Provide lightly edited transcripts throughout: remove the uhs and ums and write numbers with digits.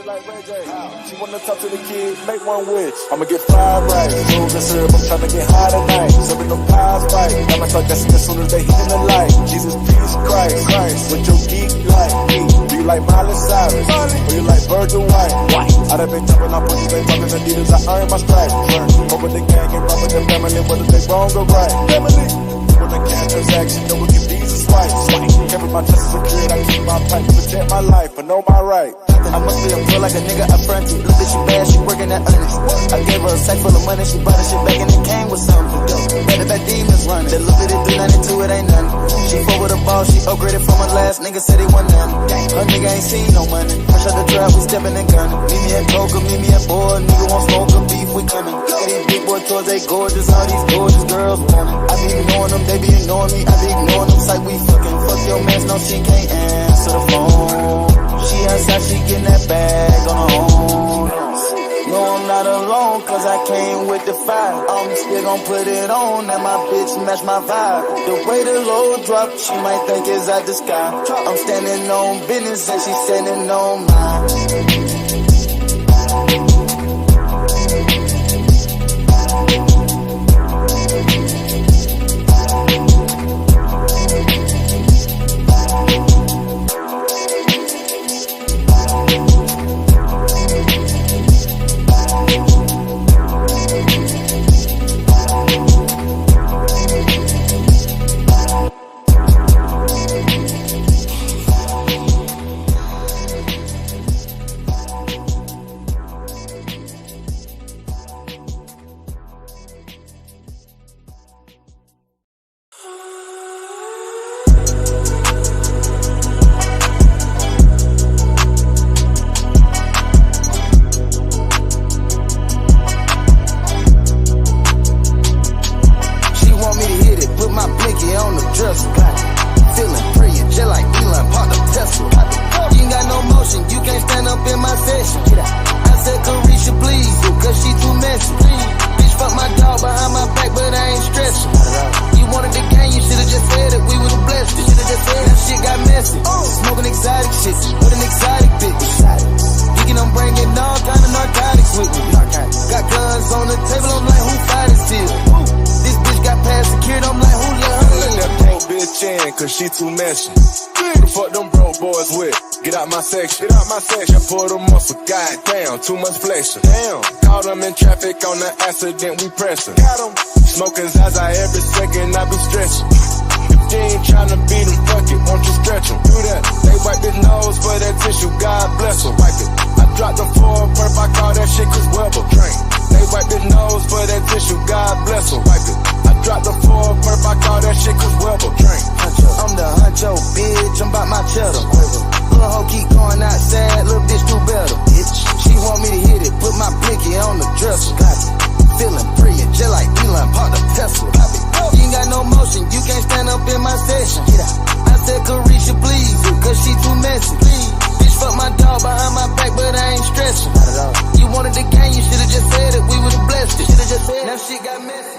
Like Ray J. She wanna talk to the kid, make one wish. I'ma get 5 right. Rules and syrup, I'm tryna get high tonight. Serving them pies right. I'ma start dancing as soon as they hit in the light. Jesus, peace, Christ. With your geek like me. Do you like Miley Cyrus? Or you like Virgil White? I done been jumping on pussies, they fucking Adidas, I earn my stripes. Over the gang and robbing the family, whether they wrong or right. When the cash transaction, know we can Visa swipe. Carry my chest secured, I keep my pipe, protect my life, I know my right. I must be a pro like a nigga I front to. Look at she bad, she working at honest. I gave her a sack full of money, she brought her shit back and it came with something. Better back demons running. That little bit it do nothing to it, ain't nothing. She fuck with a ball, she upgraded from her last nigga, said he want nothing. Her nigga ain't seen no money. Fresh out the trap, we stepping and gunning. Meet me at Coca, meet me at Boy, nigga want smoke or beef, we coming. Look at these big boy toys, they gorgeous, all these gorgeous girls want it. I be ignoring them, they be ignoring me, I be ignoring them, like we fucking. Fuck your man, no she can't answer the phone. She outside, she getting that bag on her own. No, I'm not alone, cause I came with the fire. I'm still gon' put it on, and my bitch match my vibe. The way the load drop, she might think it's out the sky. I'm standing on business, and she standing on mine. Cause she too messy. The fuck them broke boys with? Get out my section. I pull the muscle. Goddamn, too much flexing. Damn. Caught them in traffic on the accident, we pressing. Got them. Smoking Zaza every second, I be stretching. If you ain't tryna beat them, fuck it, won't you stretch them? Do that. They wipe their nose for that tissue, God bless them. Wipe it. I dropped the 4 perp, I call that shit Chris Webber. Drink. They wipe their nose for that tissue, God bless them. Wipe it. I dropped the 4 perp, I call that shit Chris Webber. Drink. I'm the huncho, bitch, I'm about my cheddar. Little hoe keep going outside, little bitch do better. She want me to hit it, put my blicky on the dresser. Feeling free and just like Elon, park the Tesla. You ain't got no motion, you can't stand up in my session. I said Carisha, please, cause she too messy. Bitch, fuck my dog behind my back, but I ain't stressing. You wanted the game, you should've just said it, we would've blessed it. Now shit got messy.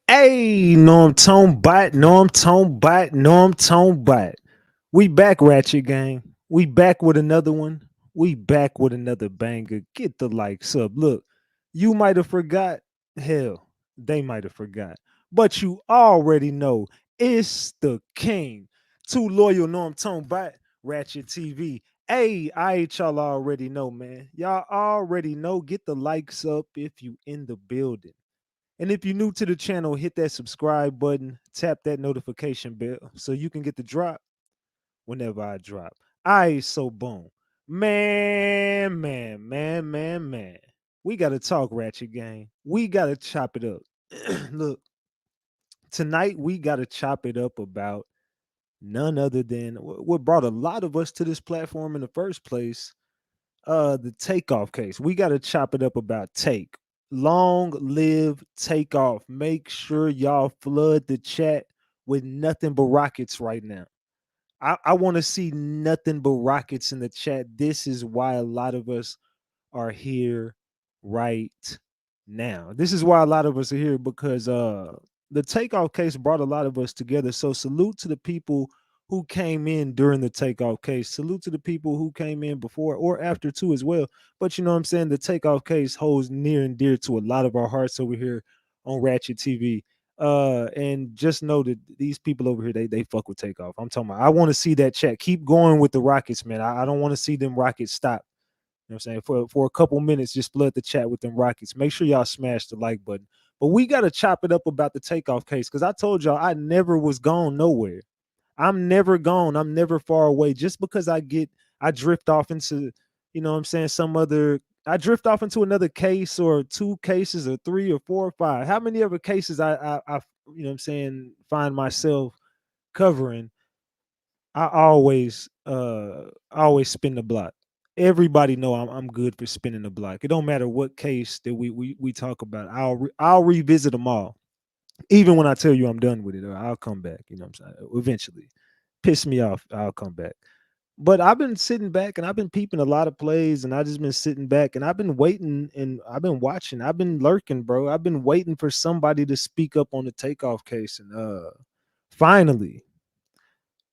Hey, Norm Tone Bot. We back, Ratchet Gang. We back with another one. We back with another banger. Get the likes up. Look, you might have forgot. Hell, they might have forgot. But you already know it's the king. Too loyal Norm Tone Bot, Ratchet TV. Hey, y'all already know, man. Y'all already know. Get the likes up if you in the building. And if you're new to the channel, hit that subscribe button, tap that notification bell so you can get the drop whenever I drop. So boom. Man. We got to talk, Ratchet Gang. We got to chop it up. Look, Tonight we got to chop it up about none other than what brought a lot of us to this platform in the first place, the Takeoff case. We got to chop it up about Take. Long live Takeoff. Make sure y'all flood the chat with nothing but rockets right now. I want to see nothing but rockets in the chat. This is why a lot of us are here right now. This is why a lot of us are here because the Takeoff case brought a lot of us together. So salute to the people who came in during the Takeoff case. Salute to the people who came in before or after too as well. But you know what I'm saying? The Takeoff case holds near and dear to a lot of our hearts over here on Ratchet TV. And just know that these people over here, they fuck with Takeoff. I'm talking about I want to see that chat. Keep going with the Rockets, man. I don't want to see them Rockets stop. You know what I'm saying? For a couple minutes, just flood the chat with them Rockets. Make sure y'all smash the like button. But we gotta chop it up about the Takeoff case because I told y'all I never was gone nowhere. I'm never gone. I'm never far away. Just because I drift off into, you know what I'm saying, I drift off into another case or two cases or three or four or five. How many other cases I you know what I'm saying, find myself covering, I always spin the block. Everybody know I'm good for spinning the block. It don't matter what case that we talk about. I'll revisit them all. Even when I tell you I'm done with it, or I'll come back. You know what I'm saying? Eventually, piss me off, I'll come back. But I've been sitting back and I've been peeping a lot of plays, and I just been sitting back and I've been waiting and I've been watching. I've been lurking, bro. I've been waiting for somebody to speak up on the Takeoff case, and finally,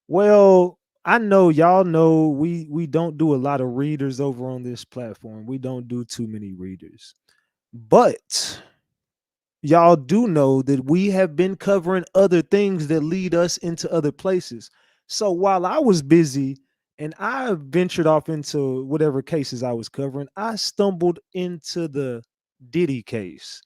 well, I know y'all know we don't do a lot of readers over on this platform. We don't do too many readers. But y'all do know that we have been covering other things that lead us into other places. So while I was busy and I ventured off into whatever cases I was covering, I stumbled into the Diddy case.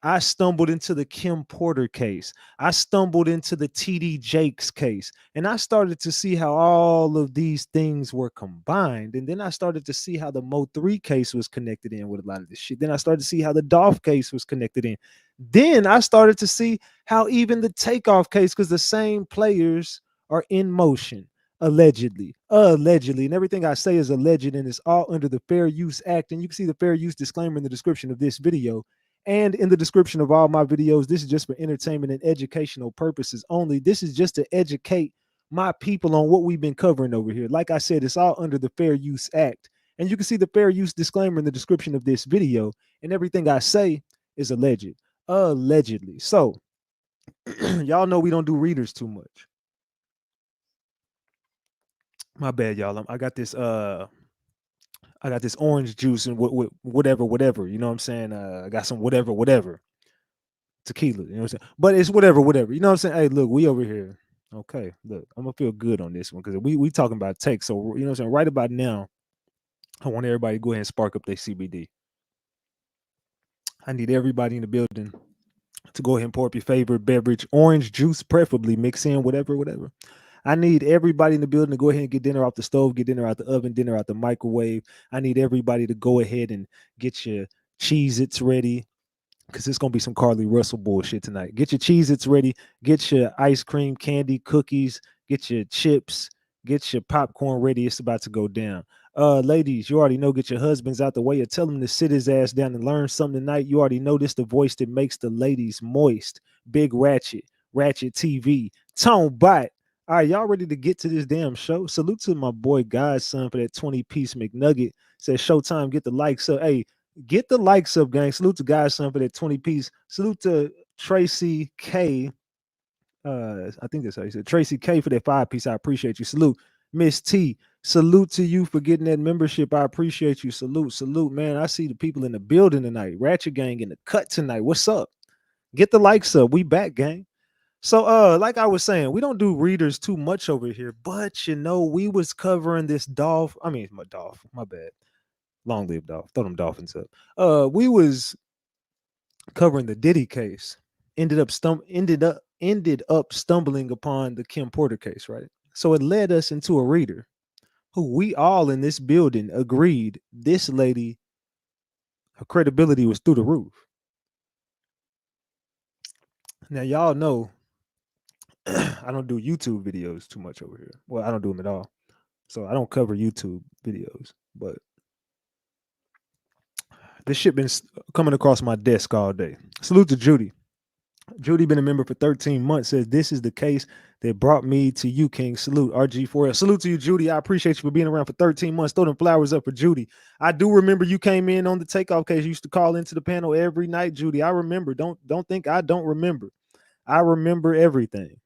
I stumbled into the Kim Porter case. I stumbled into the TD Jakes case. And I started to see how all of these things were combined. And then I started to see how the Mo 3 case was connected in with a lot of this shit. Then I started to see how the Dolph case was connected in. Then I started to see how even the Takeoff case, because the same players are in motion. Allegedly, and everything I say is alleged, and it's all under the Fair Use Act. And you can see the Fair Use disclaimer in the description of this video and in the description of all my videos. This is just for entertainment and educational purposes only. This is just to educate my people on what we've been covering over here. Like I said, it's all under the Fair Use Act. And you can see the fair use disclaimer in the description of this video. And everything I say is alleged. Allegedly. So, y'all know we don't do readers too much. My bad, y'all. I got this orange juice and whatever. You know what I'm saying? I got some whatever tequila. You know what I'm saying? But it's whatever. You know what I'm saying? Hey, look, we over here. Okay, look, I'm gonna feel good on this one because we talking about Take. So you know what I'm saying? Right about now, I want everybody to go ahead and spark up their CBD. I need everybody in the building to go ahead and pour up your favorite beverage, orange juice, preferably mix in whatever. I need everybody in the building to go ahead and get dinner off the stove, get dinner out the oven, dinner out the microwave. I need everybody to go ahead and get your Cheez-Its ready, because it's gonna be some Carly Russell bullshit tonight. Get your Cheez-Its ready, get your ice cream, candy, cookies, get your chips, get your popcorn ready. It's about to go down. Ladies, you already know, get your husbands out the way or tell him to sit his ass down and learn something tonight. You already know this, the voice that makes the ladies moist. Big Ratchet, Ratchet TV, Tone Bot. All right, y'all ready to get to this damn show? Salute to my boy Godson for that 20-piece McNugget. Says Showtime, get the likes up. Hey, get the likes up, gang. Salute to Godson for that 20-piece. Salute to Tracy K. I think that's how you said. Tracy K for that 5-piece. I appreciate you. Salute. Miss T. Salute to you for getting that membership. I appreciate you. Salute, man. I see the people in the building tonight. Ratchet Gang in the cut tonight. What's up? Get the likes up. We back, gang. So like I was saying, we don't do readers too much over here, but you know, we was covering this my bad. Long live Dolph. Throw them Dolphins up. We was covering the Diddy case. Ended up stumbling upon the Kim Porter case, right? So it led us into a reader who we all in this building agreed this lady, her credibility was through the roof. Now y'all know I don't do YouTube videos too much over here. Well, I don't do them at all. So I don't cover YouTube videos. But this shit been coming across my desk all day. Salute to Judy. Judy been a member for 13 months. Says this is the case that brought me to you, King. Salute RG4L. Salute to you, Judy. I appreciate you for being around for 13 months. Throw them flowers up for Judy. I do remember you came in on the Takeoff case. You used to call into the panel every night, Judy. I remember. Don't think I don't remember. I remember everything.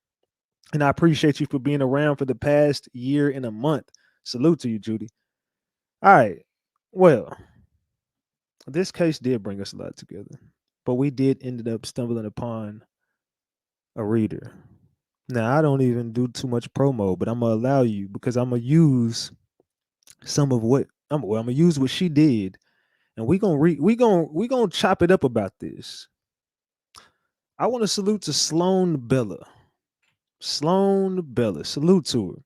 And I appreciate you for being around for the past year and a month. Salute to you, Judy. All right. Well, this case did bring us a lot together, but we did ended up stumbling upon a reader. Now, I don't even do too much promo, but I'm gonna allow you because I'm gonna use some of what I'm gonna use what she did, and we gonna chop it up about this. I want to salute to Sloan Bella. Sloan Bella, salute to her.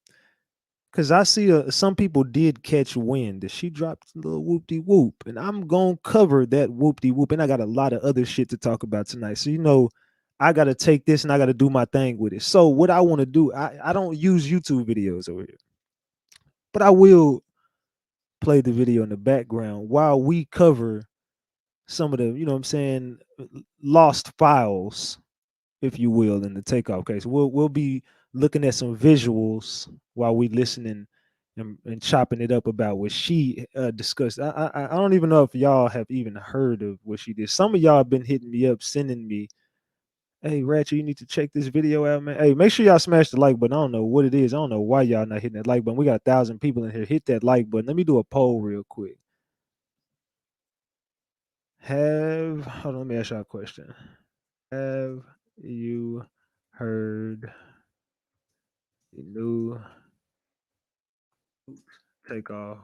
Cause I see some people did catch wind that she dropped a little whoop de whoop, and I'm gonna cover that whoop de whoop, and I got a lot of other shit to talk about tonight. So I gotta take this and I gotta do my thing with it. So what I want to do, I don't use YouTube videos over here, but I will play the video in the background while we cover some of the, you know what I'm saying, lost files, if you will, in the Takeoff case. We'll be looking at some visuals while we listening and chopping it up about what she discussed. I don't even know if y'all have even heard of what she did. Some of y'all have been hitting me up, sending me, "Hey, Ratchet, you need to check this video out, man." Hey, make sure y'all smash the like button. I don't know what it is. I don't know why y'all not hitting that like button. We got 1,000 people in here. Hit that like button. Let me do a poll real quick. Hold on, let me ask y'all a question. Have you heard the new Takeoff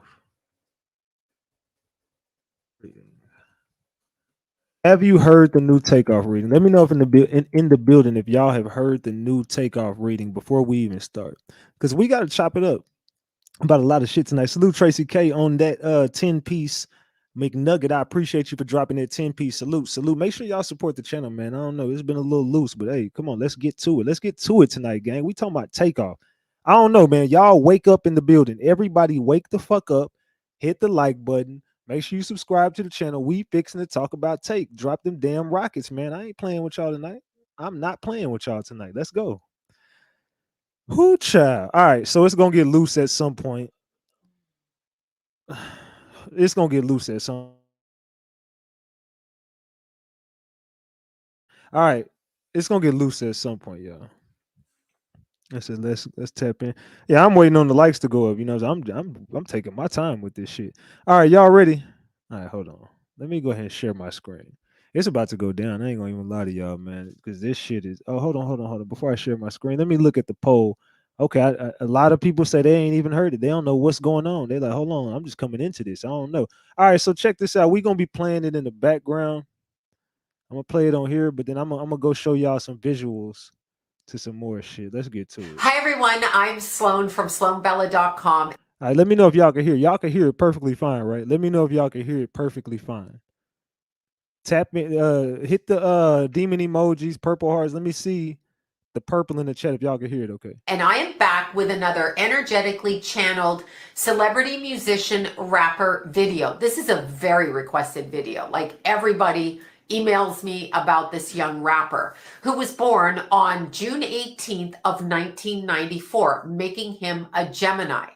reading? Have you heard the new Takeoff reading? Let me know if in the building if y'all have heard the new Takeoff reading before we even start, because we got to chop it up about a lot of shit tonight. Salute Tracy K on that 10-piece McNugget. I appreciate you for dropping that 10-piece. Salute. Make sure y'all support the channel, man. I don't know, it's been a little loose, but hey, come on, let's get to it. Let's get to it tonight, gang. We talking about Takeoff. I don't know, man. Y'all wake up in the building. Everybody wake the fuck up. Hit the like button. Make sure you subscribe to the channel. We fixing to talk about Take. Drop them damn rockets, man. I ain't playing with y'all tonight. I'm not playing with y'all tonight. Let's go. Whoo, child. All right, so it's gonna get loose at some point. It's gonna get loose at some. All right, it's gonna get loose at some point, y'all. Let's tap in. Yeah, I'm waiting on the likes to go up. You know, I'm taking my time with this shit. All right, y'all ready? All right, hold on. Let me go ahead and share my screen. It's about to go down. I ain't gonna even lie to y'all, man, because this shit is. Oh, hold on. Before I share my screen, let me look at the poll. Okay, a lot of people say they ain't even heard it. They don't know what's going on. They're like, hold on, I'm just coming into this. I don't know. All right, so check this out. We're gonna be playing it in the background. I'm gonna play it on here, but then I'm gonna go show y'all some visuals to some more shit. Let's get to it. Hi, everyone. I'm Sloan from SloanBella.com. All right, let me know if y'all can hear. Y'all can hear it perfectly fine, right? Let me know if y'all can hear it perfectly fine. Tap me, hit the demon emojis, purple hearts. Let me see the purple in the chat if y'all can hear it, okay? And I am back with another energetically channeled celebrity musician rapper video. This is a very requested video. Like, everybody emails me about this young rapper who was born on June 18th of 1994, making him a Gemini.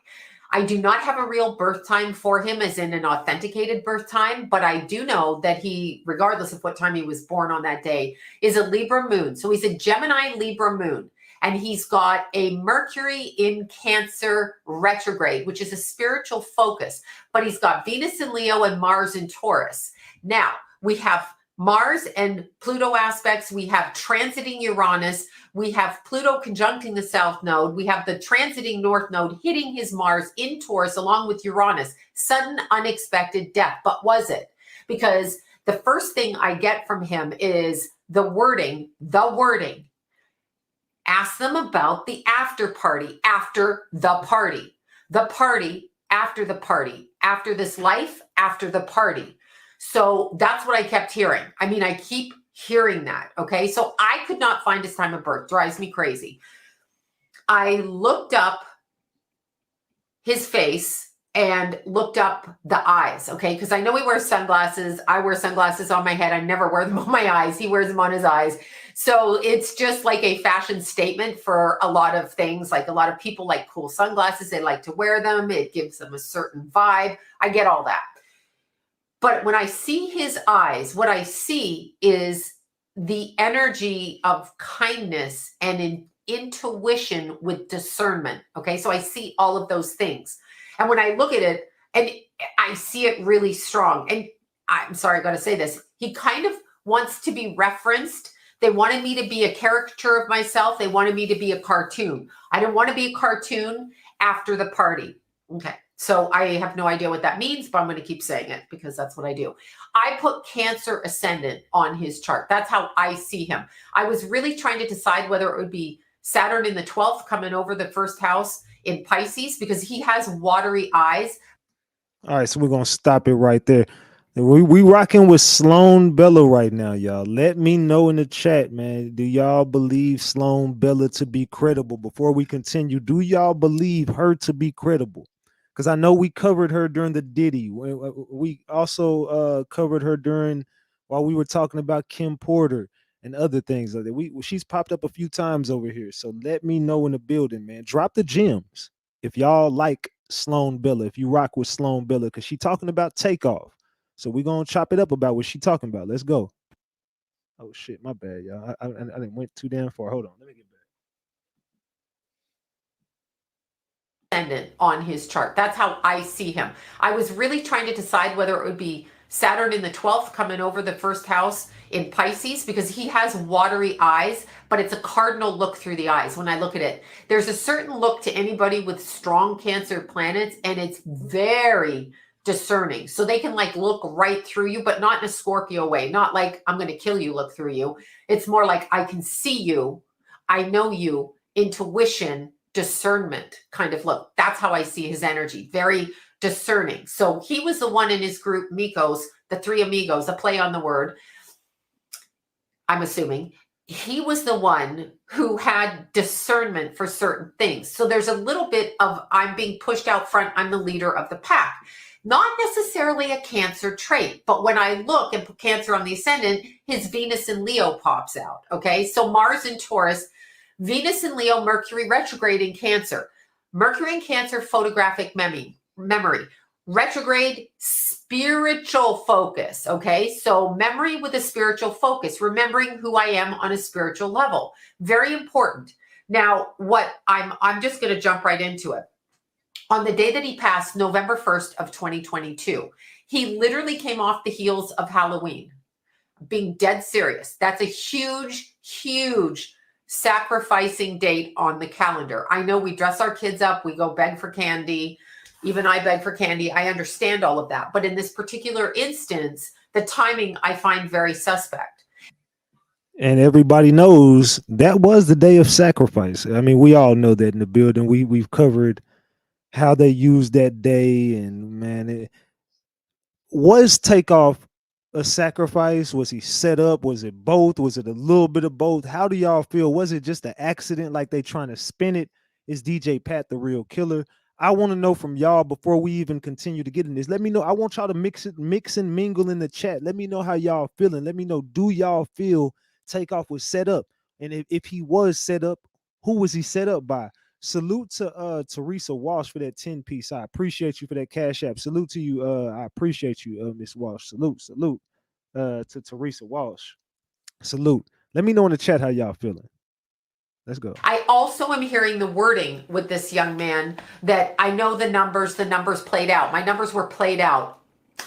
I do not have a real birth time for him, as in an authenticated birth time, but I do know that he, regardless of what time he was born on that day, is a Libra moon. So he's a Gemini Libra moon, and he's got a Mercury in Cancer retrograde, which is a spiritual focus, but he's got Venus in Leo and Mars in Taurus. Now, we have Mars and Pluto aspects. We have transiting Uranus. We have Pluto conjuncting the South Node. We have the transiting North Node hitting his Mars in Taurus along with Uranus. Sudden, unexpected death. But was it? Because the first thing I get from him is the wording. Ask them about the after party, after the party after the party, after this life, after the party. So that's what I kept hearing. I mean, I keep hearing that. Okay. So I could not find his time of birth. Drives me crazy. I looked up his face and looked up the eyes, okay? Because I know he wears sunglasses. I wear sunglasses on my head. I never wear them on my eyes. He wears them on his eyes. So it's just like a fashion statement for a lot of things. Like a lot of people like cool sunglasses. They like to wear them. It gives them a certain vibe. I get all that. But when I see his eyes, what I see is the energy of kindness and intuition with discernment. Okay. So I see all of those things. And when I look at it, and I see it really strong. And I'm sorry, I got to say this. He kind of wants to be referenced. They wanted me to be a caricature of myself. They wanted me to be a cartoon. I didn't want to be a cartoon after the party. Okay. So I have no idea what that means, but I'm going to keep saying it because that's what I do. I put Cancer Ascendant on his chart. That's how I see him. I was really trying to decide whether it would be Saturn in the 12th coming over the first house in Pisces because he has watery eyes. All right, so we're gonna stop it right there. We rocking with Sloan Bella right now, y'all. Let me know in the chat, man. Do y'all believe Sloan Bella to be credible? Before we continue, do y'all believe her to be credible? Because I know we covered her during the Diddy. We also covered her while we were talking about Kim Porter and other things like that. She's popped up a few times over here. So let me know in the building, man. Drop the gems if y'all like Sloan Bella, if you rock with Sloan Bella, because she talking about Takeoff. So we're gonna chop it up about what she talking about. Let's go. Oh shit, my bad, y'all. I didn't went too damn far. Hold on, let me get back. Ascendant on his chart. That's how I see him. I was really trying to decide whether it would be Saturn in the 12th coming over the first house in Pisces because he has watery eyes, but it's a cardinal look through the eyes. When I look at it, there's a certain look to anybody with strong Cancer planets, and it's very discerning. So they can like look right through you, but not in a Scorpio way. Not like I'm going to kill you, look through you. It's more like I can see you. I know you. Intuition, discernment kind of look. That's how I see his energy. Very discerning. So he was the one in his group, Migos, the three amigos, a play on the word. I'm assuming he was the one who had discernment for certain things. So there's a little bit of I'm being pushed out front. I'm the leader of the pack. Not necessarily a Cancer trait, but when I look and put Cancer on the ascendant, his Venus in Leo pops out. Okay. So Mars in Taurus, Venus in Leo, Mercury retrograde in Cancer. Mercury in Cancer, photographic memory. Retrograde, spiritual focus. Okay. So memory with a spiritual focus, remembering who I am on a spiritual level. Very important. Now, what I'm just going to jump right into it. On the day that he passed, November 1st of 2022, he literally came off the heels of Halloween. Being dead serious. That's a huge, huge sacrificing date on the calendar. I know we dress our kids up. We go beg for candy. Even I beg for candy. I understand all of that. But in this particular instance, the timing I find very suspect. And everybody knows that was the day of sacrifice. I mean, we all know that in the building. We've covered how they used that day, and man, was Takeoff a sacrifice? Was he set up? Was it both? Was it a little bit of both? How do y'all feel? Was it just an accident like they trying to spin it? Is DJ Pat the real killer? I want to know from y'all before we even continue to get in this. Let me know. I want y'all to mix and mingle in the chat. Let me know how y'all feeling. Let me know, do y'all feel Takeoff was set up? And if he was set up, who was he set up by? Salute to Teresa Walsh for that 10-piece. I appreciate you for that cash app. Salute to you. I appreciate you, Miss Walsh. Salute to Teresa Walsh. Salute. Let me know in the chat how y'all feeling. Let's go. I also am hearing the wording with this young man that I know the numbers played out. My numbers were played out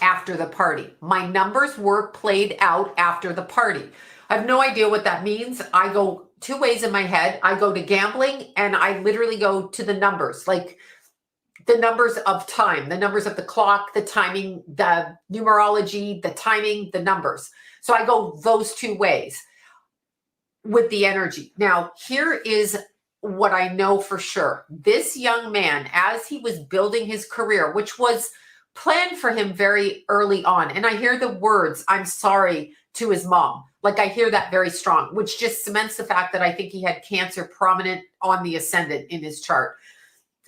after the party. My numbers were played out after the party. I have no idea what that means. I go two ways in my head. I go to gambling and I literally go to the numbers, like the numbers of time, the numbers of the clock, the timing, the numerology, the timing, the numbers. So I go those two ways with the energy. Now, here is what I know for sure. This young man, as he was building his career, which was planned for him very early on, and I hear the words, "I'm sorry," to his mom. Like I hear that very strong, which just cements the fact that I think he had cancer prominent on the ascendant in his chart.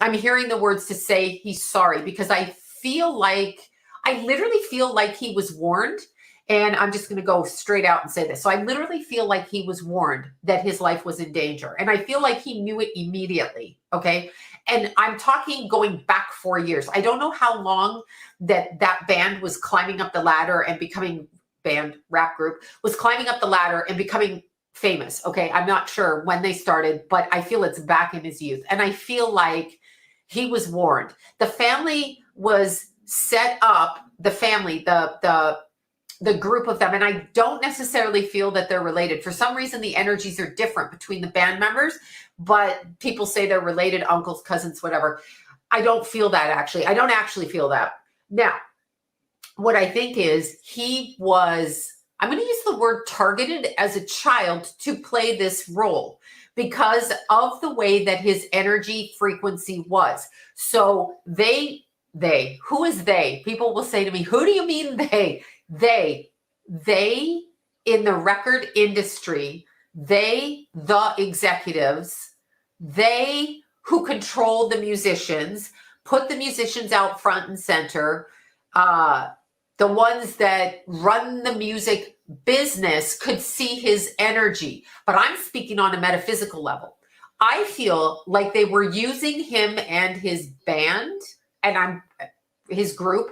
I'm hearing the words to say he's sorry because I literally feel like he was warned. And I'm just going to go straight out and say this. So I literally feel like he was warned that his life was in danger. And I feel like he knew it immediately. Okay. And I'm talking going back 4 years. I don't know how long that band was climbing up the ladder and becoming rap group was climbing up the ladder and becoming famous. Okay. I'm not sure when they started, but I feel it's back in his youth. And I feel like he was warned. The family was set up, the group of them. And I don't necessarily feel that they're related. For some reason, the energies are different between the band members, but people say they're related, uncles, cousins, whatever. I don't feel that actually. I don't actually feel that. Now, what I think is I'm going to use the word targeted as a child to play this role because of the way that his energy frequency was. So who is they? People will say to me, who do you mean they? They in the record industry, the executives, they who control the musicians, put the musicians out front and center, the ones that run the music business could see his energy. But I'm speaking on a metaphysical level. I feel like they were using him and his band and his group.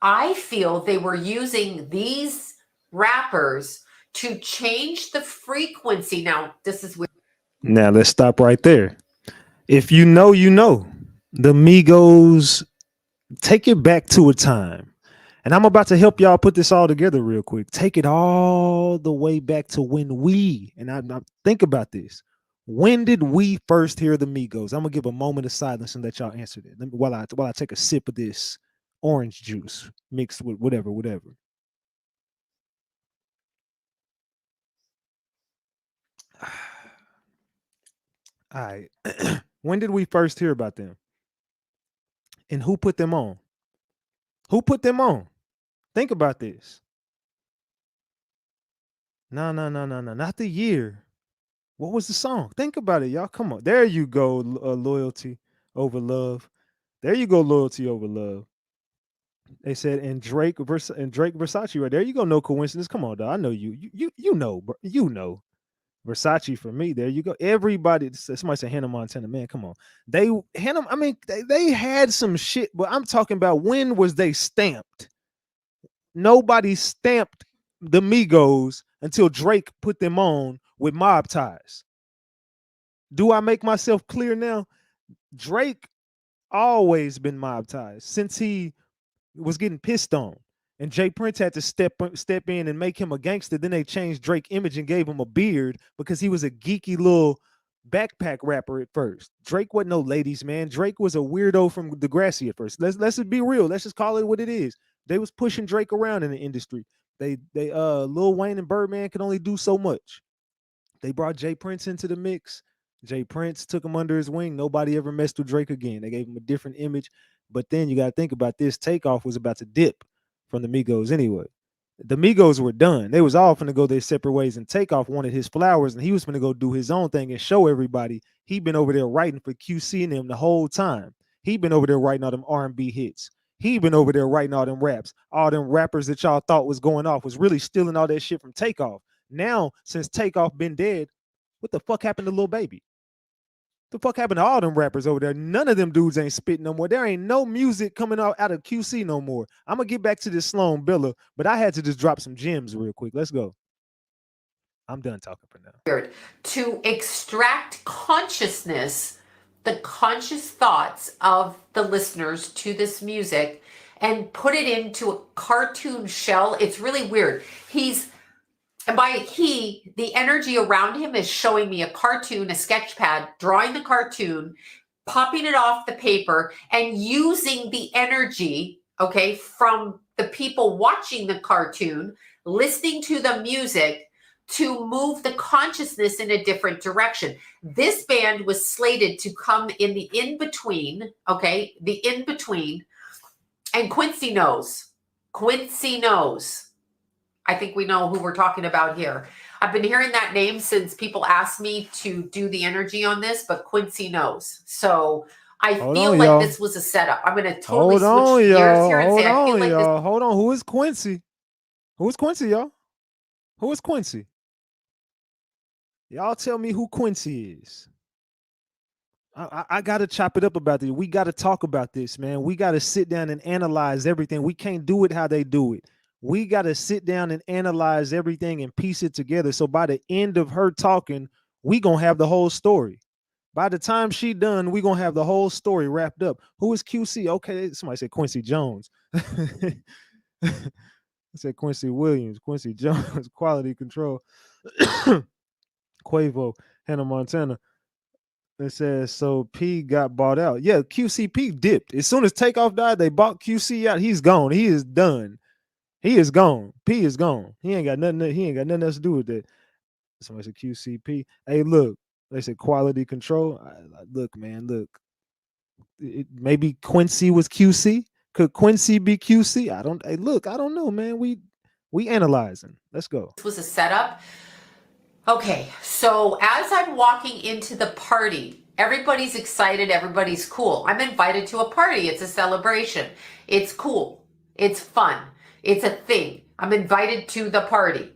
I feel they were using these rappers to change the frequency. Now, this is weird. Now let's stop right there. If you know, you know. The Migos, take it back to a time. And I'm about to help y'all put this all together real quick. Take it all the way back to when I think about this. When did we first hear the Migos? I'm gonna give a moment of silence and let y'all answer that. While I take a sip of this orange juice mixed with whatever. All right. When did we first hear about them? And who put them on? Who put them on? Think about this. No, not the year. What was the song? Think about it, y'all. Come on. There you go, loyalty over love. There you go, loyalty over love. They said, and Drake Versace right there. You go, no coincidence. Come on, dog. I know you know, bro. You know. Versace for me. There you go. Everybody, somebody said Hannah Montana. Man, come on. They had some shit, but I'm talking about when was they stamped? Nobody stamped the Migos until Drake put them on with Mob Ties. Do I make myself clear now? Drake always been Mob Ties since he was getting pissed on. And Jay Prince had to step in and make him a gangster. Then they changed Drake's image and gave him a beard because he was a geeky little backpack rapper at first. Drake wasn't no ladies man. Drake was a weirdo from Degrassi at first. Let's just be real. Let's just call it what it is. They was pushing Drake around in the industry. They Lil Wayne and Birdman could only do so much. They brought Jay Prince into the mix. Jay Prince took him under his wing. Nobody ever messed with Drake again. They gave him a different image. But then you got to think about this. Takeoff was about to dip from the Migos anyway. The Migos were done. They was all finna go their separate ways, and Takeoff wanted his flowers, and he was finna go do his own thing and show everybody he been over there writing for QC and them the whole time. He been over there writing all them R&B hits. He been over there writing all them raps. All them rappers that y'all thought was going off was really stealing all that shit from Takeoff. Now, since Takeoff been dead, what the fuck happened to Lil Baby? The fuck happened to all them rappers over there? None of them dudes ain't spitting no more. There ain't no music coming out of QC no more. I'm gonna get back to this Sloan Billa, but I had to just drop some gems real quick. Let's go. I'm done talking for now. To extract consciousness, the conscious thoughts of the listeners to this music and put it into a cartoon shell. It's really weird. The energy around him is showing me a cartoon, a sketch pad, drawing the cartoon, popping it off the paper, and using the energy, okay, from the people watching the cartoon, listening to the music to move the consciousness in a different direction. This band was slated to come in the in-between, okay, the in-between, and Quincy knows. I think we know who we're talking about here. I've been hearing that name since people asked me to do the energy on this, but Quincy knows. So I Hold feel on, like y'all. this was a setup. I'm going to totally Hold on, switch gears here y'all. and Hold say I feel on, like this. y'all. Hold on. Who is Quincy? Who is Quincy, y'all? Who is Quincy? Y'all tell me who Quincy is. I got to chop it up about this. We got to talk about this, man. We got to sit down and analyze everything. We can't do it how they do it. We got to sit down and analyze everything and piece it together. So by the end of her talking, we going to have the whole story. By the time she done, we going to have the whole story wrapped up. Who is QC? Okay, somebody said Quincy Jones. I said Quincy Williams, Quincy Jones, quality control. Quavo, Hannah Montana. It says, so P got bought out. Yeah, QCP dipped. As soon as Takeoff died, they bought QC out. He's gone. He is done. He is gone. P is gone. He ain't got nothing else to do with that. Somebody said QCP. Hey, look. They said quality control. Look, man, look. Maybe Quincy was QC. Could Quincy be QC? Hey, look, I don't know, man. We analyzing. Let's go. This was a setup. Okay, so as I'm walking into the party, everybody's excited, everybody's cool. I'm invited to a party. It's a celebration. It's cool. It's fun. It's a thing. I'm invited to the party.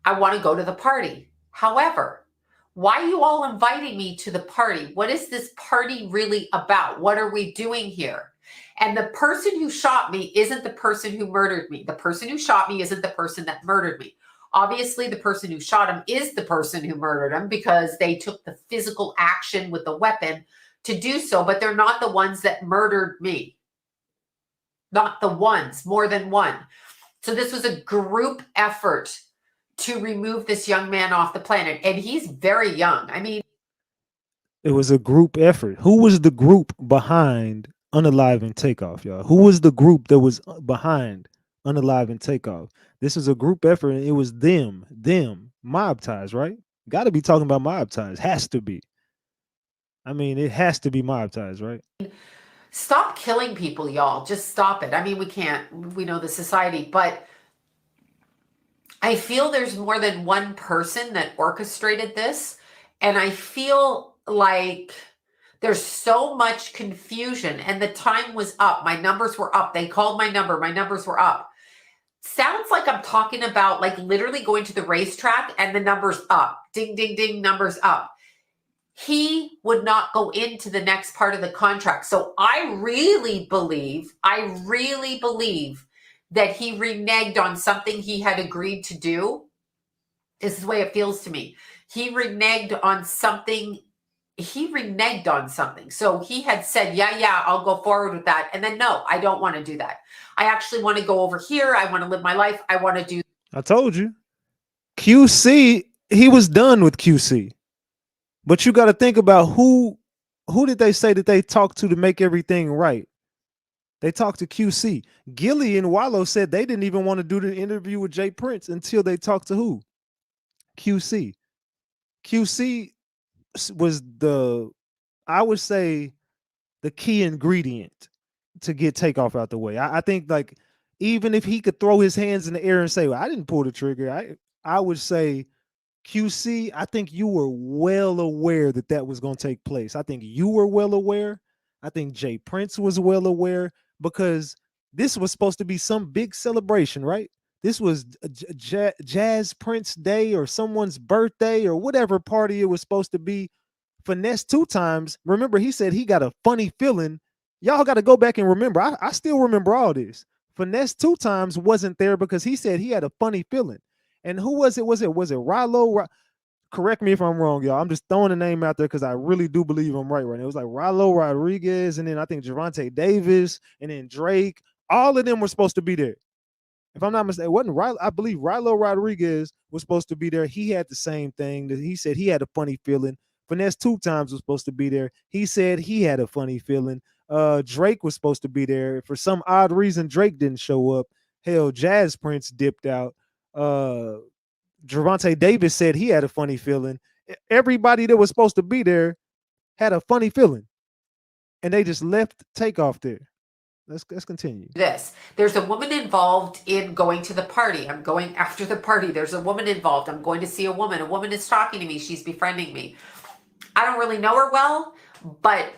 I want to go to the party. However, why are you all inviting me to the party? What is this party really about? What are we doing here? And the person who shot me isn't the person who murdered me. The person who shot me isn't the person that murdered me. Obviously, the person who shot him is the person who murdered him because they took the physical action with the weapon to do so, but they're not the ones that murdered me. Not the ones, more than one. So this was a group effort to remove this young man off the planet. And he's very young. I mean, it was a group effort. Who was the group behind Unalive and Takeoff, y'all? Who was the group that was behind Unalive and Takeoff? This is a group effort, and it was them, mob ties, right? Got to be talking about mob ties. Has to be. I mean, it has to be mob ties, right? stop killing people, y'all. Just stop it. I mean, we know the society, but I feel there's more than one person that orchestrated this. And I feel like there's so much confusion, and the time was up. My numbers were up. They called my number. My numbers were up. Sounds like I'm talking about like literally going to the racetrack and the numbers up. Ding, ding, ding, numbers up. He would not go into the next part of the contract. So I really believe that he reneged on something he had agreed to do. This is the way it feels to me. He reneged on something. So he had said, yeah, I'll go forward with that. And then, no, I don't want to do that. I actually want to go over here. I want to live my life. I want to do. I told you. QC, he was done with QC. But you got to think about who did they say that they talked to make everything right? They talked to QC. Gilly and Wallow said they didn't even want to do the interview with Jay Prince until they talked to who? QC. QC was I would say, the key ingredient to get Takeoff out the way. I think, like, even if he could throw his hands in the air and say, well, I didn't pull the trigger, I would say, QC, I think you were well aware that was going to take place. I think you were well aware. I think Jay Prince was well aware, because this was supposed to be some big celebration, right? This was Jazz Prince Day or someone's birthday or whatever party it was supposed to be. Finesse 2 times. Remember, he said he got a funny feeling. Y'all got to go back and remember. I still remember all this. Finesse 2 times wasn't there because he said he had a funny feeling. And who was it? Was it Rilo? Correct me if I'm wrong, y'all. I'm just throwing a name out there because I really do believe I'm right now. It was like Rilo Rodriguez, and then I think Javante Davis, and then Drake. All of them were supposed to be there. If I'm not mistaken, it wasn't Rilo. I believe Rilo Rodriguez was supposed to be there. He had the same thing. That he said he had a funny feeling. Finesse 2 times was supposed to be there. He said he had a funny feeling. Drake was supposed to be there. For some odd reason, Drake didn't show up. Hell, Jazz Prince dipped out. Javante Davis said he had a funny feeling. Everybody that was supposed to be there had a funny feeling. And they just left Takeoff there. Let's continue. This. There's a woman involved in going to the party. I'm going after the party. There's a woman involved. I'm going to see a woman. A woman is talking to me. She's befriending me. I don't really know her well, but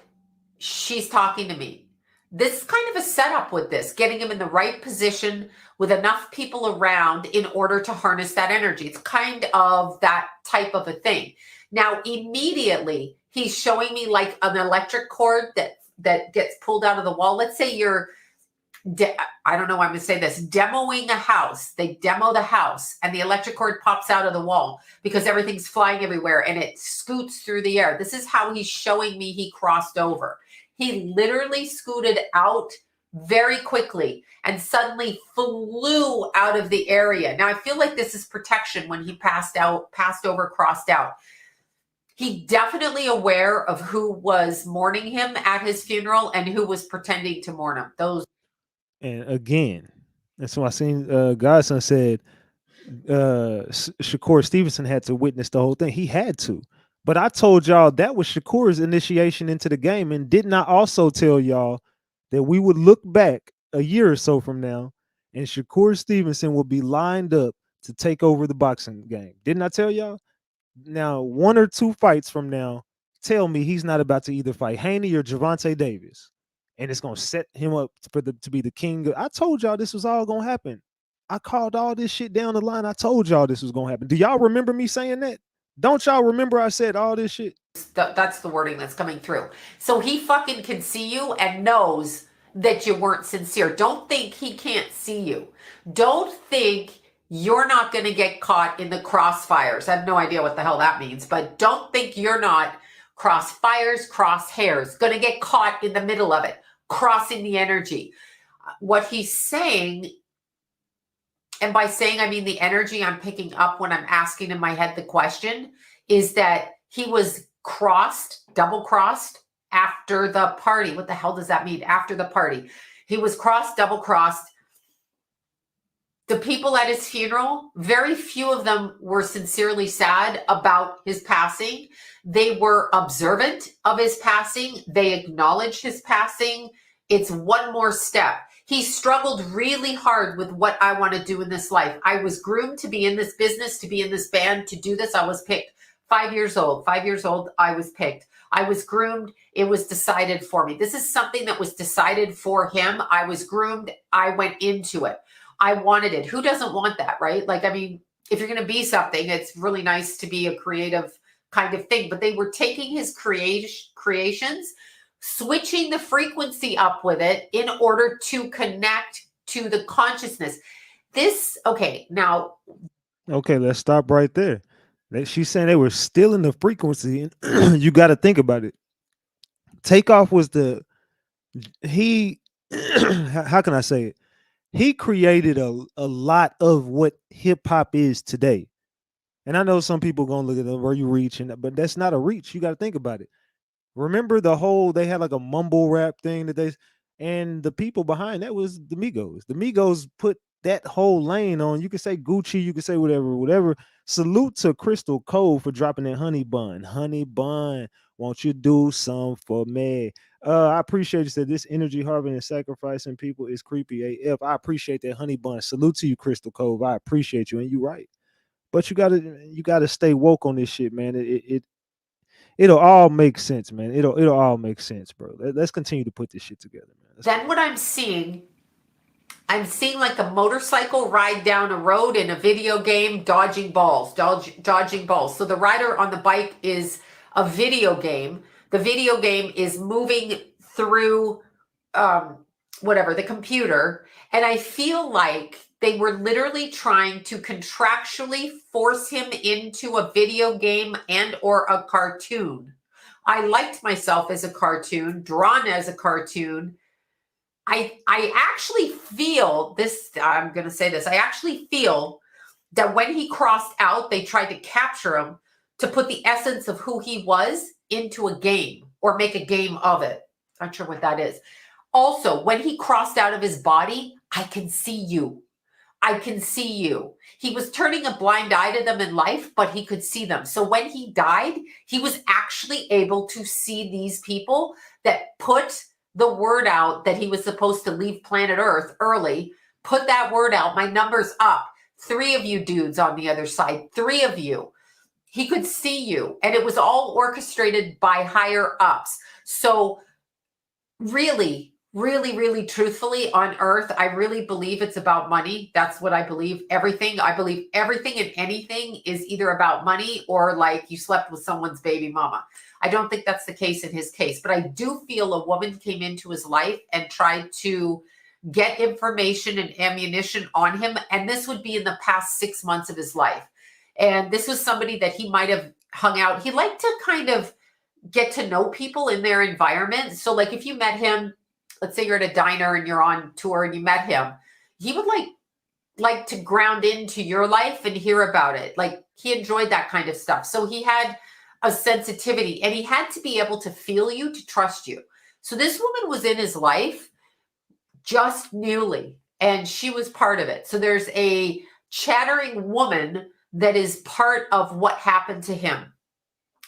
she's talking to me. This is kind of a setup with this, getting him in the right position with enough people around in order to harness that energy. It's kind of that type of a thing. Now, immediately, he's showing me like an electric cord that gets pulled out of the wall. Let's say you're, I don't know why I'm going to say this, demoing a house. They demo the house and the electric cord pops out of the wall because everything's flying everywhere and it scoots through the air. This is how he's showing me he crossed over. He literally scooted out very quickly and suddenly flew out of the area. Now, I feel like this is protection when he passed over, crossed out. He definitely aware of who was mourning him at his funeral and who was pretending to mourn him. Those. And again, that's why I seen Godson said Shakur Stevenson had to witness the whole thing. He had to. But I told y'all that was Shakur's initiation into the game. And didn't I also tell y'all that we would look back a year or so from now and Shakur Stevenson will be lined up to take over the boxing game? Didn't I tell y'all? Now, 1 or 2 fights from now, tell me he's not about to either fight Haney or Gervonta Davis. And it's going to set him up to be the king. I told y'all this was all going to happen. I called all this shit down the line. I told y'all this was going to happen. Do y'all remember me saying that? Don't y'all remember I said all this shit? That's the wording that's coming through. So he fucking can see you and knows that you weren't sincere. Don't think he can't see you. Don't think you're not going to get caught in the crossfires. I have no idea what the hell that means, but don't think you're not crosshairs, going to get caught in the middle of it, crossing the energy. What he's saying, and by saying I mean the energy I'm picking up when I'm asking in my head the question, is that he was double-crossed after the party. What the hell does that mean? After the party. He was double-crossed. The people at his funeral, very few of them were sincerely sad about his passing. They were observant of his passing. They acknowledged his passing. It's one more step. He struggled really hard with what I want to do in this life. I was groomed to be in this business, to be in this band, to do this. I was picked 5 years old. 5 years old, I was picked. I was groomed. It was decided for me. This is something that was decided for him. I was groomed. I went into it. I wanted it. Who doesn't want that, right? Like, I mean, if you're going to be something, it's really nice to be a creative kind of thing. But they were taking his creations, switching the frequency up with it in order to connect to the consciousness. Okay, let's stop right there. She's saying they were still in the frequency. And you got to think about it. Takeoff was how can I say it? He created a lot of what hip hop is today. And I know some people going to look at where you reaching, but that's not a reach. You got to think about it. Remember they had like a mumble rap thing and the people behind that was the Migos. The Migos put that whole lane on. You could say Gucci, you could say whatever. Salute to Crystal Cole for dropping that honey bun. Honey bun, won't you do some for me? I appreciate you said this energy harvesting and sacrificing people is creepy AF. I appreciate that honey bun. Salute to you, Crystal Cove. I appreciate you, and you're right. But you gotta stay woke on this shit, man. It'll all make sense, man. It'll all make sense, bro. Let's continue to put this shit together, man. Then what I'm seeing like a motorcycle ride down a road in a video game, dodging balls. So the rider on the bike is a video game. The video game is moving through the computer. And I feel like they were literally trying to contractually force him into a video game and or a cartoon. I liked myself as a cartoon, drawn as a cartoon. I actually feel this, I'm going to say this, I actually feel that when he crossed out, they tried to capture him to put the essence of who he was into a game or make a game of it. Not sure what that is. Also, when he crossed out of his body, I can see you. I can see you. He was turning a blind eye to them in life, but he could see them. So when he died, he was actually able to see these people that put the word out that he was supposed to leave planet Earth early. Put that word out. My number's up. 3 of you dudes on the other side, 3 of you. He could see you, and it was all orchestrated by higher ups. So really, really, really truthfully, on Earth, I really believe it's about money. That's what I believe. I believe everything and anything is either about money or like you slept with someone's baby mama. I don't think that's the case in his case, but I do feel a woman came into his life and tried to get information and ammunition on him. And this would be in the past 6 months of his life. And this was somebody that he might have hung out. He liked to kind of get to know people in their environment. So like if you met him, let's say you're at a diner and you're on tour and you met him, he would like to ground into your life and hear about it. Like he enjoyed that kind of stuff. So he had a sensitivity and he had to be able to feel you, to trust you. So this woman was in his life just newly, and she was part of it. So there's a chattering woman that is part of what happened to him.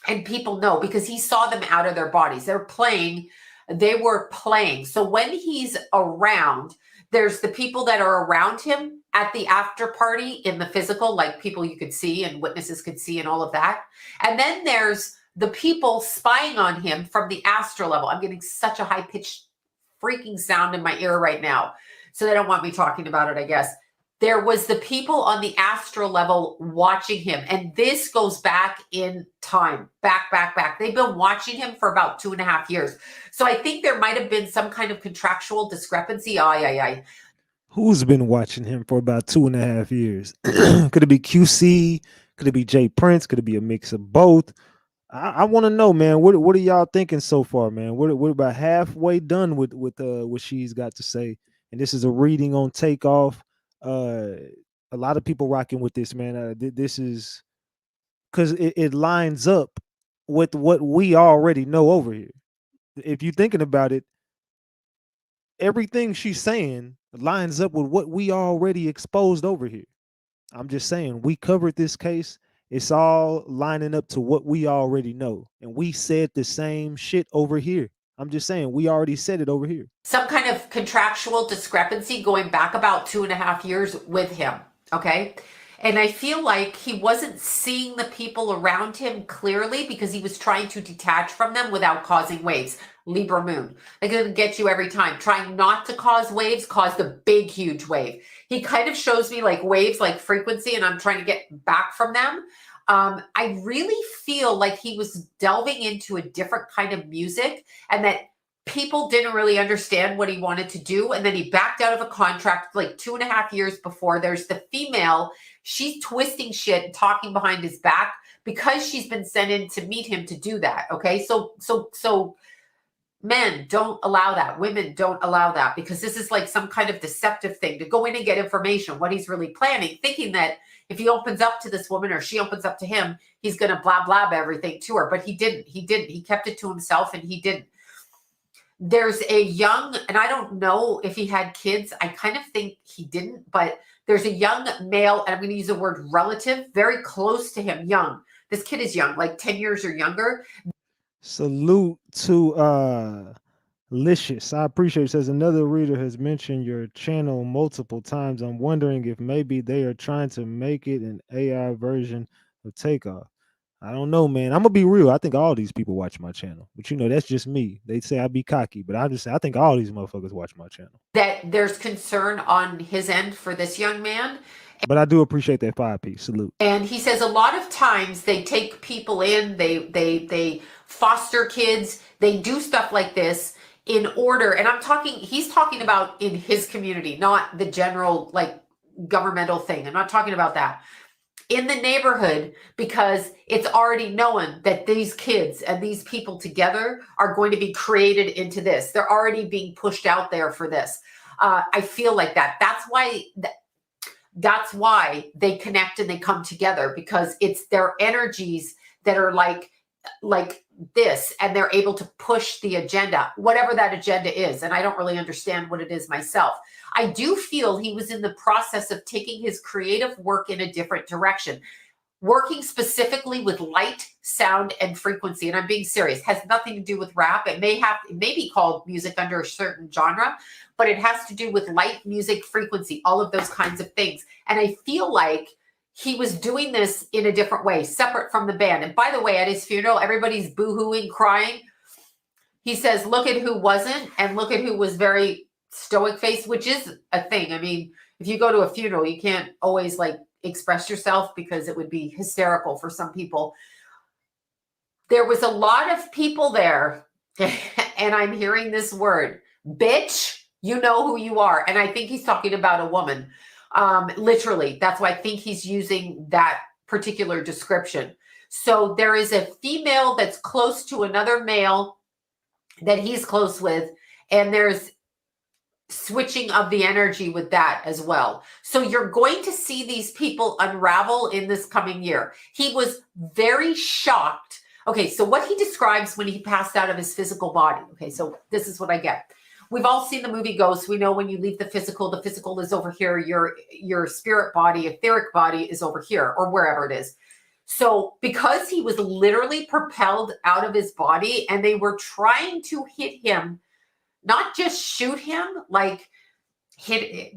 And people know because he saw them out of their bodies. They were playing. So when he's around, there's the people that are around him at the after party in the physical, like people you could see and witnesses could see and all of that. And then there's the people spying on him from the astral level. I'm getting such a high-pitched freaking sound in my ear right now. So they don't want me talking about it, I guess. There was the people on the astral level watching him. And this goes back in time, back. They've been watching him for about 2.5 years. So I think there might have been some kind of contractual discrepancy. Who's been watching him for about 2.5 years? Could it be QC? Could it be Jay Prince? Could it be a mix of both? I want to know, man. What are y'all thinking so far, man? We're about halfway done with what she's got to say, and this is a reading on Takeoff. A lot of people rocking with this, man. This is because it lines up with what we already know over here. If you're thinking about it, everything she's saying lines up with what we already exposed over here. I'm just saying, we covered this case. It's all lining up to what we already know. And we said the same shit over here. I'm just saying, we already said it over here. Some kind of contractual discrepancy going back about 2.5 years with him. Okay. And I feel like he wasn't seeing the people around him clearly because he was trying to detach from them without causing waves. Libra moon. They're going to get you every time. Trying not to cause waves caused a big, huge wave. He kind of shows me like waves, like frequency, and I'm trying to get back from them. I really feel like he was delving into a different kind of music and that people didn't really understand what he wanted to do. And then he backed out of a contract like 2.5 years before. There's the female. She's twisting shit and talking behind his back because she's been sent in to meet him to do that. Okay. So men don't allow that. Women don't allow that because this is like some kind of deceptive thing to go in and get information, what he's really planning, thinking that if he opens up to this woman or she opens up to him, he's going to blah, blah everything to her. But he didn't. He kept it to himself and he didn't. There's a young, and I don't know if he had kids. I kind of think he didn't, but there's a young male, and I'm going to use the word relative, very close to him, young. This kid is young, like 10 years or younger. Salute to Licious. I appreciate it. Says another reader has mentioned your channel multiple times. I'm wondering if maybe they are trying to make it an AI version of Takeoff. I don't know, man. I'm gonna be real. I think all these people watch my channel, but you know, that's just me. They say I be cocky, but I just say I think all these motherfuckers watch my channel. That there's concern on his end for this young man. But I do appreciate that 5-piece. Salute. And he says a lot of times they take people in, they foster kids, they do stuff like this in order. And he's talking about in his community, not the general like governmental thing. I'm not talking about that. In the neighborhood, because it's already known that these kids and these people together are going to be created into this. They're already being pushed out there for this. I feel like that. That's why they connect and they come together, because it's their energies that are like this, and they're able to push the agenda, whatever that agenda is. And I don't really understand what it is myself. I do feel he was in the process of taking his creative work in a different direction. working specifically with light, sound, and frequency. And I'm being serious. Has nothing to do with rap. It may be called music under a certain genre, but it has to do with light, music, frequency, all of those kinds of things. And I feel like he was doing this in a different way, separate from the band. And by the way, at his funeral, everybody's boo-hooing, crying. He says, look at who wasn't and look at who was very stoic faced, which is a thing. I mean, if you go to a funeral, you can't always like express yourself because it would be hysterical for some people. There was a lot of people there, and I'm hearing this word, bitch, you know who you are. And I think he's talking about a woman. Literally, that's why I think he's using that particular description. So there is a female that's close to another male that he's close with, and there's switching of the energy with that as well. So you're going to see these people unravel in this coming year. He was very shocked. Okay, so what he describes when he passed out of his physical body. Okay, so this is what I get. We've all seen the movie Ghost. We know when you leave the physical is over here. Your spirit body, etheric body is over here or wherever it is. So because he was literally propelled out of his body and they were trying to hit him, not just shoot him, like hit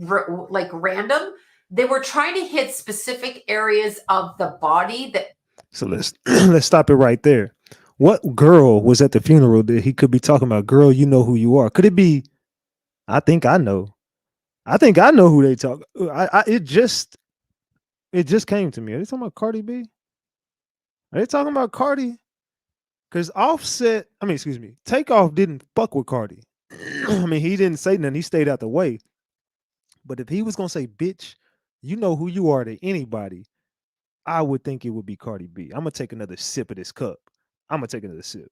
like random. They were trying to hit specific areas of the body that. So let's stop it right there. What girl was at the funeral that he could be talking about? Girl, you know who you are. Could it be? I think I know. I think I know who they talk. It just came to me. Are they talking about Cardi B? Are they talking about Cardi? Because Takeoff didn't fuck with Cardi. I mean, he didn't say nothing. He stayed out the way. But if he was gonna say, bitch, you know who you are to anybody, I would think it would be Cardi B. I'm gonna take another sip of this cup. I'm gonna take another sip.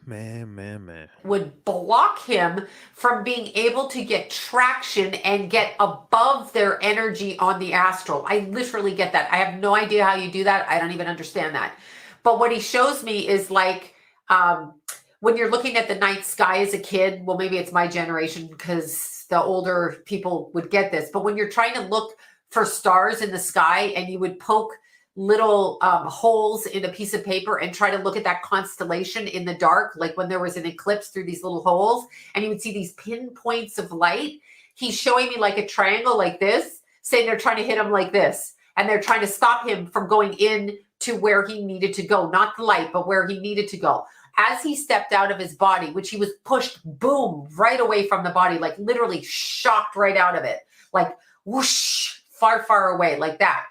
Man. Would block him from being able to get traction and get above their energy on the astral. I literally get that. I have no idea how you do that. I don't even understand that. But what he shows me is like when you're looking at the night sky as a kid, well, maybe it's my generation because the older people would get this. But when you're trying to look for stars in the sky and you would poke little holes in a piece of paper and try to look at that constellation in the dark, like when there was an eclipse through these little holes, and you would see these pinpoints of light. He's showing me like a triangle like this, saying they're trying to hit him like this, and they're trying to stop him from going in to where he needed to go, not the light, but where he needed to go. As he stepped out of his body, which he was pushed, boom, right away from the body, like literally shocked right out of it, like whoosh, far away, like that.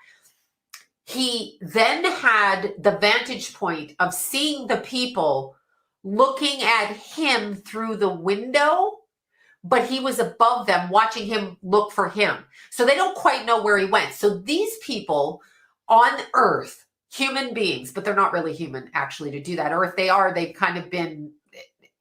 He then had the vantage point of seeing the people looking at him through the window, but he was above them watching him look for him. So they don't quite know where he went. So these people on Earth, human beings, but they're not really human actually to do that. Or if they are, they've kind of been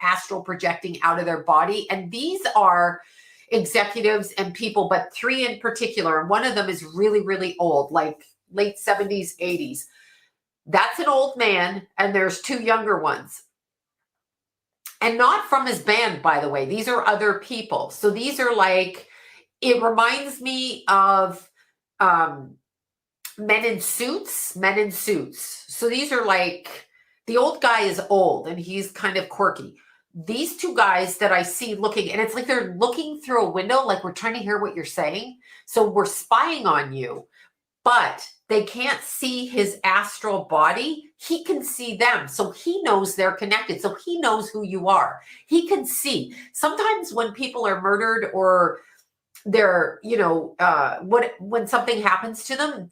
astral projecting out of their body. And these are executives and people, but three in particular. And one of them is really, really old, like late 70s, 80s. That's an old man, and there's two younger ones. And not from his band, by the way. These are other people. So these are like, it reminds me of men in suits. So these are like, the old guy is old, and he's kind of quirky. These two guys that I see looking, and it's like they're looking through a window, like we're trying to hear what you're saying. So we're spying on you, but they can't see his astral body. He can see them. So he knows they're connected. So he knows who you are. He can see. Sometimes when people are murdered or they're, when something happens to them,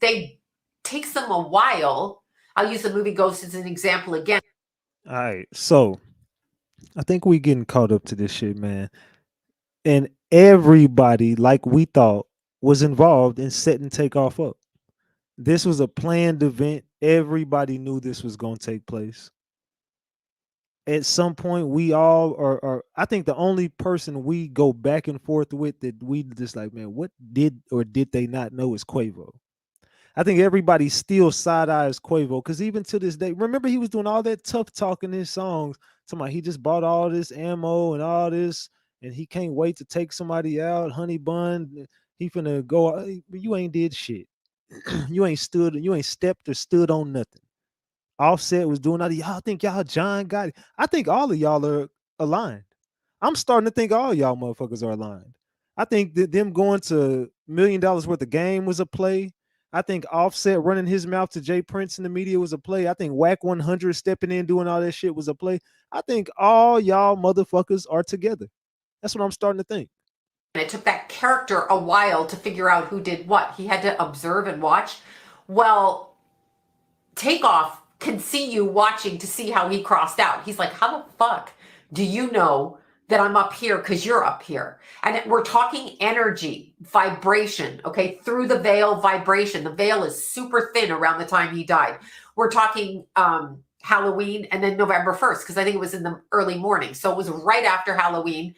takes them a while. I'll use the movie Ghost as an example again. All right. So I think we getting caught up to this shit, man. And everybody, like we thought, was involved in setting Takeoff up. This was a planned event. Everybody knew this was going to take place. At some point, we all are, I think the only person we go back and forth with that we just like, man, what did or did they not know is Quavo. I think everybody still side-eyes Quavo because even to this day, remember he was doing all that tough talk in his songs. Somebody, he just bought all this ammo and all this, and he can't wait to take somebody out, honey bun. He finna go. You ain't did shit. You ain't stepped or stood on nothing. Offset was doing all. Y'all think y'all John got it. I think all of y'all are aligned. I'm starting to think all y'all motherfuckers are aligned. I think that them going to $1 million worth of game was a play. I think Offset running his mouth to Jay Prince in the media was a play. I think Whack 100 stepping in doing all that shit was a play. I think all y'all motherfuckers are together. That's what I'm starting to think. And it took that character a while to figure out who did what. He had to observe and watch. Well, Takeoff can see you watching to see how he crossed out. He's like, how the fuck do you know that I'm up here because you're up here? And we're talking energy, vibration, okay? Through the veil, vibration. The veil is super thin around the time he died. We're talking Halloween and then November 1st, because I think it was in the early morning. So it was right after Halloween.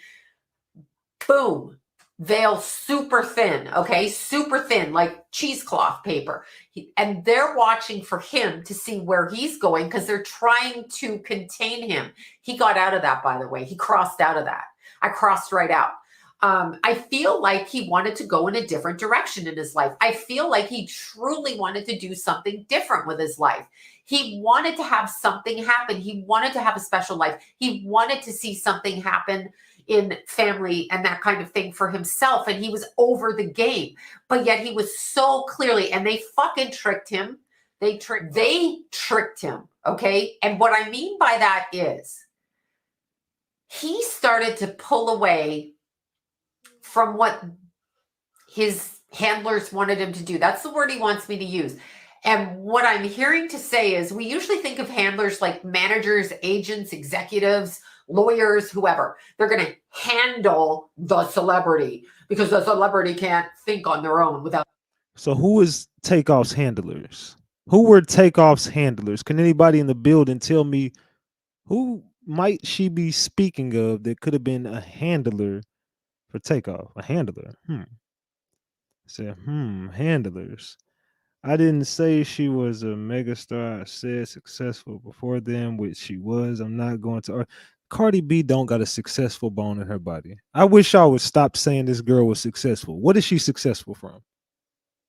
Boom. Veil super thin, okay? Super thin, like cheesecloth paper. And they're watching for him to see where he's going because they're trying to contain him. He got out of that, by the way. He crossed out of that. I crossed right out. I feel like he wanted to go in a different direction in his life. I feel like he truly wanted to do something different with his life. He wanted to have something happen. He wanted to have a special life. He wanted to see something happen in family and that kind of thing for himself. And he was over the game, but yet he was so clearly, and they fucking tricked him. They tricked him. Okay. And what I mean by that is he started to pull away from what his handlers wanted him to do. That's the word he wants me to use. And what I'm hearing to say is we usually think of handlers like managers, agents, executives, lawyers, whoever. They're going to handle the celebrity because the celebrity can't think on their own without. So who is Takeoff's handlers? Who were Takeoff's handlers? Can anybody in the building tell me who might she be speaking of that could have been a handler for Takeoff? A handler. Said, handlers. I didn't say she was a megastar. I said successful before then, which she was. I'm not going to. Cardi B don't got a successful bone in her body. I wish y'all would stop saying this girl was successful. What is she successful from?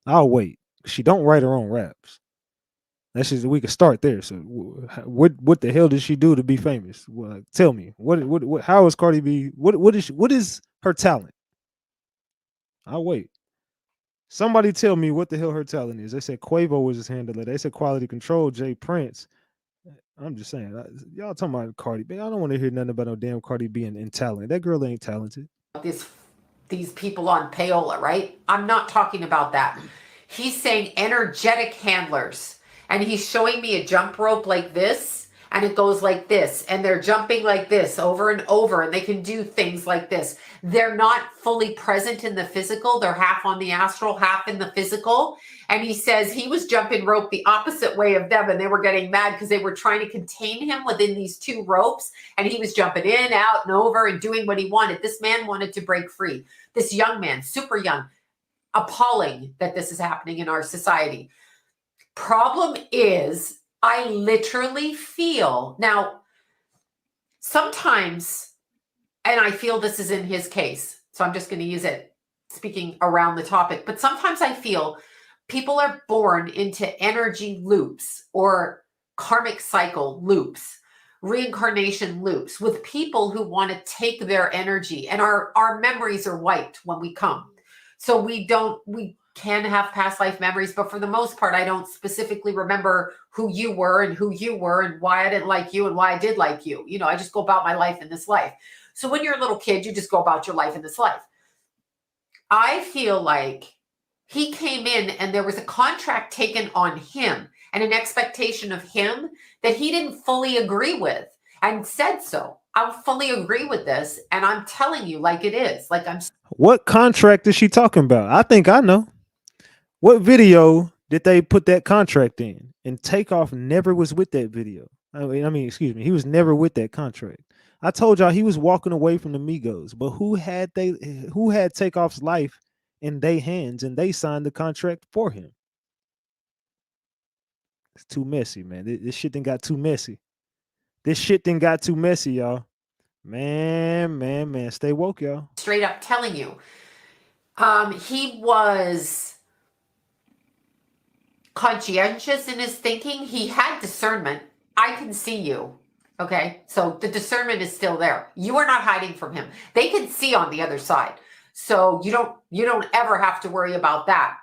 I'll wait. She don't write her own raps. That's just, we can start there. So what the hell did she do to be famous? Well, tell me. What how is Cardi B? What is her talent? I'll wait. Somebody tell me what the hell her talent is. They said Quavo was his handler. They said Quality Control, Jay Prince. I'm just saying, y'all talking about Cardi B. I don't want to hear nothing about no damn Cardi B and talent. That girl ain't talented. These people on payola, right? I'm not talking about that. He's saying energetic handlers. And he's showing me a jump rope like this, and it goes like this, and they're jumping like this over and over, and they can do things like this. They're not fully present in the physical. They're half on the astral, half in the physical. And he says he was jumping rope the opposite way of them, and they were getting mad because they were trying to contain him within these two ropes, and he was jumping in, out, and over and doing what he wanted. This man wanted to break free. This young man, super young. Appalling that this is happening in our society. Problem is, I literally feel now, sometimes, and I feel this is in his case, so I'm just going to use it speaking around the topic, but sometimes I feel people are born into energy loops or karmic cycle loops, reincarnation loops with people who want to take their energy, and our memories are wiped when we come. So we can have past life memories, but for the most part, I don't specifically remember who you were and why I didn't like you and why I did like you. You know, I just go about my life in this life. So when you're a little kid, you just go about your life in this life. I feel like he came in and there was a contract taken on him and an expectation of him that he didn't fully agree with and said so. I fully agree with this, and I'm telling you like it is. Like What contract is she talking about? I think I know. What video did they put that contract in? And Takeoff never was with that video. I mean, excuse me, he was never with that contract. I told y'all he was walking away from the Migos, but who had Takeoff's life in their hands and they signed the contract for him? It's too messy, man. This shit done got too messy. This shit done got too messy, y'all. Man. Stay woke, y'all. Straight up telling you. He was conscientious in his thinking. He had discernment. I can see you. Okay. So the discernment is still there. You are not hiding from him. They can see on the other side. So you don't ever have to worry about that.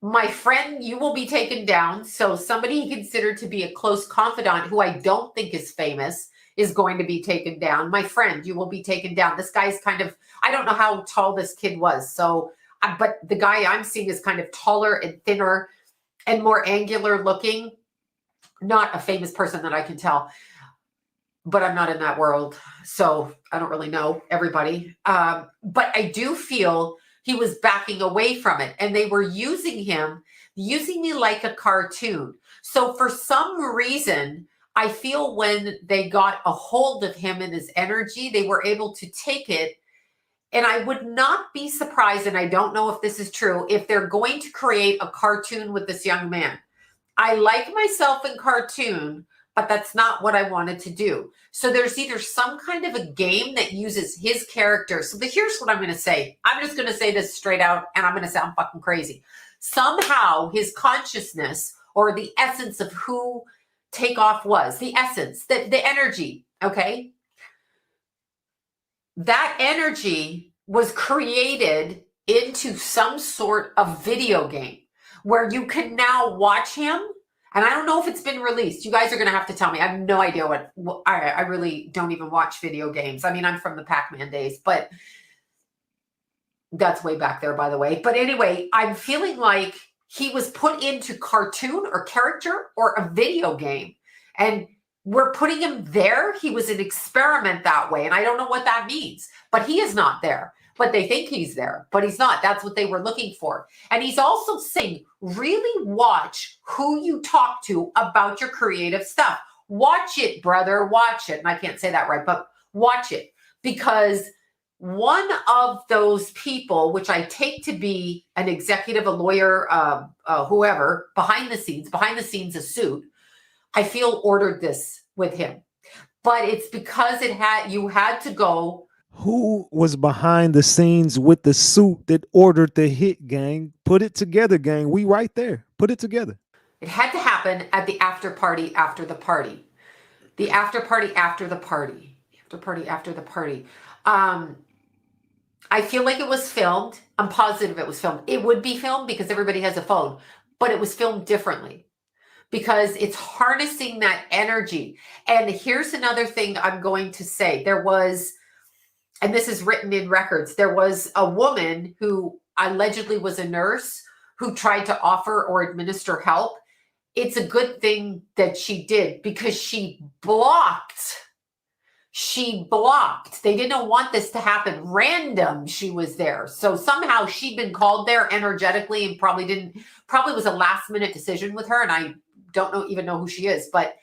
My friend, you will be taken down. So somebody he considered to be a close confidant who I don't think is famous is going to be taken down. My friend, you will be taken down. This guy's kind of, I don't know how tall this kid was. So, but the guy I'm seeing is kind of taller and thinner and more angular looking. Not a famous person that I can tell, but I'm not in that world. So I don't really know everybody. But I do feel he was backing away from it, and they were using me like a cartoon. So for some reason, I feel when they got a hold of him and his energy, they were able to take it. And I would not be surprised, and I don't know if this is true, if they're going to create a cartoon with this young man. I like myself in cartoon, but that's not what I wanted to do. So there's either some kind of a game that uses his character. So here's what I'm going to say. I'm just going to say this straight out, and I'm going to sound fucking crazy. Somehow his consciousness, or the essence of who Takeoff was, the essence, the energy, okay? That energy was created into some sort of video game where you can now watch him. And I don't know if it's been released. You guys are going to have to tell me. I have no idea what I really don't even watch video games. I mean, I'm from the Pac-Man days, but that's way back there, by the way. But anyway, I'm feeling like he was put into cartoon or character or a video game. And we're putting him there. He was an experiment that way. And I don't know what that means, but he is not there. But they think he's there, but he's not. That's what they were looking for. And he's also saying, really watch who you talk to about your creative stuff. Watch it, brother, watch it. And I can't say that right, but watch it. Because one of those people, which I take to be an executive, a lawyer, whoever, behind the scenes, a suit, I feel ordered this with him. But it's because you had to go. Who was behind the scenes with the suit that ordered the hit, gang? Put it together, gang. We right there. Put it together. It had to happen at the after party after the party. The after party after the party. After party after the party. I feel like it was filmed. I'm positive it was filmed. It would be filmed because everybody has a phone. But it was filmed differently. Because it's harnessing that energy. And here's another thing I'm going to say. There was... and this is written in records, there was a woman who allegedly was a nurse who tried to offer or administer help. It's a good thing that she did because she blocked. They didn't want this to happen. Random, she was there. So somehow she'd been called there energetically and probably was a last minute decision with her. And I don't even know who she is, but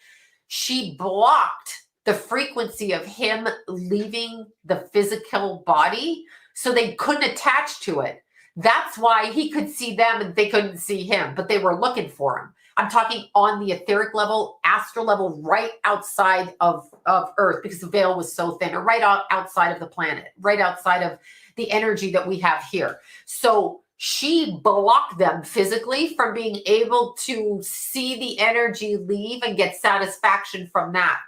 she blocked the frequency of him leaving the physical body so they couldn't attach to it. That's why he could see them and they couldn't see him, but they were looking for him. I'm talking on the etheric level, astral level, right outside of Earth, because the veil was so thin, or right outside of the planet, right outside of the energy that we have here. So she blocked them physically from being able to see the energy leave and get satisfaction from that.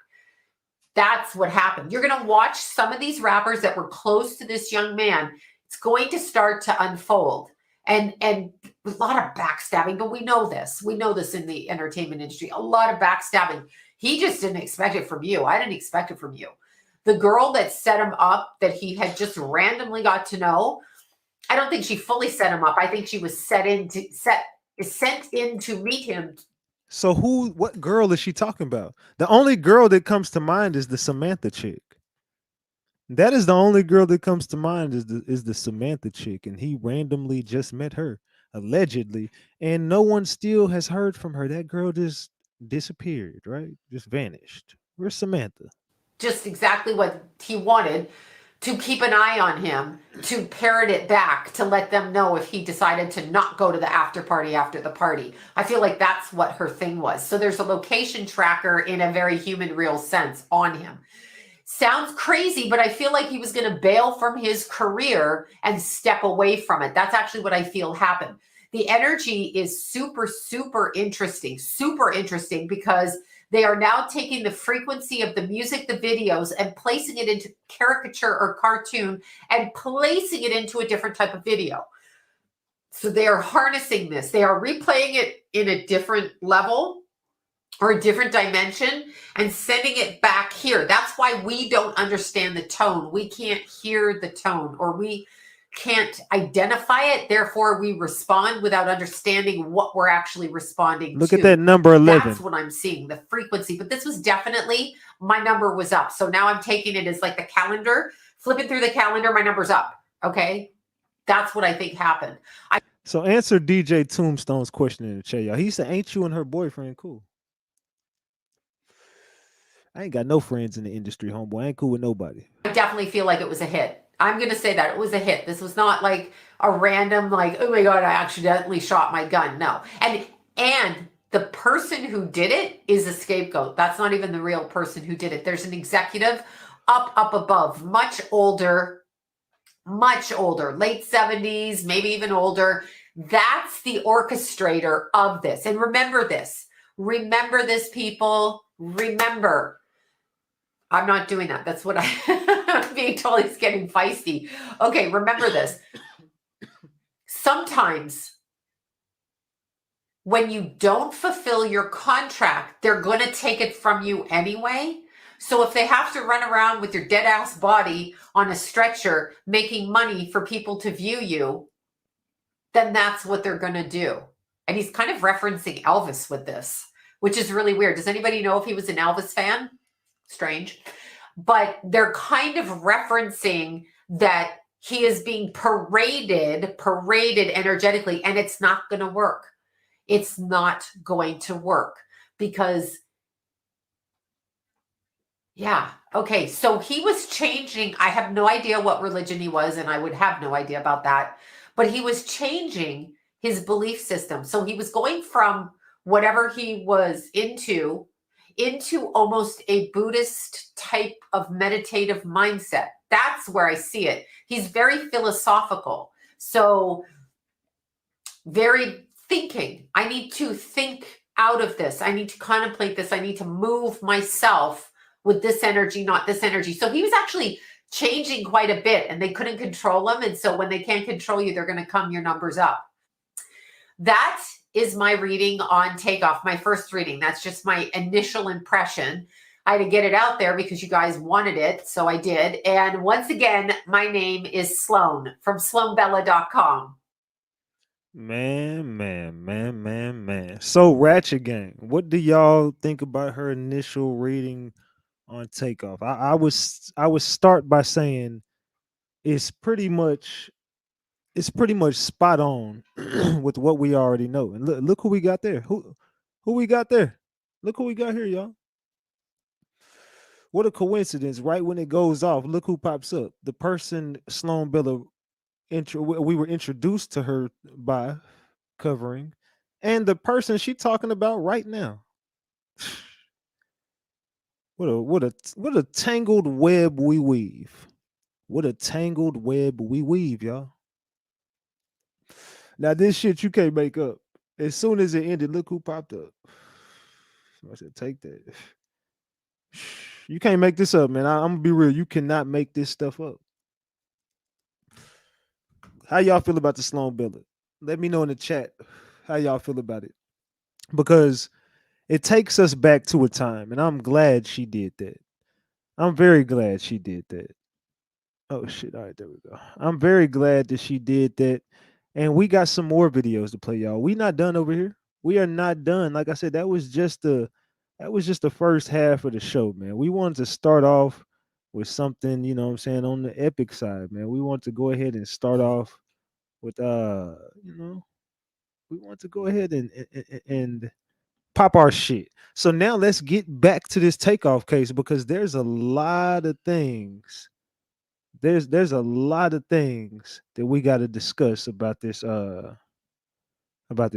That's what happened. You're going to watch some of these rappers that were close to this young man. It's going to start to unfold. And a lot of backstabbing, but we know this. We know this in the entertainment industry. A lot of backstabbing. He just didn't expect it from you. I didn't expect it from you. The girl that set him up, that he had just randomly got to know, I don't think she fully set him up. I think she was sent in to meet him. So what girl is she talking about? The only girl that comes to mind is the Samantha chick. That is the only girl that comes to mind is the Samantha chick. And he randomly just met her, allegedly. And no one still has heard from her. That girl just disappeared, right? Just vanished. Where's Samantha? Just exactly what he wanted, to keep an eye on him, to parrot it back, to let them know if he decided to not go to the after party after the party. I feel like that's what her thing was. So there's a location tracker in a very human, real sense on him. Sounds crazy, but I feel like he was going to bail from his career and step away from it. That's actually what I feel happened. The energy is super, super interesting because they are now taking the frequency of the music, the videos, and placing it into caricature or cartoon and placing it into a different type of video. So they are harnessing this. They are replaying it in a different level or a different dimension and sending it back here. That's why we don't understand the tone. We can't hear the tone, or we can't identify it. Therefore, we respond without understanding what we're actually responding to. Look at that number 11. That's what I'm seeing, the frequency. But this was definitely, my number was up. So now I'm taking it as like the calendar, flipping through the calendar, my number's up. Okay. That's what I think happened. So answer DJ Tombstone's question in the chat, y'all. He said, ain't you and her boyfriend cool? I ain't got no friends in the industry, homeboy. I ain't cool with nobody. I definitely feel like it was a hit. I'm going to say that it was a hit. This was not like a random, like, oh my God, I accidentally shot my gun. No. And the person who did it is a scapegoat. That's not even the real person who did it. There's an executive up above, much older, late 70s, maybe even older. That's the orchestrator of this. And remember this, people, remember. I'm not doing that. That's what I'm being told. He's getting feisty. Okay, remember this. Sometimes when you don't fulfill your contract, they're going to take it from you anyway. So if they have to run around with your dead ass body on a stretcher making money for people to view you, then that's what they're going to do. And he's kind of referencing Elvis with this, which is really weird. Does anybody know if he was an Elvis fan? Strange. But they're kind of referencing that he is being paraded energetically, and it's not going to work. It's not going to work because, yeah. Okay. So he was changing. I have no idea what religion he was, and I would have no idea about that, but he was changing his belief system. So he was going from whatever he was into almost a Buddhist type of meditative mindset. That's where I see it. He's very philosophical. So very thinking. I need to think out of this. I need to contemplate this. I need to move myself with this energy, not this energy. So he was actually changing quite a bit, and they couldn't control him. And so when they can't control you, they're going to come your numbers up. That is my reading on Takeoff, my first reading. That's just my initial impression. I had to get it out there because you guys wanted it, so I did. And once again, my name is Sloan from SloanBella.com. Man. So Ratchet Gang, what do y'all think about her initial reading on Takeoff? I would start by saying it's pretty much spot on with what we already know. And look who we got there. Who we got there? Look who we got here, y'all. What a coincidence! Right when it goes off, look who pops up. The person Sloan Bella we were introduced to her by covering, and the person she talking about right now. What a tangled web we weave. What a tangled web we weave, y'all. Now this shit you can't make up. As soon as it ended, look who popped up. I said, take that. You can't make this up, man. I'm gonna be real. You cannot make this stuff up. How y'all feel about the Sloan Bella? Let me know in the chat how y'all feel about it. Because it takes us back to a time, and I'm glad she did that. I'm very glad she did that. Oh shit. All right, there we go. I'm very glad that she did that. And we got some more videos to play, y'all. We not done over here. We are not done. Like I said, that was just the first half of the show, man. We wanted to start off with something, you know what I'm saying, on the epic side, man. We want to go ahead and start off with we want to go ahead and pop our shit. So now let's get back to this Takeoff case, because there's a lot of things. There's a lot of things that we got to discuss about this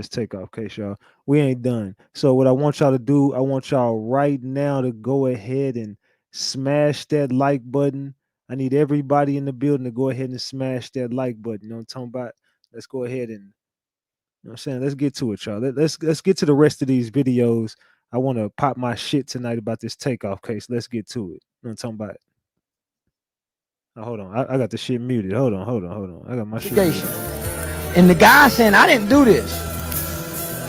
Takeoff case, y'all. We ain't done. So what I want y'all to do, I want y'all right now to go ahead and smash that like button. I need everybody in the building to go ahead and smash that like button. You know what I'm talking about? Let's go ahead and, you know what I'm saying? Let's get to it, y'all. Let's get to the rest of these videos. I want to pop my shit tonight about this Takeoff case. Let's get to it. You know what I'm talking about? Oh, hold on. I got the shit muted. Hold on. I got my shit muted. And the guy saying, I didn't do this.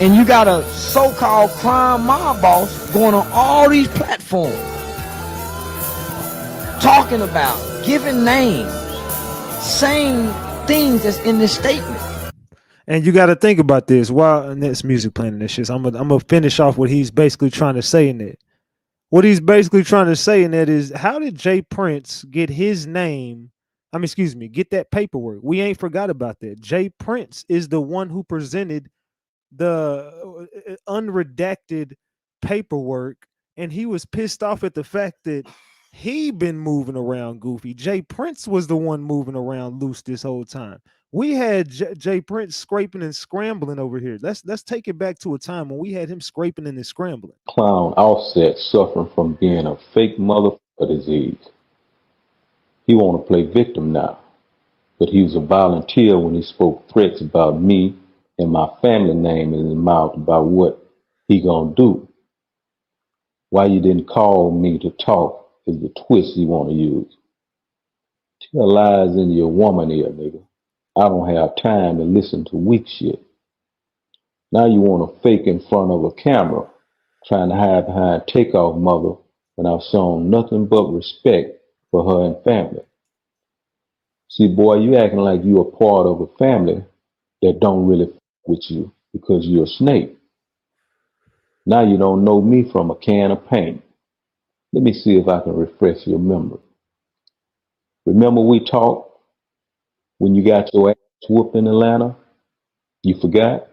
And you got a so-called crime mob boss going on all these platforms talking about, giving names, saying things that's in this statement. And you got to think about this. While and that's music playing in this shit. So I'm gonna finish off what he's basically trying to say in it. What he's basically trying to say in that is, how did Jay Prince get his name? Get that paperwork. We ain't forgot about that. Jay Prince is the one who presented the unredacted paperwork, and he was pissed off at the fact that he been moving around goofy. Jay Prince was the one moving around loose this whole time. We had Jay Prince scraping and scrambling over here. Let's take it back to a time when we had him scraping and scrambling. Clown Offset suffering from being a fake motherfucker disease. He want to play victim now, but he was a volunteer when he spoke threats about me and my family name in his mouth about what he gonna do. Why you didn't call me to talk is the twist you want to use. Tell lies in your woman ear, nigga. I don't have time to listen to weak shit. Now you want to fake in front of a camera, trying to hide behind Takeoff mother when I've shown nothing but respect for her and family. See, boy, you acting like you a part of a family that don't really f with you because you're a snake. Now you don't know me from a can of paint. Let me see if I can refresh your memory. Remember we talked when you got your ass whooped in Atlanta? You forgot?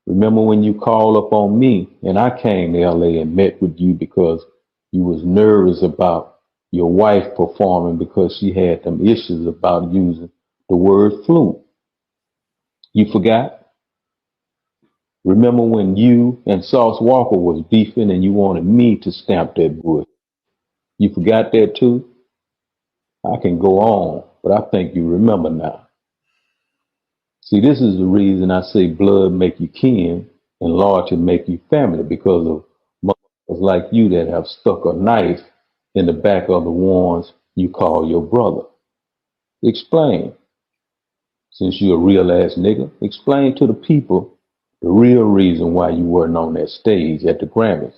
Remember when you called up on me and I came to LA and met with you because you was nervous about your wife performing because she had them issues about using the word flu? You forgot? Remember when you and Sauce Walker was beefing and you wanted me to stamp that bush? You forgot that too? I can go on, but I think you remember now. See, this is the reason I say blood make you kin and loyalty make you family, because of motherfuckers like you that have stuck a knife in the back of the ones you call your brother. Explain. Since you're a real ass nigga, explain to the people the real reason why you weren't on that stage at the Grammys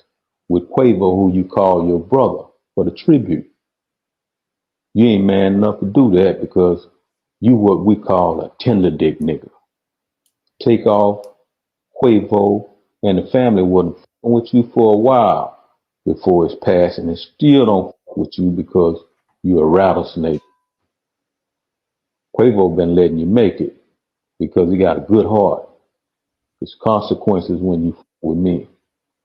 with Quavo, who you call your brother, for the tribute. You ain't man enough to do that because you what we call a tender dick nigga. Takeoff, Quavo, and the family wasn't f***ing with you for a while before his passing, and still don't f*** with you because you're a rattlesnake. Quavo been letting you make it because he got a good heart. There's consequences when you f*** with me.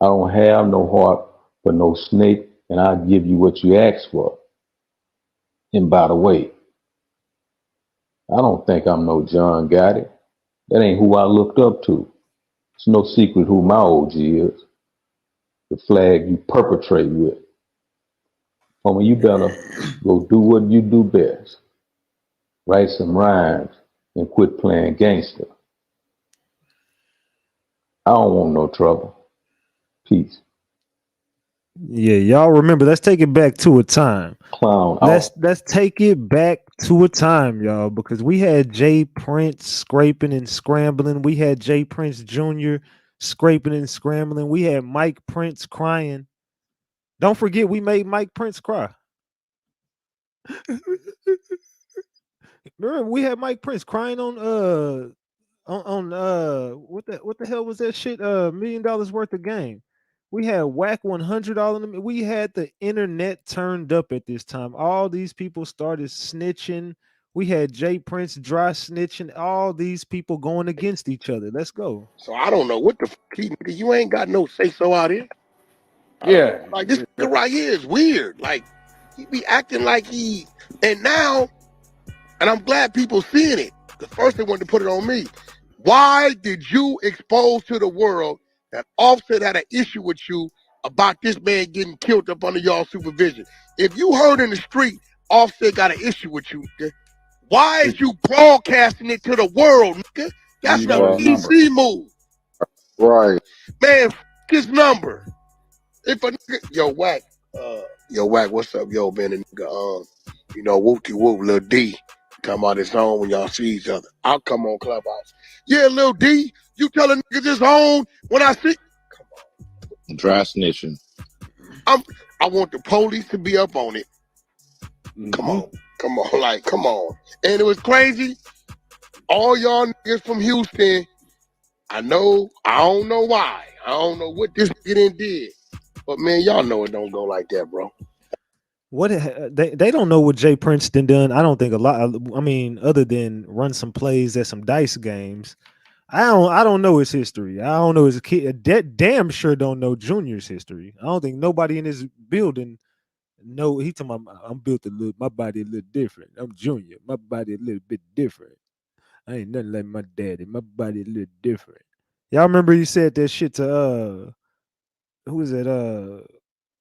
I don't have no heart for no snake, and I'll give you what you ask for. And by the way, I don't think I'm no John Gotti. That ain't who I looked up to. It's no secret who my OG is. The flag you perpetrate with. Homie, you better go do what you do best. Write some rhymes and quit playing gangster. I don't want no trouble. Peace. Yeah, y'all remember, let's take it back to a time. Clown. Let's take it back to a time, y'all, because we had Jay Prince scraping and scrambling. We had Jay Prince Jr. scraping and scrambling. We had Mike Prince crying. Don't forget, we made Mike Prince cry. Remember, we had Mike Prince crying on what the hell was that shit? $1 million worth of game. We had whack $100. We had the internet turned up at this time. All these people started snitching. We had Jay Prince dry snitching. All these people going against each other. Let's go. So I don't know what the fuck nigga. You ain't got no say so out here. Yeah. Like this nigga right here is weird. Like he be acting like he, and now, and I'm glad people seeing it. Because first they wanted to put it on me. Why did you expose to the world that Offset had an issue with you about this man getting killed up under y'all supervision. If you heard in the street, Offset got an issue with you, nigga. Why is you broadcasting it to the world, nigga? That's the PC move. Right. Man, f his number. If a nigga, yo, Wack, what's up? Yo, man, a nigga, you know, whoopty whoop, Lil D. Talking about his home when y'all see each other. I'll come on Clubhouse. Yeah, Lil D, you tell a nigga this home when I see. Dry snitching. I want the police to be up on it. Come on, come on. And it was crazy. All y'all niggas from Houston, I don't know why. I don't know what this nigga did. But man, y'all know it don't go like that, bro. What they don't know what Jay Princeton done. I don't think a lot. I mean, other than run some plays at some dice games, I don't know his history. I don't know his kid. Damn sure don't know Junior's history. I don't think nobody in this building know. He talking about, I'm built a little, my body a little different. I'm Junior. My body a little bit different. I ain't nothing like my daddy. My body a little different. Y'all remember he said that shit to who was that?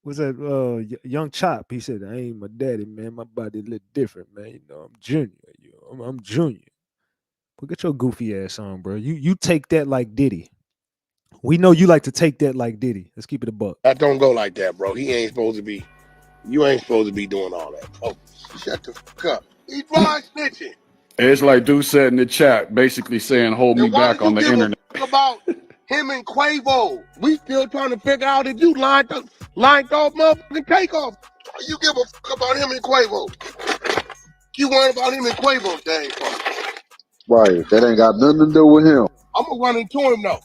Was that Young Chop? He said, I ain't my daddy, man. My body a little different, man. You know, I'm Junior. I'm Junior. But get your goofy ass on, bro. You take that like Diddy. We know you like to take that like Diddy. Let's keep it a buck. That don't go like that, bro. He ain't supposed to be. You ain't supposed to be doing all that. Oh, shut the fuck up. He dry snitching. It's like dude said in the chat, basically saying, hold me And why back did you on the give internet. a fuck about him and Quavo? We still trying to figure out if you lined off motherfucking Takeoff. Why you give a fuck about him and Quavo? You worried about him and Quavo, dang. Right. That ain't got nothing to do with him. I'm gonna run into him though.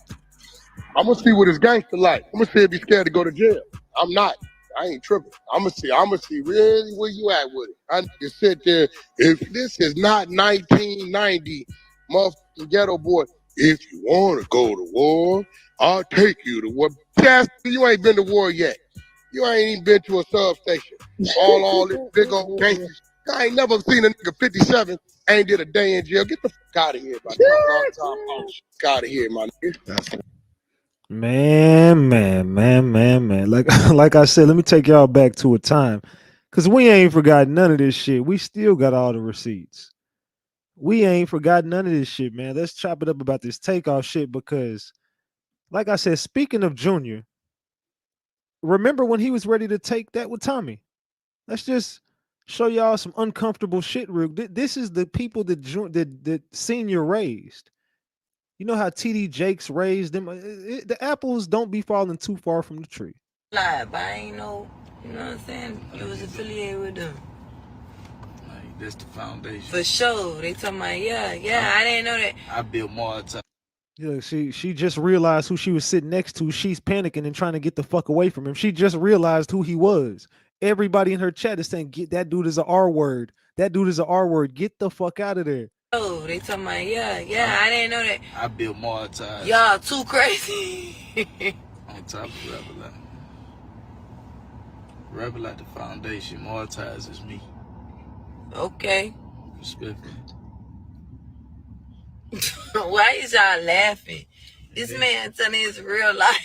I'm gonna see what his gangster like. I'm gonna see if he's scared to go to jail. I'm not. I ain't tripping. I'm gonna see really where you at with it. I need to sit there. If this is not 1990, motherfucking ghetto boy, if you want to go to war, I'll take you to war. Yes, you ain't been to war yet. You ain't even been to a substation. All this big old gangster. I ain't never seen a nigga 57 ain't did a day in jail. Get the fuck out of here, my nigga. Get out of here, my nigga. Man. Like I said, let me take y'all back to a time. Cause we ain't forgot none of this shit. We still got all the receipts. We ain't forgot none of this shit, man. Let's chop it up about this Takeoff shit because, like I said, speaking of Junior, remember when he was ready to take that with Tommy? Let's just show y'all some uncomfortable shit. This is the people that Senior raised. You know how TD Jakes raised them? The apples don't be falling too far from the tree. Live, I ain't know, you know what I'm saying? You was affiliated with them. Like, that's the foundation. For sure. They talking about, yeah, I didn't know that. I built more time. Yeah, she just realized who she was sitting next to. She's panicking and trying to get the fuck away from him. She just realized who he was. Everybody in her chat is saying, "Get that dude is an R word. That dude is an R word. Get the fuck out of there." Oh, they talking about, yeah, I didn't know that. I built more ties. Y'all too crazy. On top of Rebel. Rebel like the foundation. More ties is me. Okay. Respectfully. Why is y'all laughing? This man telling his real life.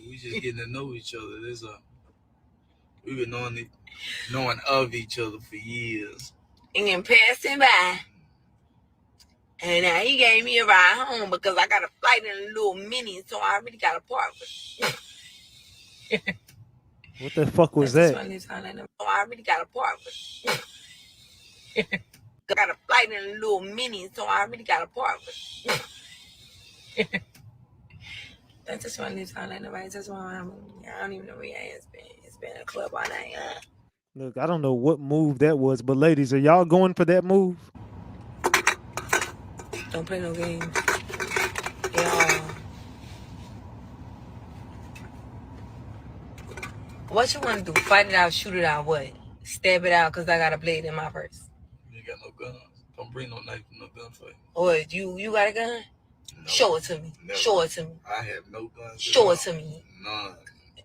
We just getting to know each other. We've been knowing of each other for years. And then passing by. And now he gave me a ride home because I got a flight in a little mini, so I already got a part with. What the fuck was That's that? So I already got a part with. Got a flight in a little mini, so I already got a part with. That's just one new time like nobody. That's why I don't even know where I has been. It's been a club all night. Look, I don't know what move that was, but ladies, are y'all going for that move? Don't play no games. Y'all. What you want to do? Fight it out, shoot it out, what? Stab it out because I got a blade in my purse. You ain't got no guns. Don't bring no knife and no gunfight. Or you got a gun? No, show it to me. Never. Show it to me. I have no guns. Show it to me. None.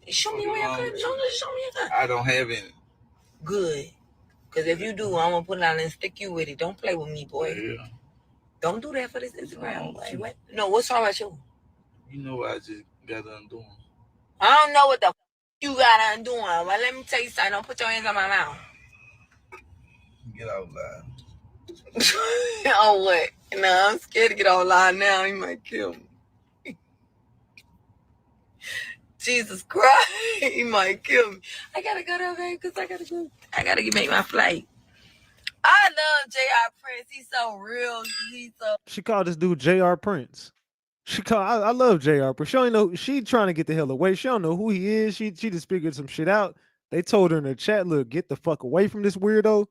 Show me where your gun. No, show me your gun. I don't have any. Good. Because if you do, I'm going to put it out and stick you with it. Don't play with me, boy. Yeah. Don't do that for this Instagram. No, what? No, what's wrong with you? You know what I just got done doing. I don't know what the You got undoing. Well, let me tell you something. Don't put your hands on my mouth. Get out loud. Oh, what? No, I'm scared to get on line now. He might kill me. Jesus Christ. He might kill me. I gotta go there, babe, because I gotta go. I gotta make my flight. I love J.R. Prince. He's so real. He's so. She called this dude J.R. Prince. I love J.R. Prince. She don't know. She trying to get the hell away. She don't know who he is. She just figured some shit out. They told her in the chat, look, get the fuck away from this weirdo.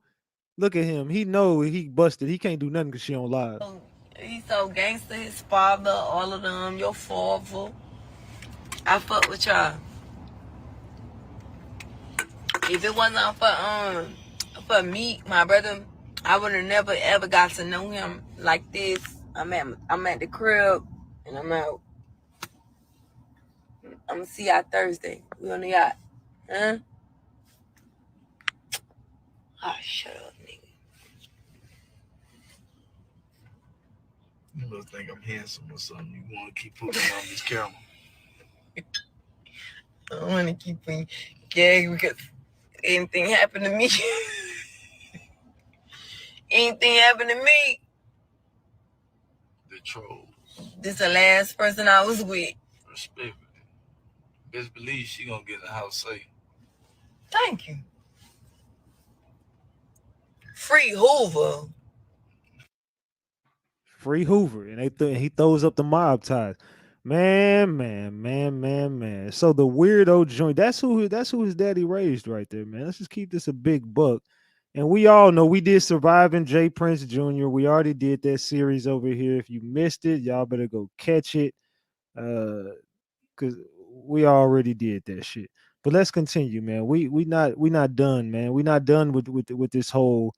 Look at him. He know he busted. He can't do nothing because she on live. He's so gangster. His father, all of them, your father. I fuck with y'all. If it wasn't for me, my brother, I would have never ever got to know him like this. I'm at the crib and I'm out. I'm gonna see y'all Thursday. We on the yacht. Huh? Oh, shut up, nigga. You must think I'm handsome or something. You want to keep putting me on this camera. I don't want to keep being gag because anything happened to me. Anything happened to me. The troll. This the last person I was with. Respect. Best believe she gonna get in the house safe. Thank you. Free Hoover. Free Hoover. And he throws up the mob ties. Man. So the weirdo joint, that's who his daddy raised right there, man. Let's just keep this a big buck. And we all know we did Surviving J. Prince Jr. We already did that series over here. If you missed it, y'all better go catch it. Cause we already did that shit. But let's continue, man. We not done, man. We not done with this whole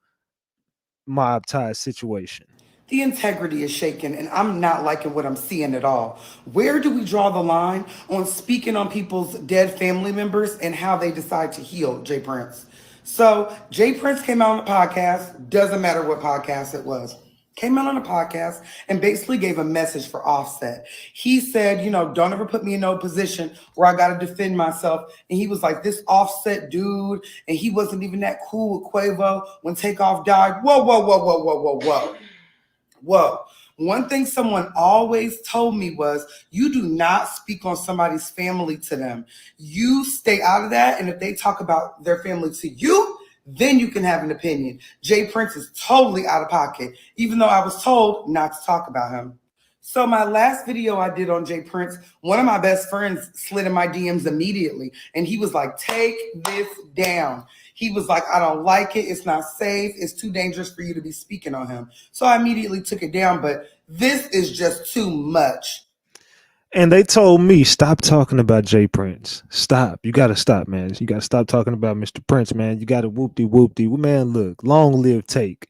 mob tie situation. The integrity is shaken, and I'm not liking what I'm seeing at all. Where do we draw the line on speaking on people's dead family members and how they decide to heal, Jay Prince? So Jay Prince came out on a podcast, doesn't matter what podcast it was, came out on a podcast and basically gave a message for Offset. He said, don't ever put me in no position where I got to defend myself. And he was like, this Offset dude, and he wasn't even that cool with Quavo when Takeoff died. Whoa. One thing someone always told me was, you do not speak on somebody's family to them. You stay out of that. And if they talk about their family to you, then you can have an opinion. Jay Prince is totally out of pocket, even though I was told not to talk about him. So my last video I did on Jay Prince, one of my best friends slid in my DMs immediately. And he was like, take this down. He was like, I don't like it. It's not safe. It's too dangerous for you to be speaking on him. So I immediately took it down. But this is just too much. And they told me, stop talking about Jay Prince. Stop. You got to stop, man. You got to stop talking about Mr. Prince, man. You got to whoop-de-whoop-de. Man, look, long live Take.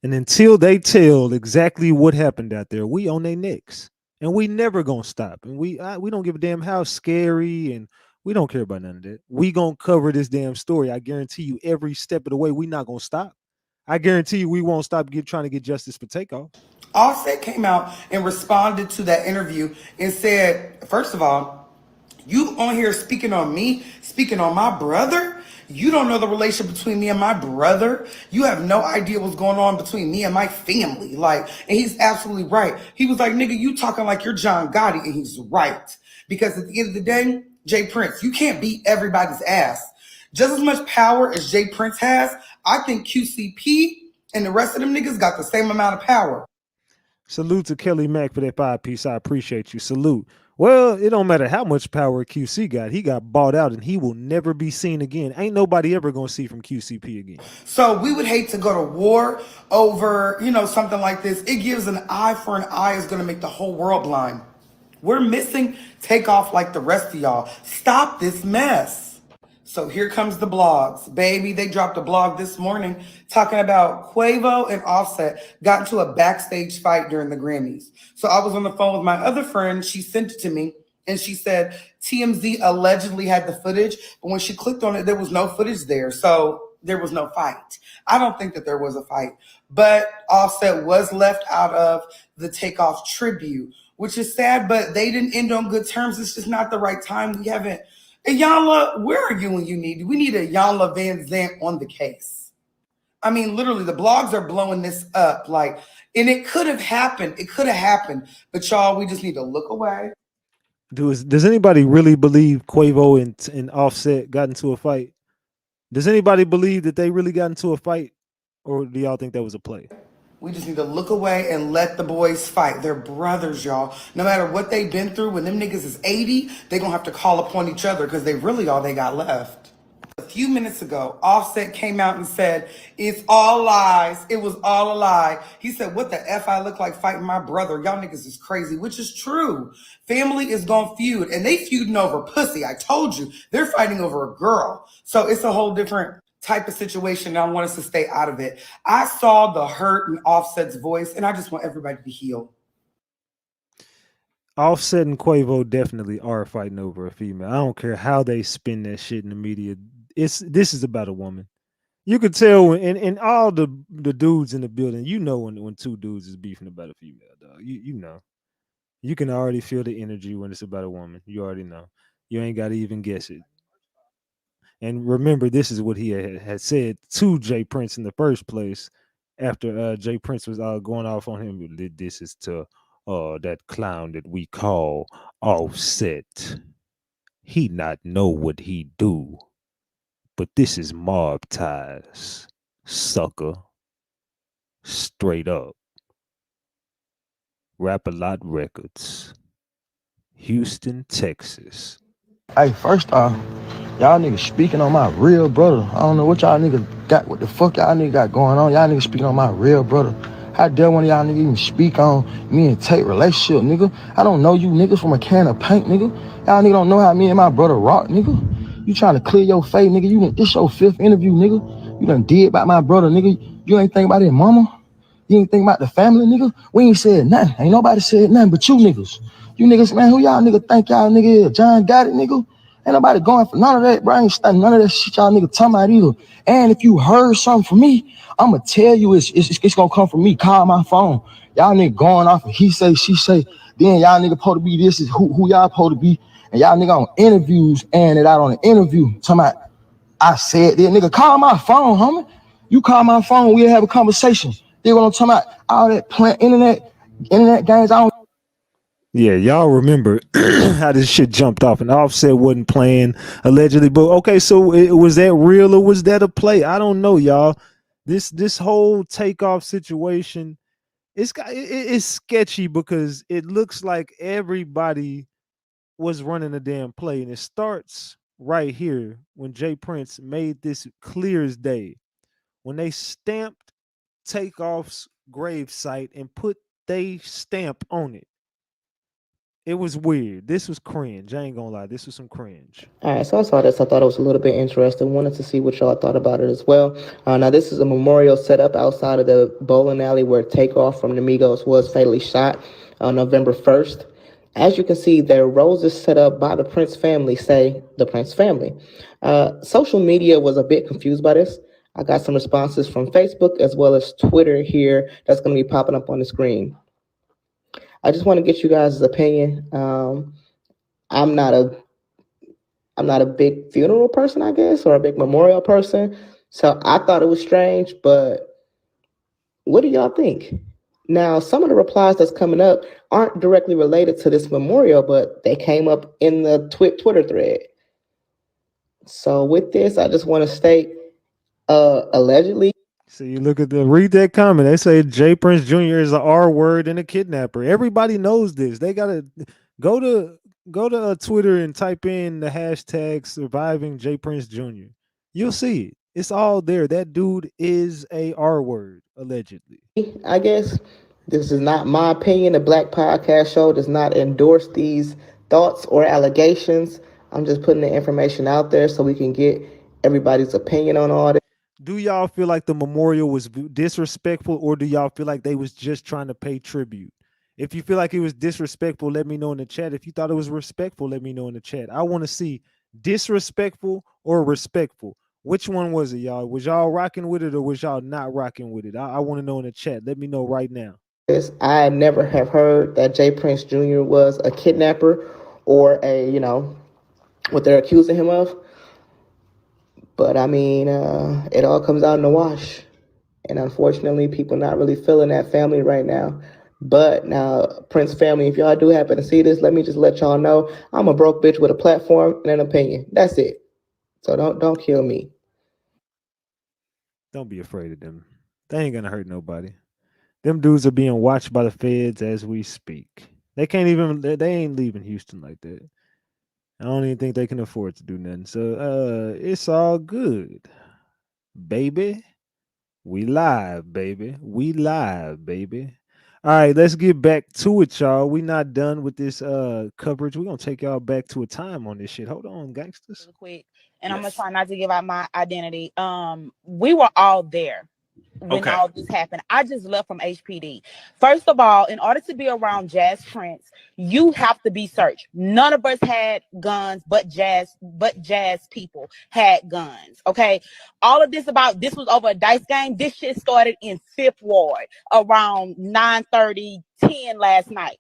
And until they tell exactly what happened out there, we on their necks. And we never going to stop. And we don't give a damn how scary, and we don't care about none of that. We going to cover this damn story. I guarantee you every step of the way, we not going to stop. I guarantee you we won't stop trying to get justice for Takeoff. Offset came out and responded to that interview and said, first of all, you on here speaking on me, speaking on my brother? You don't know the relationship between me and my brother. You have no idea what's going on between me and my family. And he's absolutely right. He was like, nigga, you talking like you're John Gotti. And he's right. Because at the end of the day, Jay Prince, you can't beat everybody's ass. Just as much power as Jay Prince has, I think QCP and the rest of them niggas got the same amount of power. Salute to Kelly Mack for that 5-piece. I appreciate you. Salute. Well, it don't matter how much power QC got. He got bought out and he will never be seen again. Ain't nobody ever going to see from QCP again. So we would hate to go to war over, something like this. It gives an eye for an eye is going to make the whole world blind. We're missing Takeoff like the rest of y'all. Stop this mess. So here comes the blogs. Baby, they dropped a blog this morning talking about Quavo and Offset got into a backstage fight during the Grammys. So I was on the phone with my other friend. She sent it to me and she said TMZ allegedly had the footage, but when she clicked on it, there was no footage there. So there was no fight. I don't think that there was a fight, but Offset was left out of the Takeoff tribute, which is sad, but they didn't end on good terms. It's just not the right time. We haven't Iyanla, where are you when you need? We need a Iyanla Van Zant on the case. I mean, literally, the blogs are blowing this up. Like, and it could have happened. It could have happened. But y'all, we just need to look away. Does anybody really believe Quavo and Offset got into a fight? Does anybody believe that they really got into a fight, or do y'all think that was a play? We just need to look away and let the boys fight. They're brothers, y'all. No matter what they've been through, when them niggas is 80, they're going to have to call upon each other because they really all they got left. A few minutes ago, Offset came out and said, it's all lies. It was all a lie. He said, what the F I look like fighting my brother? Y'all niggas is crazy, which is true. Family is gonna feud, and they feuding over pussy. I told you, they're fighting over a girl. So it's a whole different type of situation, and I want us to stay out of it. I saw the hurt in Offset's voice, and I just want everybody to heal. Offset and Quavo definitely are fighting over a female. I don't care how they spin that shit in the media. This is about a woman. You could tell and all the dudes in the building, you know when two dudes is beefing about a female, dog. You know. You can already feel the energy when it's about a woman. You already know. You ain't got to even guess it. And remember, this is what he had said to Jay Prince in the first place after Jay Prince was going off on him. This is to that clown that we call Offset. He not know what he do, but this is mob ties, sucker. Straight up. Rap-A-Lot Records, Houston, Texas. Hey, first off, y'all niggas speaking on my real brother. I don't know what y'all niggas got, what the fuck y'all niggas got going on. Y'all niggas speaking on my real brother. How dare one of y'all niggas even speak on me and Tate relationship, nigga? I don't know you niggas from a can of paint, nigga. Y'all niggas don't know how me and my brother rock, nigga. You trying to clear your face, nigga. This your 5th interview, nigga. You done did about my brother, nigga. You ain't think about his mama. You ain't think about the family, nigga. We ain't said nothing. Ain't nobody said nothing but you niggas. You niggas, man, who y'all niggas think y'all nigga is? John got it, nigga. Ain't nobody going for none of that, bro. I ain't studying none of that shit y'all niggas talking about either. And if you heard something from me, I'ma tell you it's gonna come from me. Call my phone. Y'all niggas going off of he say, she say. Then y'all niggas supposed to be this is who y'all supposed to be. And y'all nigga on interviews and it out on an interview. Talking about, I said that, nigga, call my phone, homie. You call my phone, we'll have a conversation. They what I'm talking about, all that plant internet games, I don't. Yeah, y'all remember how this shit jumped off and Offset wasn't playing allegedly. But okay, so was that real or was that a play? I don't know, y'all. This whole Takeoff situation, it's sketchy because it looks like everybody was running a damn play, and it starts right here when Jay Prince made this clear as day when they stamped Takeoff's gravesite and put they stamp on it. It was weird. This was cringe. I ain't gonna lie. This was some cringe. All right, so I saw this. I thought it was a little bit interesting. Wanted to see what y'all thought about it as well. Now, this is a memorial set up outside of the bowling alley where Takeoff from the Migos was fatally shot on November 1st. As you can see, there are roses set up by the Prince family, say the Prince family. Social media was a bit confused by this. I got some responses from Facebook as well as Twitter here that's going to be popping up on the screen. I just want to get you guys' opinion. I'm not a big funeral person, I guess, or a big memorial person. So I thought it was strange, but what do y'all think? Now, some of the replies that's coming up aren't directly related to this memorial, but they came up in the Twitter thread. So with this, I just want to state, allegedly. So you read that comment. They say Jay Prince Jr. is an R word and a kidnapper. Everybody knows this. They gotta go to Twitter and type in the hashtag surviving Jay Prince Jr. You'll see it. It's all there. That dude is a R word, allegedly. I guess this is not my opinion. The Black Podcast Show does not endorse these thoughts or allegations. I'm just putting the information out there so we can get everybody's opinion on all this. Do y'all feel like the memorial was disrespectful, or do y'all feel like they was just trying to pay tribute? If you feel like it was disrespectful, let me know in the chat. If you thought it was respectful, let me know in the chat. I want to see disrespectful or respectful. Which one was it, y'all? Was y'all rocking with it or was y'all not rocking with it? I want to know in the chat. Let me know right now. I never have heard that Jay Prince Jr. was a kidnapper or a what they're accusing him of. But I mean, it all comes out in the wash. And unfortunately, people not really feeling that family right now. But now, Prince family, if y'all do happen to see this, let me just let y'all know I'm a broke bitch with a platform and an opinion. That's it. So don't kill me. Don't be afraid of them. They ain't gonna hurt nobody. Them dudes are being watched by the feds as we speak. They can't even. They ain't leaving Houston like that. I don't even think they can afford to do nothing. So it's all good, baby. We live, baby. We live, baby. All right, let's get back to it, y'all. We not done with this coverage. We're gonna take y'all back to a time on this shit. Hold on, gangsters. Real quick, and I'm gonna try not to give out my identity. We were all there when all this happened. I just left from HPD. First of all, in order to be around Jazz Prince, you have to be searched. None of us had guns, but Jazz people had guns. Okay. All of this was over a dice game. This shit started in 5th Ward around 9:30, 10 last night.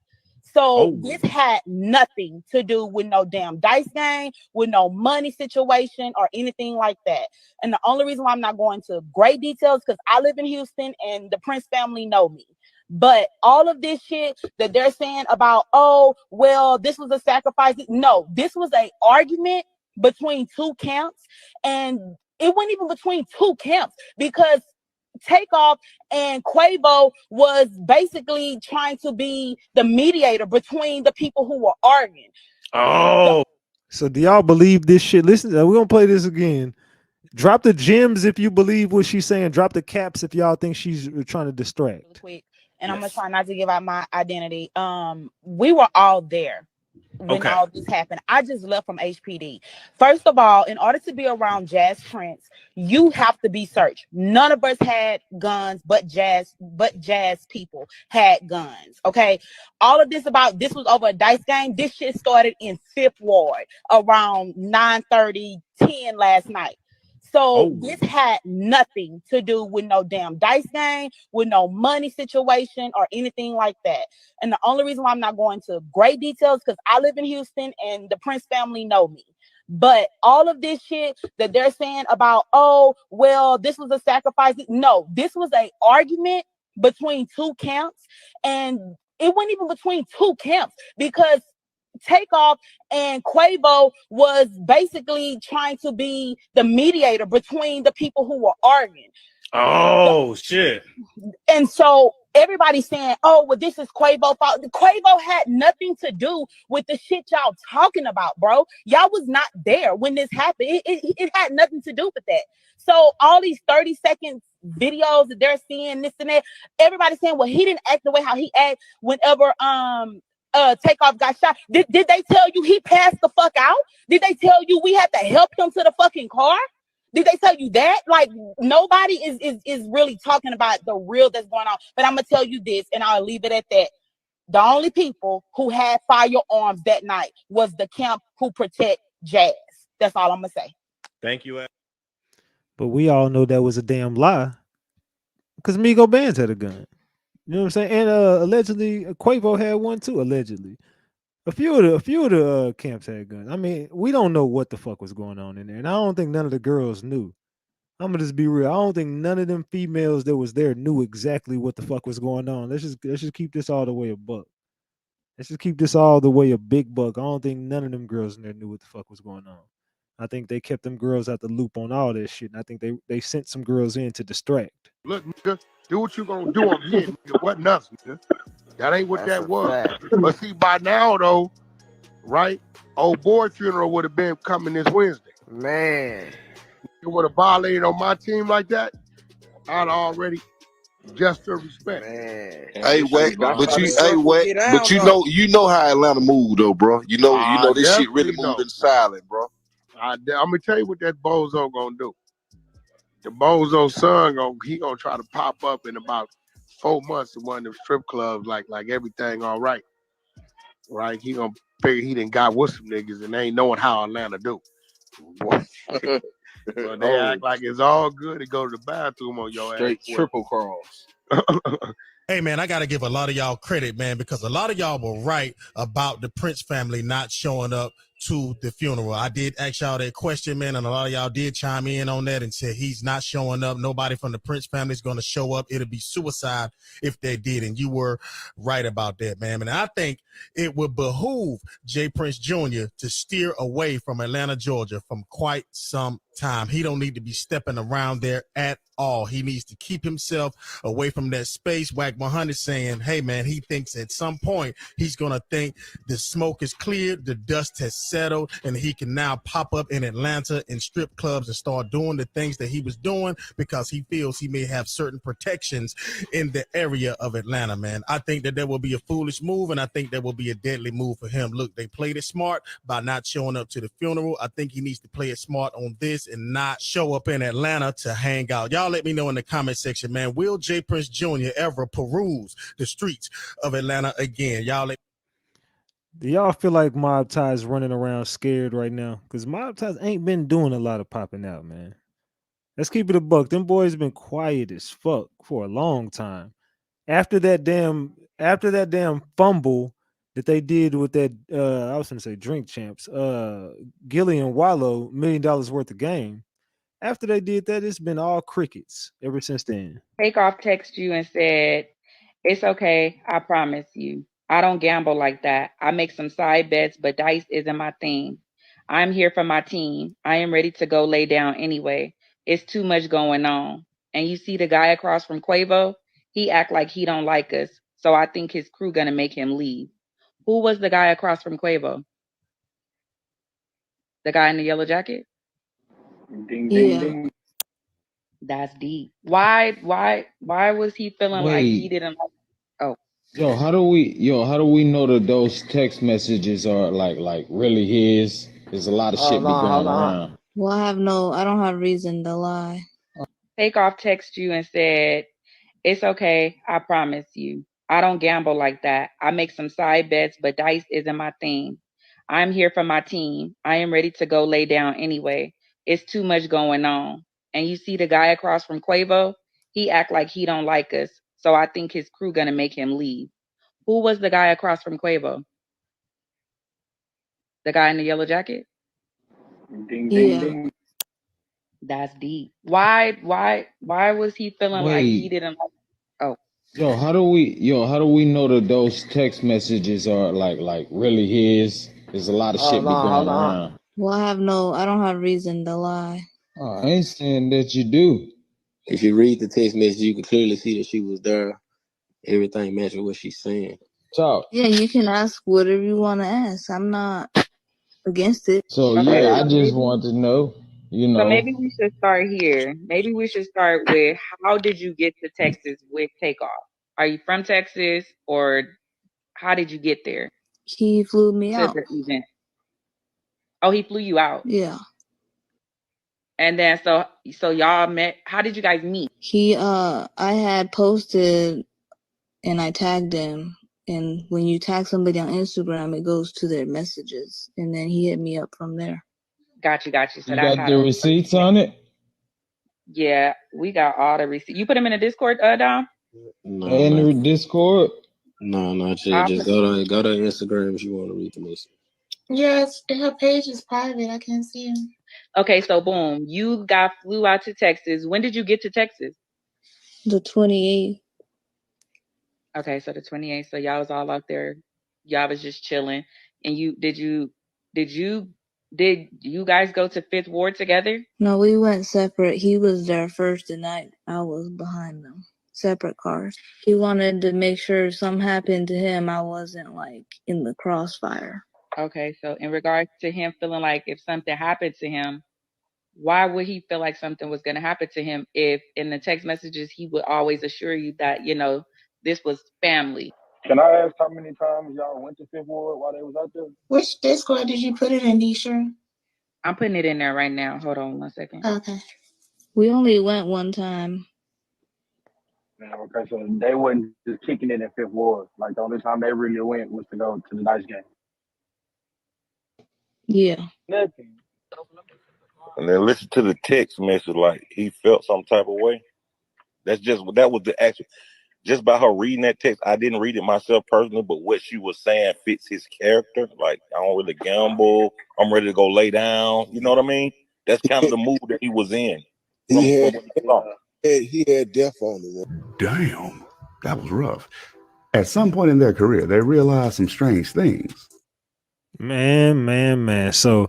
So this had nothing to do with no damn dice game, with no money situation or anything like that. And the only reason why I'm not going to great details because I live in Houston and the Prince family know me. But all of this shit that they're saying about, oh, well, this was a sacrifice. No, this was an argument between two camps. And it wasn't even between two camps because Takeoff and Quavo was basically trying to be the mediator between the people who were arguing. So do y'all believe this shit? Listen, we're gonna play this again. Drop the gems if you believe what she's saying. Drop the caps if y'all think she's trying to distract. Real quick, and I'm gonna try not to give out my identity. We were all there when all this happened. I just left from HPD. First of all, in order to be around Jazz Prince, you have to be searched. None of us had guns, but Jazz people had guns. Okay. All of this was over a dice game. This shit started in 5th Ward around 9:30, 10 last night. So this had nothing to do with no damn dice game, with no money situation or anything like that. And the only reason why I'm not going to great details because I live in Houston and the Prince family know me. But all of this shit that they're saying about, oh, well, this was a sacrifice. No, this was an argument between two camps. And it wasn't even between two camps because Takeoff and Quavo was basically trying to be the mediator between the people who were arguing. Shit. And so everybody's saying, oh, well, this is Quavo's fault. Quavo had nothing to do with the shit y'all talking about, bro. Y'all was not there when this happened. It had nothing to do with that. So all these 30-second videos that they're seeing, this and that, everybody's saying, well, he didn't act the way how he acted whenever Takeoff got shot. Did they tell you he passed the fuck out? Did they tell you we had to help him to the fucking car? Did they tell you that? Like, nobody is really talking about the real that's going on. But I'm gonna tell you this, and I'll leave it at that. The only people who had firearms that night was the camp who protect Jazz. That's all I'm gonna say. Thank you. But we all know that was a damn lie. Because Migo Bands had a gun. You know what I'm saying? And allegedly Quavo had one too, allegedly. A few of the camps had guns. I mean, we don't know what the fuck was going on in there. And I don't think none of the girls knew. I'm gonna just be real. I don't think none of them females that was there knew exactly what the fuck was going on. Let's just keep this all the way a buck. Let's just keep this all the way a big buck. I don't think none of them girls in there knew what the fuck was going on. I think they kept them girls out the loop on all this shit. And I think they sent some girls in to distract. Look, nigga, do what you gonna do on me, nigga. What nothing, nigga. That ain't what that was. But see, by now though, right? Old boy funeral would have been coming this Wednesday. Man. You would have violated on my team like that, I'd already gesture of respect. Man. Hey, Wack, but you know how Atlanta move though, bro. You know this shit really moving silent, bro. I'm gonna tell you what that bozo gonna do. The bozo son gonna try to pop up in about 4 months in one of them strip clubs like everything all right. Right? He gonna figure he done got with some niggas and they ain't knowing how Atlanta do. So they act like it's all good to go to the bathroom on your straight ass. Triple cross. Hey, man, I got to give a lot of y'all credit, man, because a lot of y'all were right about the Prince family not showing up to the funeral. I did ask y'all that question, man, and a lot of y'all did chime in on that and said he's not showing up. Nobody from the Prince family is going to show up. It'll be suicide if they did, and you were right about that, man. And I think it would behoove Jay Prince Jr. to steer away from Atlanta, Georgia from quite some time. He don't need to be stepping around there at all. He needs to keep himself away from that space. Wack 100 saying, hey, man, he thinks at some point he's going to think the smoke is cleared, the dust has settled, and he can now pop up in Atlanta in strip clubs and start doing the things that he was doing because he feels he may have certain protections in the area of Atlanta, man. I think that will be a foolish move, and I think that will be a deadly move for him. Look, they played it smart by not showing up to the funeral. I think he needs to play it smart on this and not show up in Atlanta to hang out. Y'all let me know in the comment section, man. Will Jay Prince Jr. ever peruse the streets of Atlanta again? Y'all let Do y'all feel like Mob Ty's running around scared right now? Because Mob Ties ain't been doing a lot of popping out, man. Let's keep it a buck. Them boys been quiet as fuck for a long time. After that damn fumble that they did with that I was gonna say Drink Champs, Gilly and Wallow, $1 million worth of game. After they did that, it's been all crickets ever since then. Takeoff texted you and said, it's okay, I promise you. I don't gamble like that. I make some side bets, but dice isn't my thing. I'm here for my team. I am ready to go lay down anyway. It's too much going on. And you see the guy across from Quavo? He act like he don't like us. So I think his crew gonna make him leave. Who was the guy across from Quavo? The guy in the yellow jacket? Ding, ding, ding. That's deep. Why was he feeling like he Wait, didn't like? Oh, yo, how do we know that those text messages are like really his? There's a lot of shit be going around. Well, I don't have reason to lie. Takeoff texted you and said, it's okay, I promise you. I don't gamble like that. I make some side bets, but dice isn't my thing. I'm here for my team. I am ready to go lay down anyway. It's too much going on. And you see the guy across from Quavo? He act like he don't like us. So I think his crew gonna make him leave. Who was the guy across from Quavo? The guy in the yellow jacket? Ding, ding, ding. That's deep. Why was he feeling like he Wait, didn't like? Oh, yo, how do we know that those text messages are like really his? There's a lot of shit be going around. Well, I don't have reason to lie. I ain't saying that you do. If you read the text message, you can clearly see that she was there. Everything matching what she's saying. Talk. Yeah, you can ask whatever you want to ask. I'm not against it. So okay. yeah, I just want to know, So maybe we should start here. Maybe we should start with, how did you get to Texas with Takeoff? Are you from Texas, or how did you get there? He flew me out. To the event. Oh, he flew you out. Yeah. And then so y'all met. How did you guys meet? I had posted and I tagged him. And when you tag somebody on Instagram, it goes to their messages. And then he hit me up from there. Got you. So you got the receipts on it? Yeah, we got all the receipts. You put them in the Discord, Dom? No, in the Discord? No, just go to Instagram if you want to read the message. Yes, her page is private. I can't see him. Okay, so boom, you flew out to Texas. When did you get to Texas? The 28th. Okay, so the 28th. So y'all was all out there. Y'all was just chilling. And did you guys go to Fifth Ward together? No, we went separate. He was there first and I was behind them. Separate cars. He wanted to make sure if something happened to him, I wasn't like in the crossfire. Okay, so in regards to him feeling like if something happened to him, why would he feel like something was going to happen to him if in the text messages he would always assure you that, this was family? Can I ask how many times y'all went to Fifth Ward while they was out there? Which Discord did you put it in, Disha? I'm putting it in there right now. Hold on 1 second. Okay. We only went one time. Yeah, okay, so they wasn't just kicking it in Fifth Ward. Like the only time they really went was to go to the dice game. Yeah. Nothing. And then listen to the text message like he felt some type of way. That was the actual. just by her reading that text, I didn't read it myself personally, but what she was saying fits his character. Like, I don't really gamble. I'm ready to go lay down. You know what I mean? That's kind of the mood that he was in. He From what he saw. he had death on him. Damn, that was rough. At some point in their career, they realized some strange things. Man. So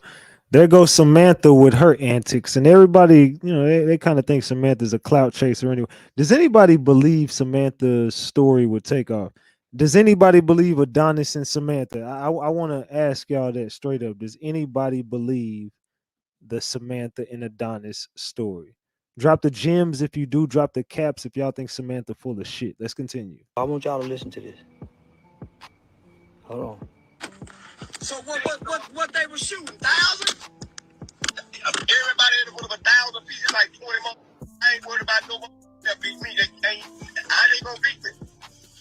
there goes Samantha with her antics, and everybody, they kind of think Samantha's a clout chaser anyway. Does anybody believe Samantha's story would take off? Does anybody believe Adonis and Samantha? I want to ask y'all that straight up. Does anybody believe the Samantha and Adonis story? Drop the gems if you do. Drop the caps if y'all think Samantha full of shit. Let's continue. I want y'all to listen to this. Hold on. So what they were shooting? 1,000? Everybody in the 1,000 pieces, like 20 more. I ain't worried about no more. That beat me. They gonna beat me.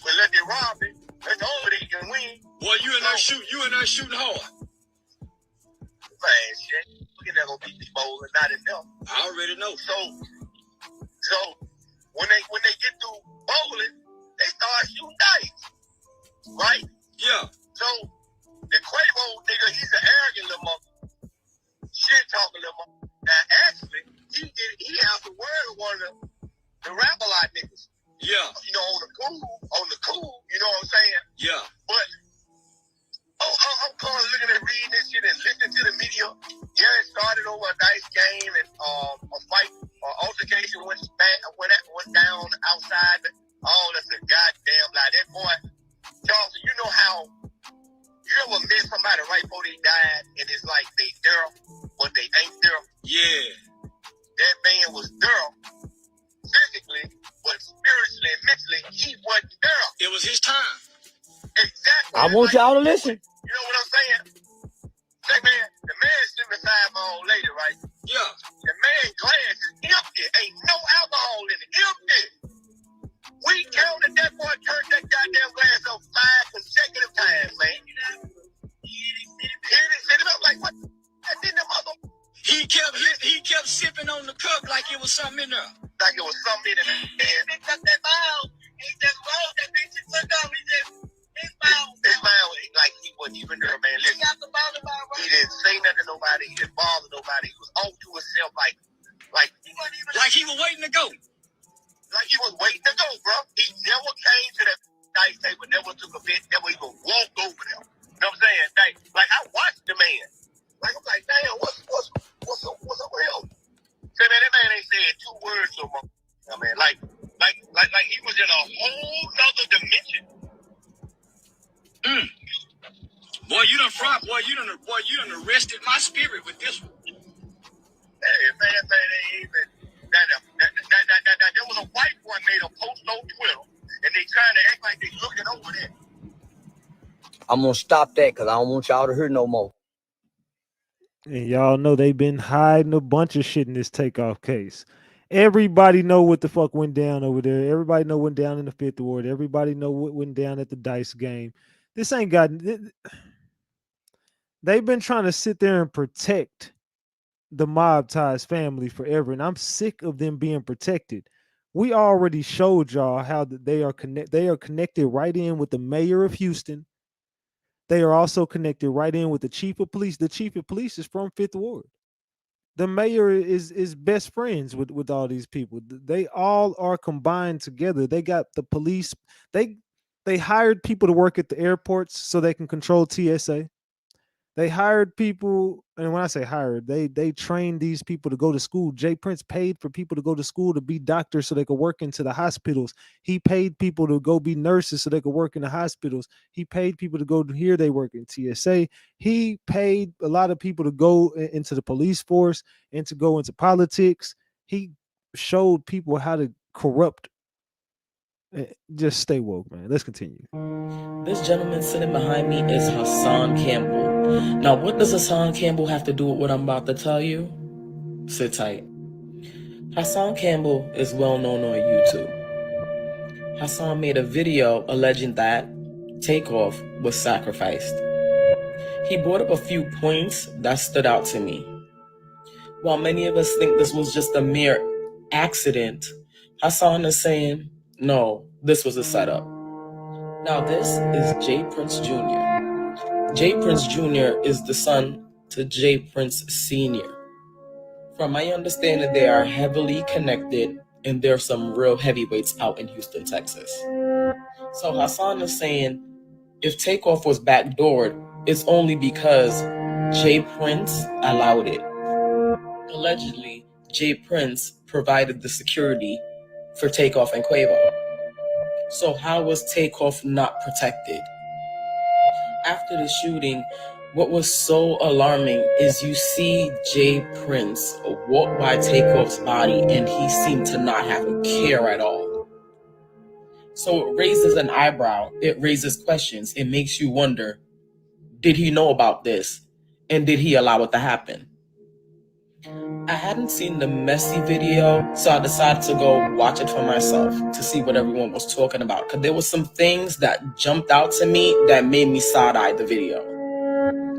But let they rob me. That's all they can win. Boy, you in there shooting hard. Man, shit. You're not gonna beat me bowling, not enough. I already know. So when they get through bowling, they start shooting dice. Right? Yeah. So the Quavo nigga, he's an arrogant little mother. Shit talking little mother. Now actually, he has the word of one of the rap-a-lot niggas. Yeah. On the cool, you know what I'm saying? Yeah. But I'm calling, looking at reading this shit and listening to the media. Yeah, it started over a dice game and a fight or altercation went down outside. That's a goddamn lie. That boy, Charles, you know how you ever met somebody right before they died and it's like they there, but they ain't there? Yeah. That man was there physically, but spiritually and mentally, he wasn't there. It was his time. Exactly. I want y'all to listen. You know what I'm saying? Say, man, the man sitting beside my old lady, right? Yeah. The man's glass is empty. Ain't no alcohol in it. Empty. We counted that boy turned that goddamn glass up 5 consecutive times, man. I'm like, what? That didn't the mother. He kept sipping on the cup like it was something in there. Like it was something in it. And he took that bottle. He just rolled that bitch and took off. His mouth, like he wasn't even there, man. Listen, he didn't say nothing to nobody. He didn't bother nobody. He was off to himself, like he was waiting to go. Like he was waiting to go, bro. He never came to that dice table, never took a bit, never even walked over there. You know what I'm saying? Like I watched the man. Like I'm like, damn, what's up with him? Say, man, that man ain't said 2 words no more. I mean, like he was in a whole nother dimension. Boy, you done arrested my spirit with this one. Hey, man, ain't even. There was a white boy made a post on Twitter, and they trying to act like they looking over there. I'm gonna stop that because I don't want y'all to hear no more. And y'all know they've been hiding a bunch of shit in this Takeoff case. Everybody know what the fuck went down over there. Everybody know what went down in the 5th ward. Everybody know what went down at the dice game. This ain't got. They've been trying to sit there and protect the Mob Ties family forever, and I'm sick of them being protected. We already showed y'all how that they are connected right in with the mayor of Houston. They are also connected right in with the chief of police. The chief of police is from 5th Ward. The mayor is best friends with all these people. They all are combined together. They got the police. They hired people to work at the airports so they can control TSA. They hired people, and when I say hired, they trained these people to go to school. Jay Prince paid for people to go to school to be doctors so they could work into the hospitals. He paid people to go be nurses so they could work in the hospitals. He paid people to go here, they work in TSA. He paid a lot of people to go into the police force and to go into politics. He showed people how to corrupt. Just stay woke, man. Let's continue. This gentleman sitting behind me is Hassan Campbell. Now, what does Hassan Campbell have to do with what I'm about to tell you? Sit tight. Hassan Campbell is well known on YouTube. Hassan made a video alleging that Takeoff was sacrificed. He brought up a few points that stood out to me. While many of us think this was just a mere accident, Hassan is saying, no, this was a setup. Now, this is Jay Prince Jr. Jay Prince Jr. is the son to Jay Prince Sr. From my understanding, they are heavily connected, and there's some real heavyweights out in Houston, Texas. So Hassan is saying if Takeoff was backdoored, it's only because Jay Prince allowed it. Allegedly, Jay Prince provided the security for Takeoff and Quavo. So how was Takeoff not protected? After the shooting, what was so alarming is you see Jay Prince walk by Takeoff's body and he seemed to not have a care at all. So it raises an eyebrow, it raises questions, it makes you wonder, did he know about this? And did he allow it to happen? I hadn't seen the messy video, so I decided to go watch it for myself to see what everyone was talking about. Because there were some things that jumped out to me that made me side-eye the video.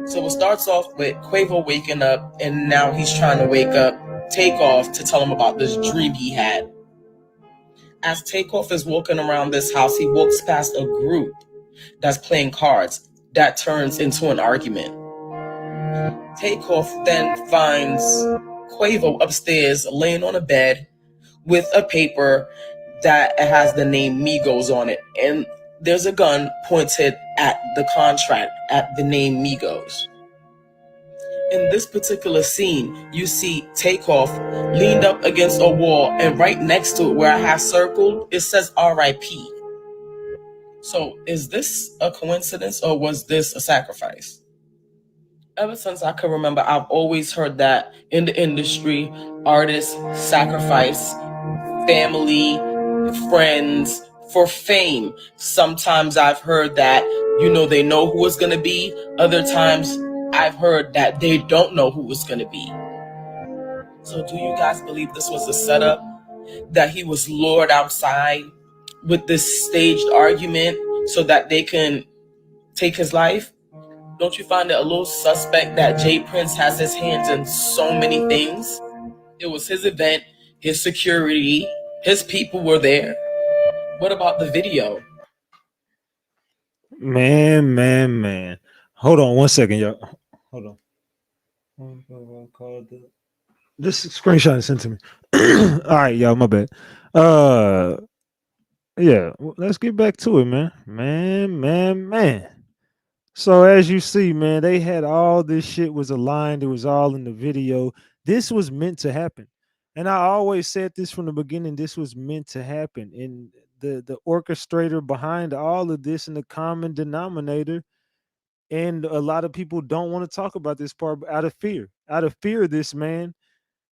So it starts off with Quavo waking up, and now he's trying to wake up Takeoff to tell him about this dream he had. As Takeoff is walking around this house, he walks past a group that's playing cards that turns into an argument. Takeoff then finds Quavo upstairs laying on a bed with a paper that has the name Migos on it. And there's a gun pointed at the contract at the name Migos. In this particular scene, you see Takeoff leaned up against a wall, and right next to it where I have circled, it says R.I.P. So is this a coincidence or was this a sacrifice? Ever since I can remember, I've always heard that in the industry, artists sacrifice family, friends for fame. Sometimes I've heard that, they know who it's going to be. Other times I've heard that they don't know who it's going to be. So do you guys believe this was a setup? That he was lured outside with this staged argument so that they can take his life? Don't you find it a little suspect that Jay Prince has his hands in so many things? It was his event, his security, his people were there. What about the video? Man. Hold on 1 second, y'all. Hold on. This screenshot is sent to me. All right, y'all, my bad. Yeah, let's get back to it, man. Man. So as you see, man, they had all this shit was aligned. It was all in the video. This was meant to happen. And I always said this from the beginning. This was meant to happen. And the orchestrator behind all of this and the common denominator. And a lot of people don't want to talk about this part out of fear. Out of fear of this, man,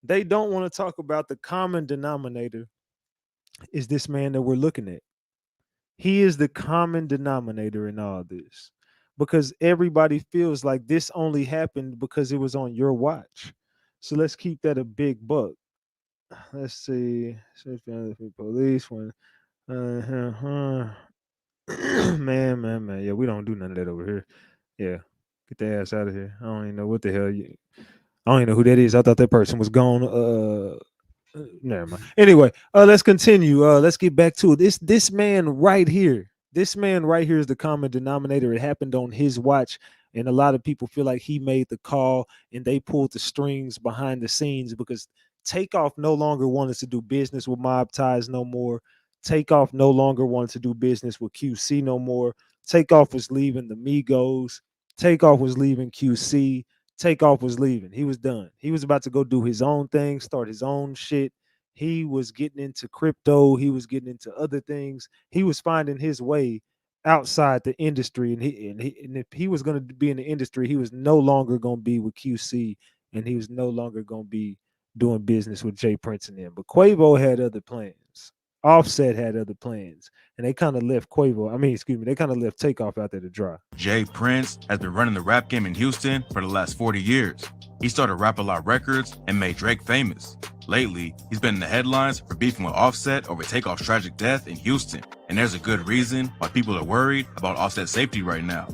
they don't want to talk about the common denominator is this man that we're looking at. He is the common denominator in all this. Because everybody feels like this only happened because it was on your watch. So let's keep that a big buck. Let's see. Police when man. Yeah, we don't do none of that over here. Yeah. Get the ass out of here. I don't even know what the hell I don't even know who that is. I thought that person was gone. Never mind. Anyway, let's continue. Let's get back to it. This man right here. This man right here is the common denominator. It happened on his watch, and a lot of people feel like he made the call and they pulled the strings behind the scenes because Takeoff no longer wanted to do business with Mob Ties no more. Takeoff no longer wanted to do business with QC no more. Takeoff was leaving the Migos. Takeoff was leaving QC. Takeoff was leaving. He was done. He was about to go do his own thing, start his own shit. He was getting into crypto. He was getting into other things. He was finding his way outside the industry. And if he was going to be in the industry, he was no longer going to be with QC, and he was no longer going to be doing business with Jay Prince and them. But Quavo had other plans. Offset had other plans, and they kind of left they kind of left Takeoff out there to dry. Jay Prince has been running the rap game in Houston for the last 40 years. He started Rap-A-Lot Records and made Drake famous. Lately, he's been in the headlines for beefing with Offset over Takeoff's tragic death in Houston, and there's a good reason why people are worried about Offset's safety right now.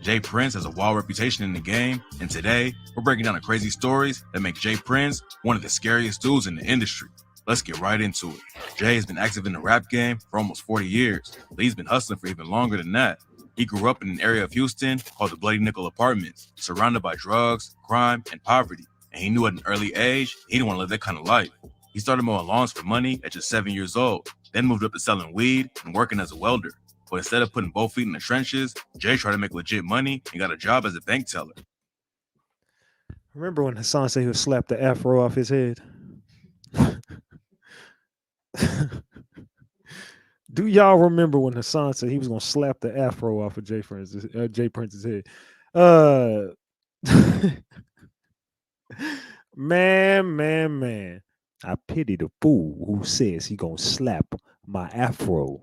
Jay Prince has a wild reputation in the game, and today, we're breaking down the crazy stories that make Jay Prince one of the scariest dudes in the industry. Let's get right into it. Jay has been active in the rap game for almost 40 years, but he's been hustling for even longer than that. He grew up in an area of Houston called the Bloody Nickel Apartments, surrounded by drugs, crime, and poverty. And he knew at an early age he didn't want to live that kind of life. He started mowing lawns for money at just 7 years old, then moved up to selling weed and working as a welder. But instead of putting both feet in the trenches, Jay tried to make legit money and got a job as a bank teller. Remember when Hassan said he would slap the afro off his head? Do y'all remember when Hassan said he was gonna slap the afro off of Jay Prince's head? Man. I pity the fool who says he gonna slap my afro.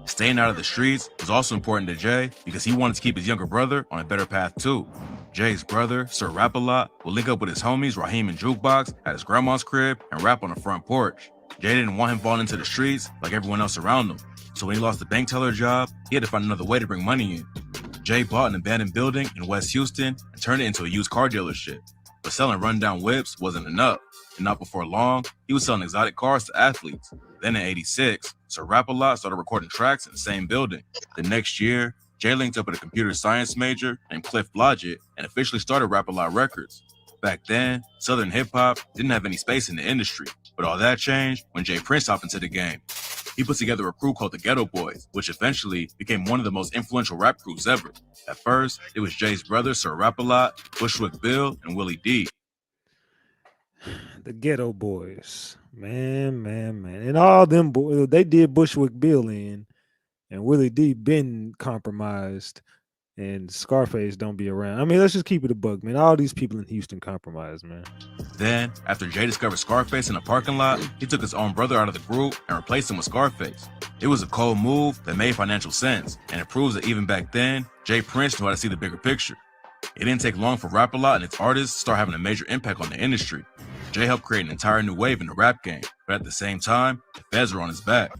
Staying out of the streets was also important to Jay because he wanted to keep his younger brother on a better path too. Jay's brother, Sir Rap-A-Lot, would link up with his homies Raheem and Jukebox at his grandma's crib and rap on the front porch. Jay didn't want him falling into the streets like everyone else around him, so when he lost the bank teller job, he had to find another way to bring money in. Jay bought an abandoned building in West Houston and turned it into a used car dealership. But selling rundown whips wasn't enough, and not before long, he was selling exotic cars to athletes. Then in '86, Sir Rap-A-Lot started recording tracks in the same building. The next year, Jay linked up with a computer science major named Cliff Blodgett and officially started Rap-A-Lot Records. Back then, Southern hip-hop didn't have any space in the industry, but all that changed when Jay Prince hopped into the game. He put together a crew called the Ghetto Boys, which eventually became one of the most influential rap crews ever. At first, it was Jay's brother, Sir Rap-A-Lot, Bushwick Bill, and Willie D. The Ghetto Boys. Man. And all them boys, they did Bushwick Bill in, and Willie D been compromised, and Scarface don't be around. I mean, let's just keep it a buck, man. All these people in Houston compromised, man. Then, after Jay discovered Scarface in a parking lot, he took his own brother out of the group and replaced him with Scarface. It was a cold move that made financial sense, and it proves that even back then, Jay Prince knew how to see the bigger picture. It didn't take long for Rap-A-Lot and its artists to start having a major impact on the industry. Jay helped create an entire new wave in the rap game, but at the same time, the feds were on his back.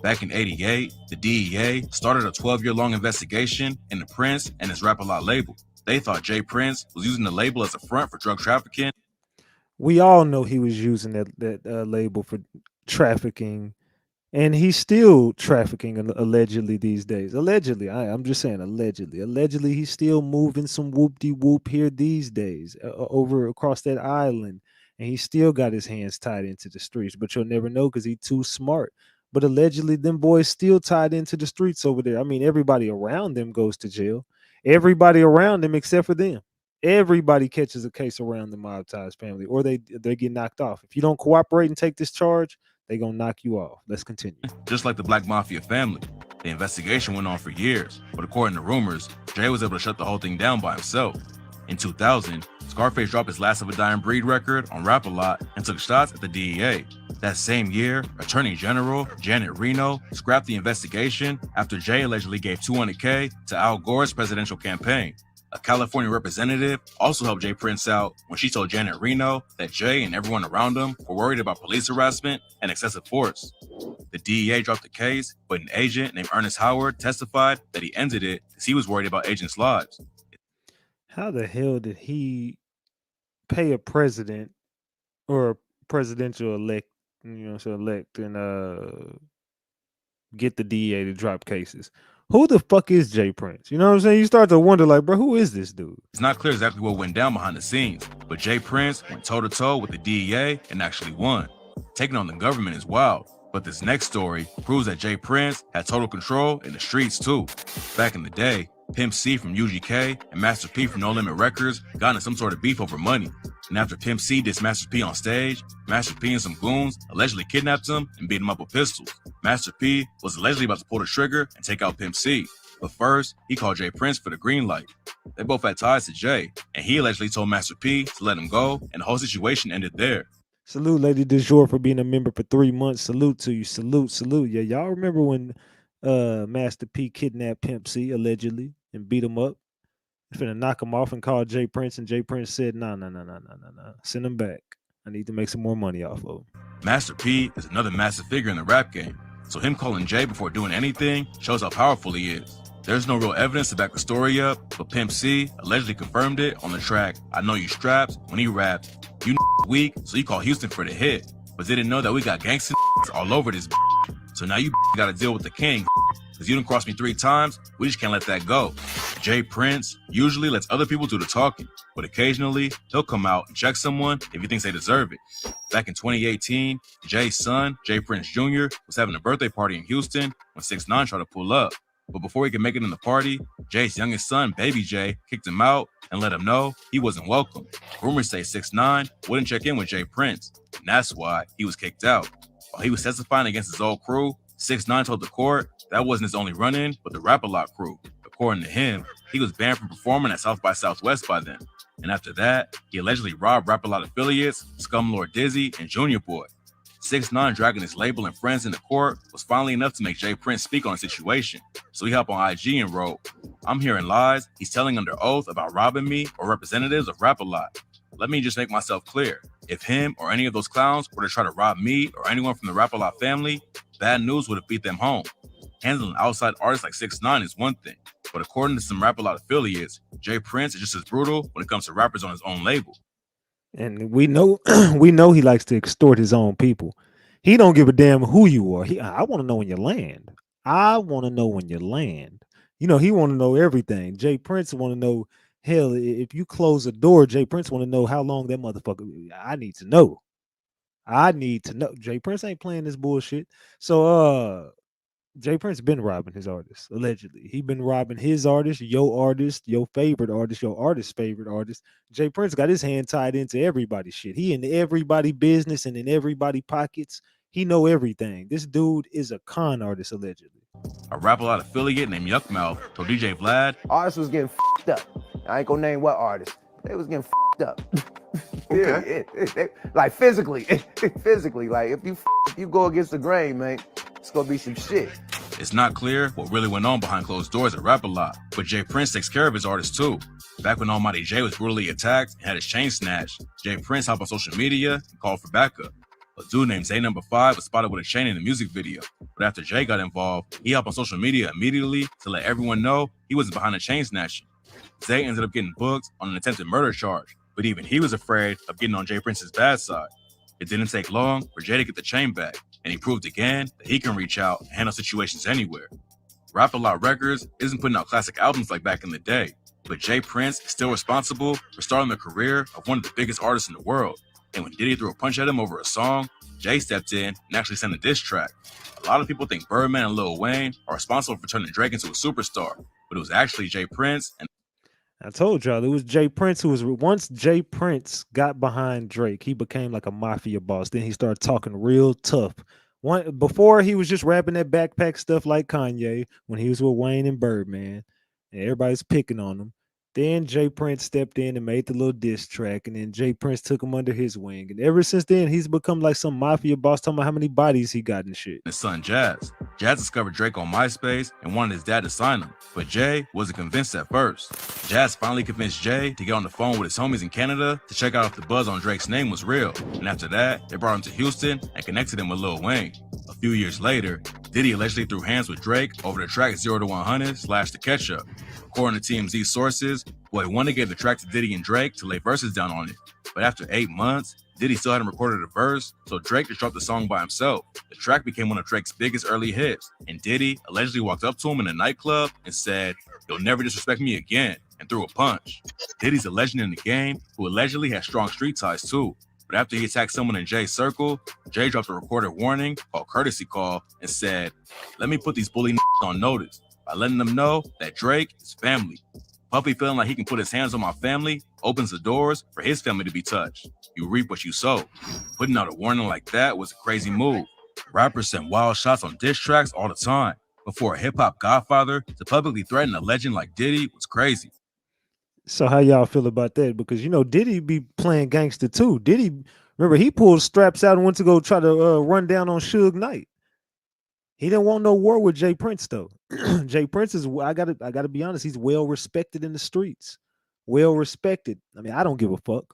Back in '88, the DEA started a 12-year-long investigation into Prince and his Rap-A-Lot label. They thought Jay Prince was using the label as a front for drug trafficking. We all know he was using that label for trafficking, and he's still trafficking allegedly these days. Allegedly, I'm just saying allegedly. Allegedly, he's still moving some whoop-de-whoop here these days over across that island, and he still got his hands tied into the streets. But you'll never know because he's too smart. But allegedly, them boys still tied into the streets over there. I mean, everybody around them goes to jail. Everybody around them except for them. Everybody catches a case around the Mob Ties family, or they get knocked off. If you don't cooperate and take this charge, they're going to knock you off. Let's continue. Just like the Black Mafia family, the investigation went on for years, but according to rumors, Jay was able to shut the whole thing down by himself. In 2000, Scarface dropped his Last of a Dying Breed record on Rap-A-Lot and took shots at the DEA. That same year, Attorney General Janet Reno scrapped the investigation after Jay allegedly gave $200K to Al Gore's presidential campaign. A California representative also helped Jay Prince out when she told Janet Reno that Jay and everyone around him were worried about police harassment and excessive force. The DEA dropped the case, but an agent named Ernest Howard testified that he ended it because he was worried about agents' lives. How the hell did he pay a president or a presidential elect and get the DEA to drop cases? Who the fuck is Jay Prince? You know what I'm saying? You start to wonder, like, bro, who is this dude? It's not clear exactly what went down behind the scenes, but Jay Prince went toe-to-toe with the DEA and actually won. Taking on the government is wild, but this next story proves that Jay Prince had total control in the streets too. Back in the day, Pimp C from UGK and Master P from No Limit Records got into some sort of beef over money. And after Pimp C dissed Master P on stage, Master P and some goons allegedly kidnapped him and beat him up with pistols. Master P was allegedly about to pull the trigger and take out Pimp C. But first, he called Jay Prince for the green light. They both had ties to Jay, and he allegedly told Master P to let him go, and the whole situation ended there. Salute Lady Du Jour for being a member for 3 months. Salute to you. Salute. Yeah, y'all remember when Master P kidnapped Pimp C allegedly and beat him up? Finna knock him off and call Jay Prince, and Jay Prince said, nah. Send him back. I need to make some more money off of him. Master P is another massive figure in the rap game, so him calling Jay before doing anything shows how powerful he is. There's no real evidence to back the story up, but Pimp C allegedly confirmed it on the track I Know You Strapped when he rapped, "You weak, so you call Houston for the hit." but they didn't know that we got gangsta all over this. So now you gotta deal with the king. Cause you done crossed me 3 times, we just can't let that go. Jay Prince usually lets other people do the talking, but occasionally he'll come out and check someone if he thinks they deserve it. Back in 2018, Jay's son, Jay Prince Jr., was having a birthday party in Houston when 6ix9ine tried to pull up. But before he could make it in the party, Jay's youngest son, Baby Jay, kicked him out and let him know he wasn't welcome. Rumors say 6ix9ine wouldn't check in with Jay Prince, and that's why he was kicked out. While he was testifying against his old crew, 6ix9ine told the court that wasn't his only run-in with the Rap-A-Lot crew. According to him, he was banned from performing at South by Southwest by then. And after that, he allegedly robbed Rap-A-Lot affiliates, Scumlord Dizzy, and Junior Boy. 6ix9ine dragging his label and friends into court was finally enough to make Jay Prince speak on the situation. So he hopped on IG and wrote, "I'm hearing lies he's telling under oath about robbing me or representatives of Rap-A-Lot. Let me just make myself clear. If him or any of those clowns were to try to rob me or anyone from the Rap-A-Lot family, bad news would have beat them home. Handling outside artists like 6ix9ine is one thing, but according to some Rap-A-Lot affiliates, Jay Prince is just as brutal when it comes to rappers on his own label." And we know we know he likes to extort his own people. He don't give a damn who you are. I want to know when you land. I want to know when you land. You know, he want to know everything. Jay Prince want to know, hell, if you close a door, Jay Prince want to know how long that motherfucker. I need to know. I need to know. Jay Prince ain't playing this bullshit. So Jay Prince been robbing his artists, allegedly. He been robbing his artist, your favorite artist, your artist's favorite artist. Jay Prince got his hand tied into everybody's shit. He in everybody business and in everybody pockets. He know everything. This dude is a con artist, allegedly. A Rap-A-Lot affiliate named Yuckmouth told DJ Vlad, "Artists was getting fucked up. I ain't gonna name what artist. They was getting fucked up. Okay. Like physically, physically. Like if you go against the grain, man, it's gonna be some shit." It's not clear what really went on behind closed doors at Rap-A-Lot, but Jay Prince takes care of his artists too. Back when Almighty Jay was brutally attacked and had his chain snatched, Jay Prince hopped on social media and called for backup. A dude named Zay Number 5 was spotted with a chain in the music video, but after Jay got involved, he hopped on social media immediately to let everyone know he wasn't behind the chain snatching. Zay ended up getting booked on an attempted murder charge, but even he was afraid of getting on Jay Prince's bad side. It didn't take long for Jay to get the chain back, and he proved again that he can reach out and handle situations anywhere. Rap-A-Lot Records isn't putting out classic albums like back in the day, but Jay Prince is still responsible for starting the career of one of the biggest artists in the world. And when Diddy threw a punch at him over a song, Jay stepped in and actually sent a diss track. A lot of people think Birdman and Lil Wayne are responsible for turning Drake into a superstar, but it was actually Jay Prince. And I told y'all it was Jay Prince who was, once Jay Prince got behind Drake, he became like a mafia boss. Then he started talking real tough. Before he was just rapping that backpack stuff like Kanye when he was with Wayne and Birdman, and everybody's picking on him. Then Jay Prince stepped in and made the little diss track, and then Jay Prince took him under his wing. And ever since then, he's become like some mafia boss talking about how many bodies he got and shit. His son Jazz. Jazz discovered Drake on MySpace and wanted his dad to sign him, but Jay wasn't convinced at first. Jazz finally convinced Jay to get on the phone with his homies in Canada to check out if the buzz on Drake's name was real. And after that, they brought him to Houston and connected him with Lil Wayne. A few years later, Diddy allegedly threw hands with Drake over the track 0 to 100 / The Ketchup. According to TMZ sources, Boy Wonder gave the track to Diddy and Drake to lay verses down on it. But after 8 months, Diddy still hadn't recorded a verse, so Drake just dropped the song by himself. The track became one of Drake's biggest early hits, and Diddy allegedly walked up to him in a nightclub and said, "You'll never disrespect me again," and threw a punch. Diddy's a legend in the game who allegedly has strong street ties too. But after he attacked someone in Jay's circle, Jay dropped a recorded warning called Courtesy Call and said, "Let me put these bully on notice by letting them know that Drake is family. Puffy feeling like he can put his hands on my family opens the doors for his family to be touched. You reap what you sow." Putting out a warning like that was a crazy move. Rappers send wild shots on diss tracks all the time, but for a hip-hop godfather to publicly threaten a legend like Diddy was crazy. So how y'all feel about that? Because, you know, Diddy be playing gangster too. Diddy, remember, he pulled straps out and went to go try to run down on Suge Knight. He didn't want no war with Jay Prince though. Jay Prince is, I gotta be honest, he's well respected in the streets. Well respected. I mean, I don't give a fuck.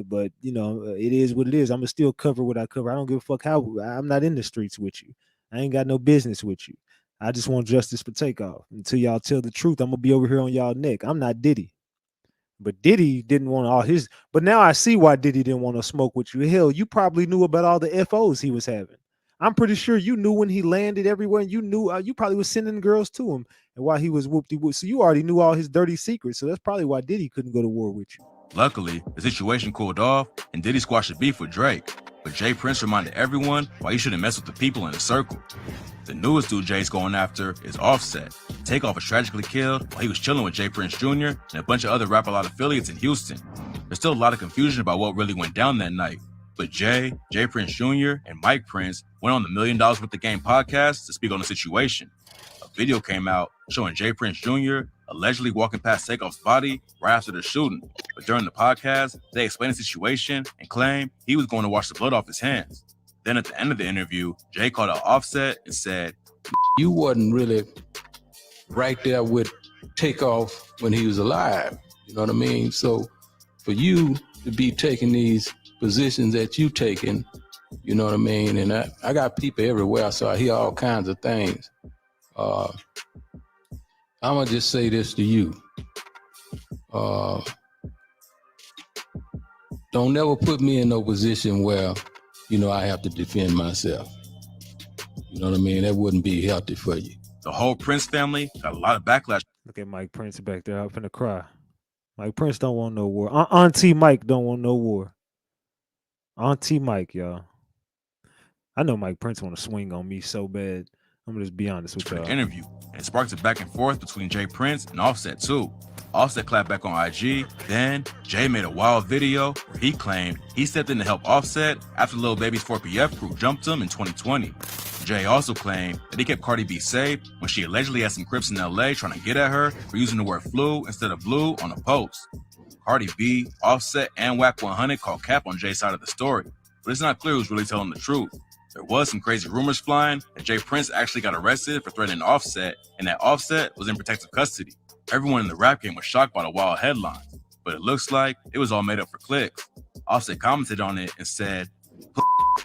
But you know, it is what it is. I'm gonna still cover what I cover. I don't give a fuck how. I'm not in the streets with you. I ain't got no business with you. I just want justice for Takeoff. Until y'all tell the truth, I'm gonna be over here on y'all neck. I'm not Diddy. But Diddy didn't want all his. But now I see why Diddy didn't want to smoke with you. Hell, you probably knew about all the FOs he was having. I'm pretty sure you knew when he landed everywhere. And you knew you probably was sending girls to him, and while he was whoopty whoop. So you already knew all his dirty secrets. So that's probably why Diddy couldn't go to war with you. Luckily, the situation cooled off and Diddy squashed the beef with Drake. But Jay Prince reminded everyone why he shouldn't mess with the people in the circle. The newest dude Jay's going after is Offset. Takeoff was tragically killed while he was chilling with Jay Prince Jr. and a bunch of other Rap A Lot affiliates in Houston. There's still a lot of confusion about what really went down that night. But Jay Prince Jr., and Mike Prince went on the $1 Million Worth of Game podcast to speak on the situation. A video came out showing Jay Prince Jr. allegedly walking past Takeoff's body right after the shooting. But during the podcast, they explained the situation and claimed he was going to wash the blood off his hands. Then at the end of the interview, Jay called out Offset and said, "You wasn't really right there with Takeoff when he was alive. You know what I mean? So for you to be taking these positions that you taking, you know what I mean? And I got people everywhere, so I hear all kinds of things. I'm gonna just say this to you. Don't never put me in no position where, you know, I have to defend myself. You know what I mean? That wouldn't be healthy for you." The whole Prince family got a lot of backlash. Look at Mike Prince back there. I'm finna cry. Mike Prince don't want no war. Auntie Mike don't want no war. Auntie Mike, y'all. I know Mike Prince want to swing on me so bad. I'm gonna just be honest with For y'all. the interview, and it sparked a back and forth between Jay Prince and Offset too. Offset clapped back on IG. Then Jay made a wild video where he claimed he stepped in to help Offset after Lil Baby's 4PF crew jumped him in 2020. Jay also claimed that he kept Cardi B safe when she allegedly had some Crips in LA trying to get at her for using the word flu instead of blue on a post. Cardi B, Offset, and Wack 100 called cap on Jay's side of the story, but it's not clear who's really telling the truth. There was some crazy rumors flying that Jay Prince actually got arrested for threatening Offset and that Offset was in protective custody. Everyone in the rap game was shocked by the wild headlines, but it looks like it was all made up for clicks. Offset commented on it and said,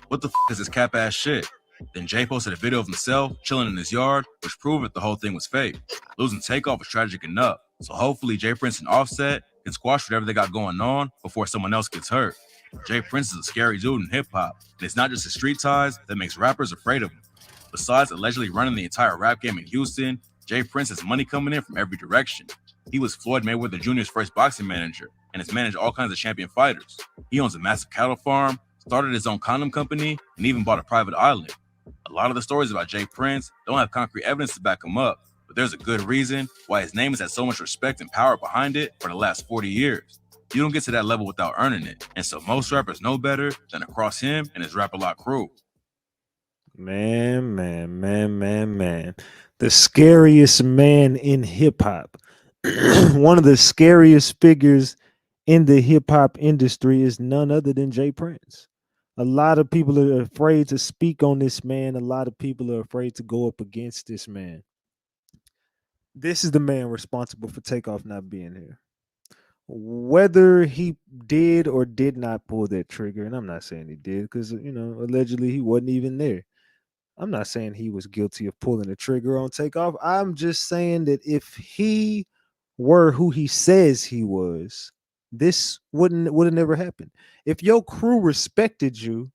"What the f is this cap ass shit?" Then Jay posted a video of himself chilling in his yard, which proved that the whole thing was fake. Losing Takeoff was tragic enough, so hopefully Jay Prince and Offset can squash whatever they got going on before someone else gets hurt. Jay Prince is a scary dude in hip-hop, and it's not just his street ties that makes rappers afraid of him. Besides allegedly running the entire rap game in Houston, Jay Prince has money coming in from every direction. He was Floyd Mayweather Jr.'s first boxing manager and has managed all kinds of champion fighters. He owns a massive cattle farm, started his own condom company, and even bought a private island. A lot of the stories about Jay Prince don't have concrete evidence to back him up, but there's a good reason why his name has had so much respect and power behind it for the last 40 years. You don't get to that level without earning it, and so most rappers know better than to cross him and his Rap A Lot crew. Man. The scariest man in hip hop. One of the scariest figures in the hip hop industry is none other than Jay Prince. A lot of people are afraid to speak on this man. A lot of people are afraid to go up against this man. This is the man responsible for Takeoff not being here. Whether he did or did not pull that trigger, and I'm not saying he did because, you know, allegedly he wasn't even there. I'm not saying he was guilty of pulling the trigger on Takeoff. I'm just saying that if he were who he says he was, this would have never happened. If your crew respected you,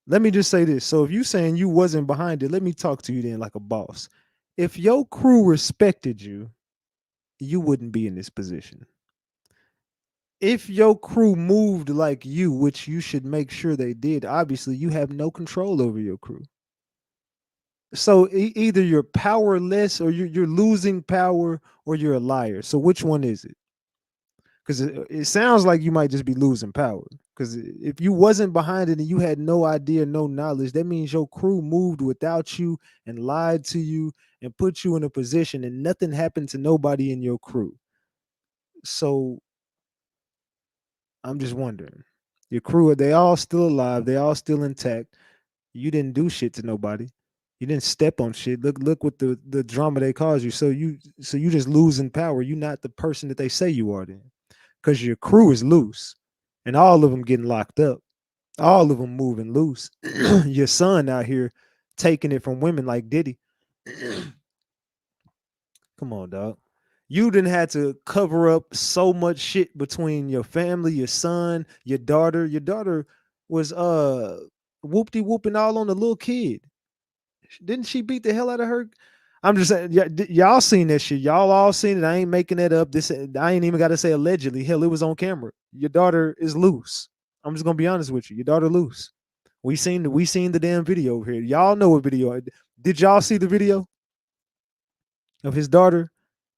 let me just say this. So if you saying you wasn't behind it, let me talk to you then like a boss. If your crew respected you, you wouldn't be in this position. If your crew moved like you, which you should make sure they did, obviously you have no control over your crew. So either you're powerless or you're losing power or you're a liar. So which one is it? Because it sounds like you might just be losing power. Because if you wasn't behind it and you had no idea, no knowledge, that means your crew moved without you and lied to you and put you in a position and nothing happened to nobody in your crew. So I'm just wondering, your crew, are they all still alive? They all still intact? You didn't do shit to nobody. You didn't step on shit. Look what the drama they caused you. So you just losing power. You're not the person that they say you are then. Because your crew is loose. And all of them getting locked up. All of them moving loose. Your son out here taking it from women like Diddy. Come on, dog. You didn't have to cover up so much shit between your family, your son, your daughter. Your daughter was whoopty whooping all on the little kid. Didn't she beat the hell out of her? I'm just saying, y'all seen that shit. Y'all all seen it. I ain't making that up. This I ain't even got to say allegedly. Hell, it was on camera. Your daughter is loose. I'm just gonna be honest with you. Your daughter loose. We seen the damn video over here. Y'all know what video. Did y'all see the video of his daughter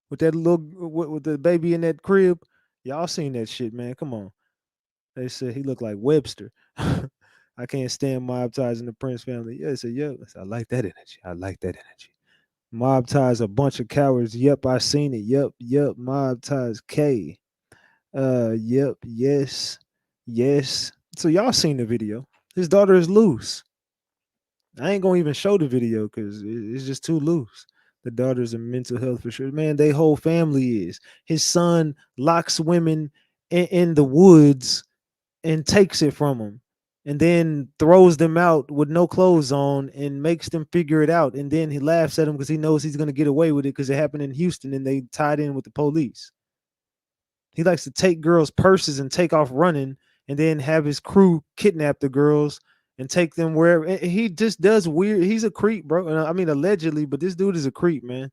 with that little with the baby in that crib? Y'all seen that shit, man. Come on. They said he looked like Webster. I can't stand mob ties in the Prince family. Yeah, I said, yeah. I like that energy. I like that energy. Mob ties a bunch of cowards. Yep, I seen it. Yep. Mob ties K. Yep, yes. So y'all seen the video. His daughter is loose. I ain't gonna even show the video because it's just too loose. The daughter's in mental health for sure. Man, they whole family is. His son locks women in the woods and takes it from them and then throws them out with no clothes on and makes them figure it out. And then he laughs at them because he knows he's going to get away with it because it happened in Houston and they tied in with the police. He likes to take girls' purses and take off running and then have his crew kidnap the girls and take them wherever. He just does weird. He's a creep, bro. I mean, allegedly, but this dude is a creep, man.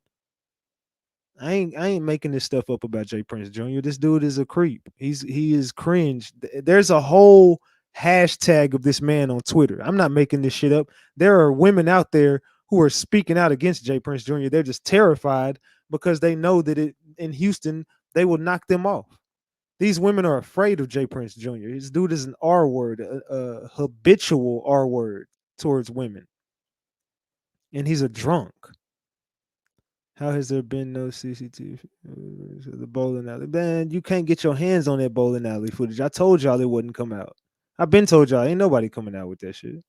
I ain't making this stuff up about Jay Prince Jr. This dude is a creep. He is cringe. There's a whole hashtag of this man on Twitter. I'm not making this shit up. There are women out there who are speaking out against Jay Prince Jr. They're just terrified because they know that in Houston they will knock them off. These women are afraid of Jay Prince Jr. This dude is an R word, a habitual R word towards women, and he's a drunk. How has there been no CCTV? The bowling alley. Man, you can't get your hands on that bowling alley footage. I told y'all it wouldn't come out. I've been told y'all ain't nobody coming out with that shit.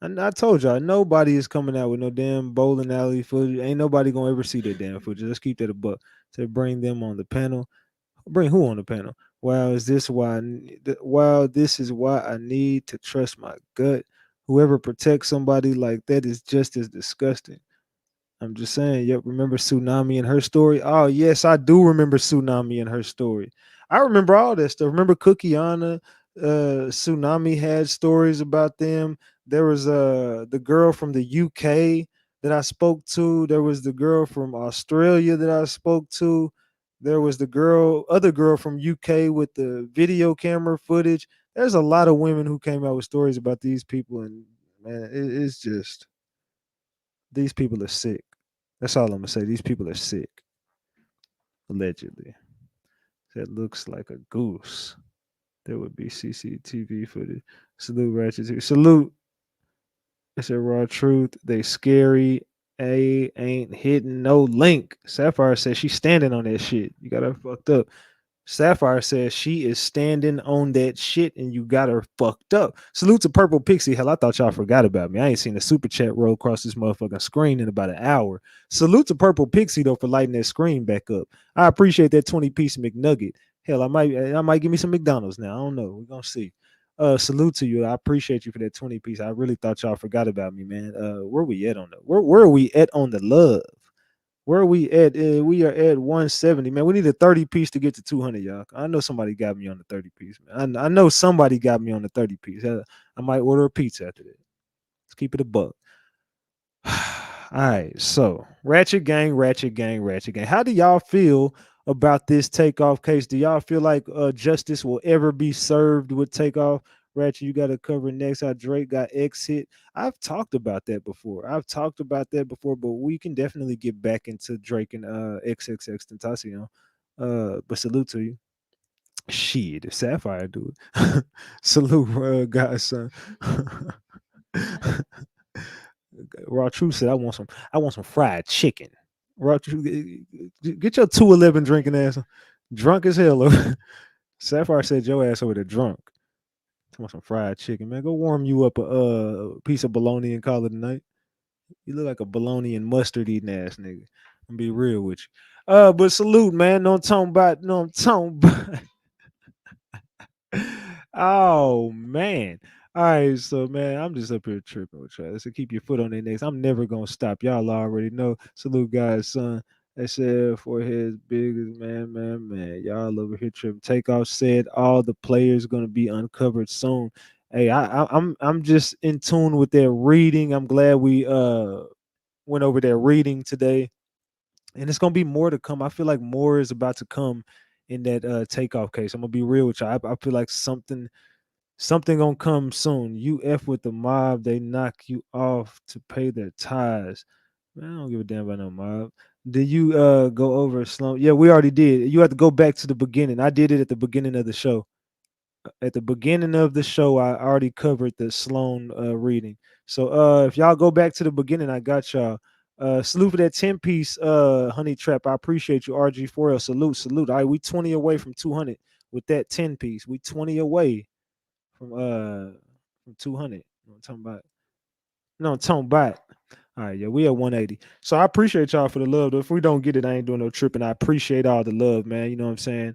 I told y'all nobody is coming out with no damn bowling alley footage. Ain't nobody gonna ever see that damn footage. Let's keep that a buck. So bring them on the panel. Bring who on the panel? Wow, is this why? Wow, this is why I need to trust my gut. Whoever protects somebody like that is just as disgusting. I'm just saying, yep, remember Tsunami and her story? Oh, yes, I do remember Tsunami and her story. I remember all that stuff. Remember Cookiana? Tsunami had stories about them. There was the girl from the UK that I spoke to. There was the girl from Australia that I spoke to. There was the other girl from UK with the video camera footage. There's a lot of women who came out with stories about these people, and man, it's just these people are sick. That's all I'm gonna say. These people are sick. Allegedly. That looks like a goose. There would be CCTV footage. Salute RatchetTV. Salute. It's a raw truth. They scary. A ain't hitting no link. Sapphire says she's standing on that shit. You got her fucked up. Sapphire says she is standing on that shit and you got her fucked up. Salute to Purple Pixie. Hell, I thought y'all forgot about me. I ain't seen a super chat roll across this motherfucking screen in about an hour. Salute to Purple Pixie though for lighting that screen back up. I appreciate that 20-piece McNugget. Hell, I might give me some McDonald's now. I don't know. We're gonna see. Salute to you. I appreciate you for that 20-piece. I really thought y'all forgot about me, man. Where we at on the where are we at on the love? Where are we at? We are at 170, man. We need a 30-piece to get to 200, y'all. I know somebody got me on the 30-piece, man. I know somebody got me on the 30-piece. I might order a pizza after that. Let's keep it a buck. All right, so Ratchet Gang. How do y'all feel about this Takeoff case? Do y'all feel like justice will ever be served with Takeoff? Ratchet, you got to cover next how Drake got X hit. I've talked about that before, but we can definitely get back into Drake and XXX Tentacion. But salute to you. Shit, if Sapphire do it. Salute, guys, son. Raw Truth said, I want some fried chicken. Raw Truth, get your 211 drinking ass drunk as hell. Sapphire said your ass over there drunk. I want some fried chicken, man. Go warm you up a piece of bologna and call it a night. You look like a bologna and mustard eating ass nigga. I'm be real with you. But salute, man. No, I'm talking about. No, I'm talking about. Oh man. All right, so man, I'm just up here tripping with y'all. So keep your foot on their necks. I'm never gonna stop. Y'all already know. Salute, guys, son. They said for his biggest man. Y'all over here tripping. Takeoff said all the players gonna be uncovered soon. Hey, I'm just in tune with their reading. I'm glad we went over their reading today, and it's gonna be more to come. I feel like more is about to come in that Takeoff case. I'm gonna be real with you. I feel like something gonna come soon. You f with the mob, they knock you off to pay their ties. Man, I don't give a damn about no mob. Did you go over Sloan? Yeah, we already did. You have to go back to the beginning. I did it at the beginning of the show. At the beginning of the show, I already covered the Sloan reading. So if y'all go back to the beginning, I got y'all. Salute for that 10 piece honey trap. I appreciate you, RG4L. Salute. All right, we 20 away from 200 with that 10 piece. We 20 away from 200. You know what I'm talking about? No, I'm talking about. All right, yeah, we at 180. So I appreciate y'all for the love. If we don't get it, I ain't doing no tripping. I appreciate all the love, man. You know what I'm saying?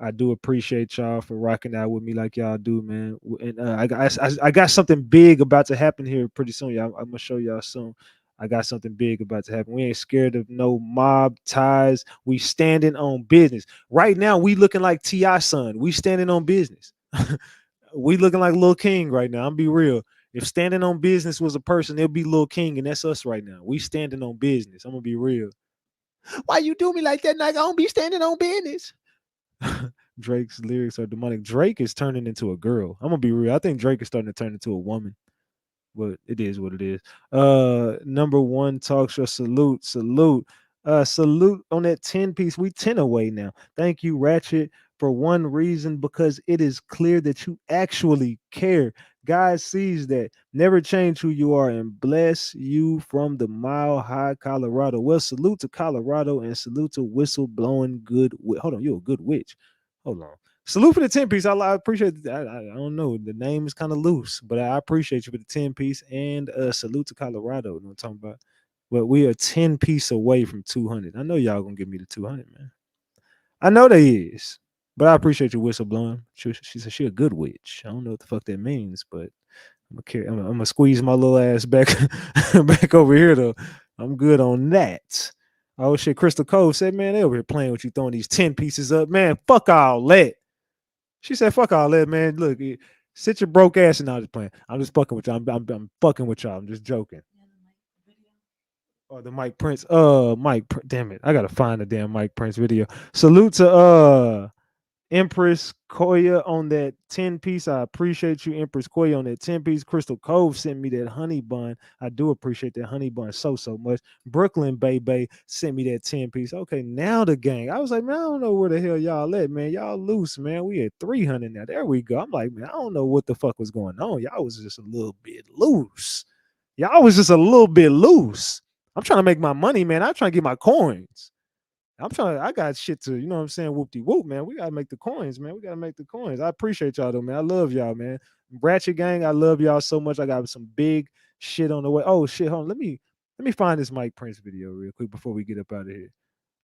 I do appreciate y'all for rocking out with me like y'all do, man. And I got something big about to happen here pretty soon, y'all. I'm gonna show y'all soon. I got something big about to happen. We ain't scared of no mob ties. We standing on business. Right now, we looking like T.I. son. We standing on business. We looking like Lil King right now. I'm be real. If standing on business was a person, it'll be Lil King, and that's us right now. We standing on business. I'm gonna be real. Why you do me like that, Nike? I don't be standing on business. Drake's lyrics are demonic. Drake is turning into a girl. I'm gonna be real. I think Drake is starting to turn into a woman. But it is what it is. Number one talk show. Salute. Salute on that 10 piece. We 10 away now. Thank you, Ratchet, for one reason, because it is clear that you actually care. God sees that. Never change who you are and bless you from the Mile High, Colorado. Well, salute to Colorado and salute to whistle blowing good. Hold on, you're a good witch. Hold on. Salute for the 10 piece. I appreciate it. I don't know. The name is kind of loose, but I appreciate you for the 10 piece. And salute to Colorado. You know what I'm talking about? But we are 10 piece away from 200. I know y'all gonna give me the 200, man. I know they is. But I appreciate you whistleblowing. She said she a good witch. I don't know what the fuck that means, but I'm gonna squeeze my little ass back back over here though. I'm good on that. Oh shit, Crystal Cove said, man, they over here playing with you, throwing these 10 pieces up. Man, fuck all that. She said, "Fuck all that, man. Look, sit your broke ass and I'm just playing. I'm just fucking with y'all. I'm fucking with y'all. I'm just joking." Oh, the Mike Prince. Damn it. I gotta find the damn Mike Prince video. Salute to Empress Koya on that 10 piece. I appreciate you, Empress Koya, on that 10 piece. Crystal Cove sent me that honey bun. I do appreciate that honey bun so much. Brooklyn Bay sent me that 10 piece. Okay, now the gang. I was like, man, I don't know where the hell y'all at, man. Y'all loose, man. We at 300 now. There we go. I'm like, man, I don't know what the fuck was going on. Y'all was just a little bit loose. Y'all was just a little bit loose. I'm trying to make my money, man. I'm trying to get my coins. I got shit to, you know what I'm saying? Whoop-de whoop, man. We gotta make the coins, man. We gotta make the coins. I appreciate y'all though, man. I love y'all, man. Ratchet gang, I love y'all so much. I got some big shit on the way. Oh shit, hold on. Let me find this Mike Prince video real quick before we get up out of here.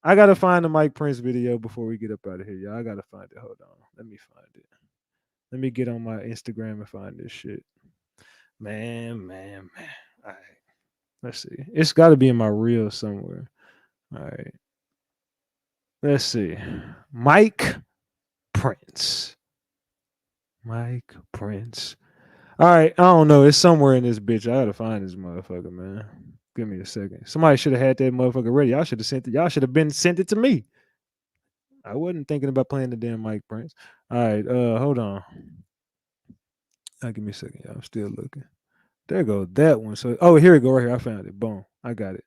I gotta find the Mike Prince video before we get up out of here, y'all. I gotta find it. Hold on. Let me find it. Let me get on my Instagram and find this shit. Man. All right. Let's see. It's gotta be in my reel somewhere. All right. Let's see. Mike Prince. Mike Prince. All right. I don't know. It's somewhere in this bitch. I gotta find this motherfucker, man. Give me a second. Somebody should have had that motherfucker ready. Y'all should have sent it. Y'all should have been sent it to me. I wasn't thinking about playing the damn Mike Prince. All right. Hold on. Give me a second, y'all. I'm still looking. There go that one. So, here we go. Right here. I found it. Boom. I got it.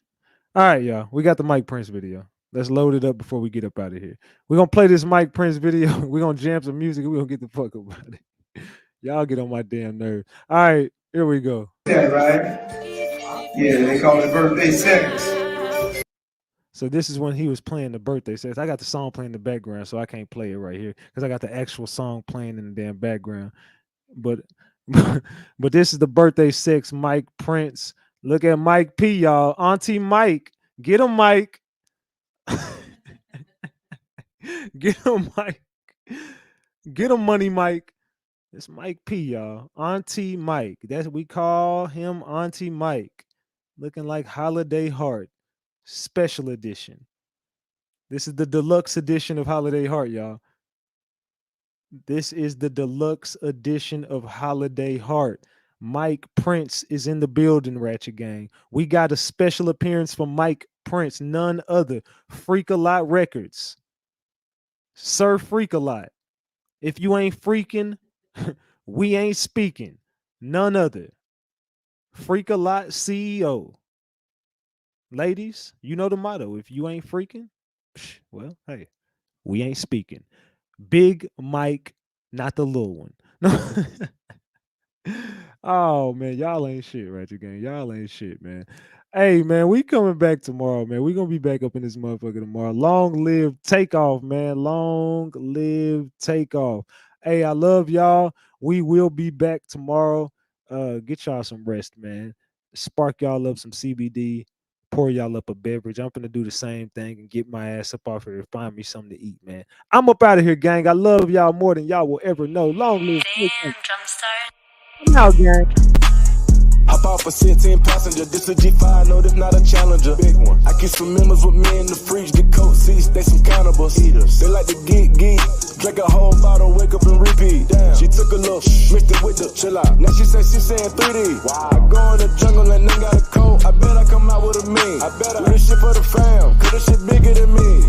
All right, y'all. We got the Mike Prince video. Let's load it up before we get up out of here. We're gonna play this Mike Prince video. We're gonna jam some music and we're gonna get the fuck up out of it. Y'all get on my damn nerves. All right, here we go. Yeah, right? Yeah, they call it birthday sex. So this is when he was playing the birthday sex. I got the song playing in the background, so I can't play it right here because I got the actual song playing in the damn background. But but this is the birthday sex Mike Prince. Look at Mike P, y'all. Auntie Mike. Get him, Mike. Get him, Mike. Get him, Money Mike. It's Mike P, y'all. Auntie Mike. That's we call him Auntie Mike. Looking like Holiday Heart. Special edition. This is the deluxe edition of Holiday Heart, y'all. This is the deluxe edition of Holiday Heart. Mike Prince is in the building, Ratchet Gang. We got a special appearance from Mike Prince, none other. Freak-a-Lot Records. Sir Freak-a-Lot. If you ain't freaking, we ain't speaking. None other. Freak-a-Lot CEO. Ladies, you know the motto. If you ain't freaking, well, hey, we ain't speaking. Big Mike, not the little one. Oh man, y'all ain't shit, Ratchet Gang. Y'all ain't shit, man. Hey man, we coming back tomorrow, man. We gonna be back up in this motherfucker tomorrow. Long live Takeoff, man. Long live Takeoff. Hey, I love y'all. We will be back tomorrow. Get y'all some rest, man. Spark y'all up some CBD. Pour y'all up a beverage. I'm gonna do the same thing and get my ass up off here to find me something to eat, man. I'm up out of here, gang. I love y'all more than y'all will ever know. Long live Takeoff. I'm out, gang. Hop off a 16 passenger, this a G5, no, this not a Challenger. Big one. I keep some members with me in the fridge, get coat seats, they some cannibals. Eaters. They like to geek, drink a whole bottle, wake up and repeat. Damn. She took a look, mixed it with the chill out. Now she saying 3D. Wow. I go in the jungle and then got a coat. I bet I come out with a mean. I bet I do this shit for the fam, cause this shit bigger than me.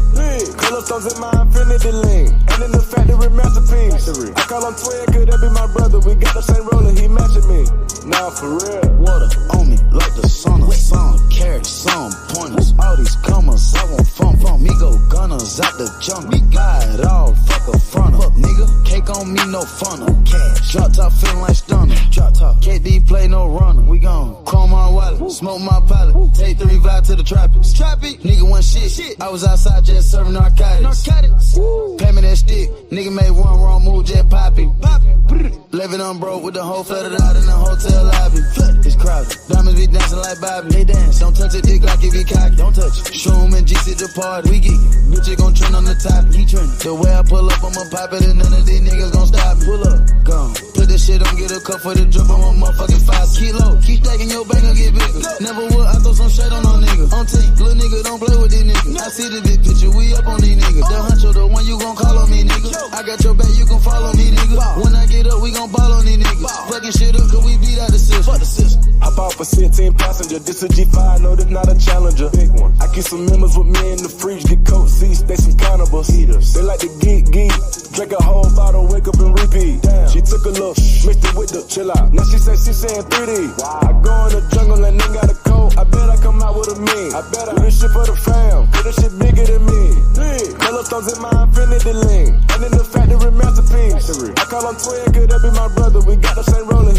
Color stones in my infinity link, and in the factory masterpiece. I call him twin, could that be my brother? We got the same roller, he matching me. Nah, for real. Water on me like the sun of sun. Carry some pointers. All these comers, I want fun. Me go gunners out the jungle. Me glide all, fuck a front up. Nigga, cake on me, no funner. Cash. Drop top feeling like stunner. Drop top. KD play no runner. We gone. Chrome my wallet. Smoke my pilot. Take 3 vibe to the tropics. Nigga one shit. I was outside just serving narcotics. Pay me that stick. Nigga made one wrong move, just popping. Living on broke with the whole flooded out in the hotel lobby. It's crowded. Diamonds be dancing like Bobby. They dance. Don't touch it, dick like it be cocky. Don't touch it. Shroom and GC the party. We geek. Bitch, it gon' trend on the top. He trend. The way I pull up, I'ma pop it and none of these niggas gon' stop me. Pull up. Gone. Put this shit on, get a cup for the drip on my motherfucking 5 kilo. Keep stacking your bank and get bigger. Never would, I throw some shade on no nigga. On team, little nigga, don't play with these niggas. I see the big picture, we up on these niggas. The huncho, the one you gon' call on me, nigga. I got your back, you gon' follow me, nigga. When I get up, we gon' ball on these niggas. Fucking shit up, cause we beat out the system. Fuck the system. Hop off a 16 passenger, this a G5, no, this not a Challenger. Big one. I keep some members with me in the fridge, get coat seats, they some cannibals. Eaters. They like to geek, drink a whole bottle, wake up and repeat. Damn. She took a look, mixed it with the chill out. Now she saying 3D. Wow. I go in the jungle and then got a coat. I bet I come out with a mean. I bet I do this shit for the fam, cause this shit bigger than me. Color stones in my infinity link, and in the factory masterpiece. I call him twin, could that be my brother? We got the same roller.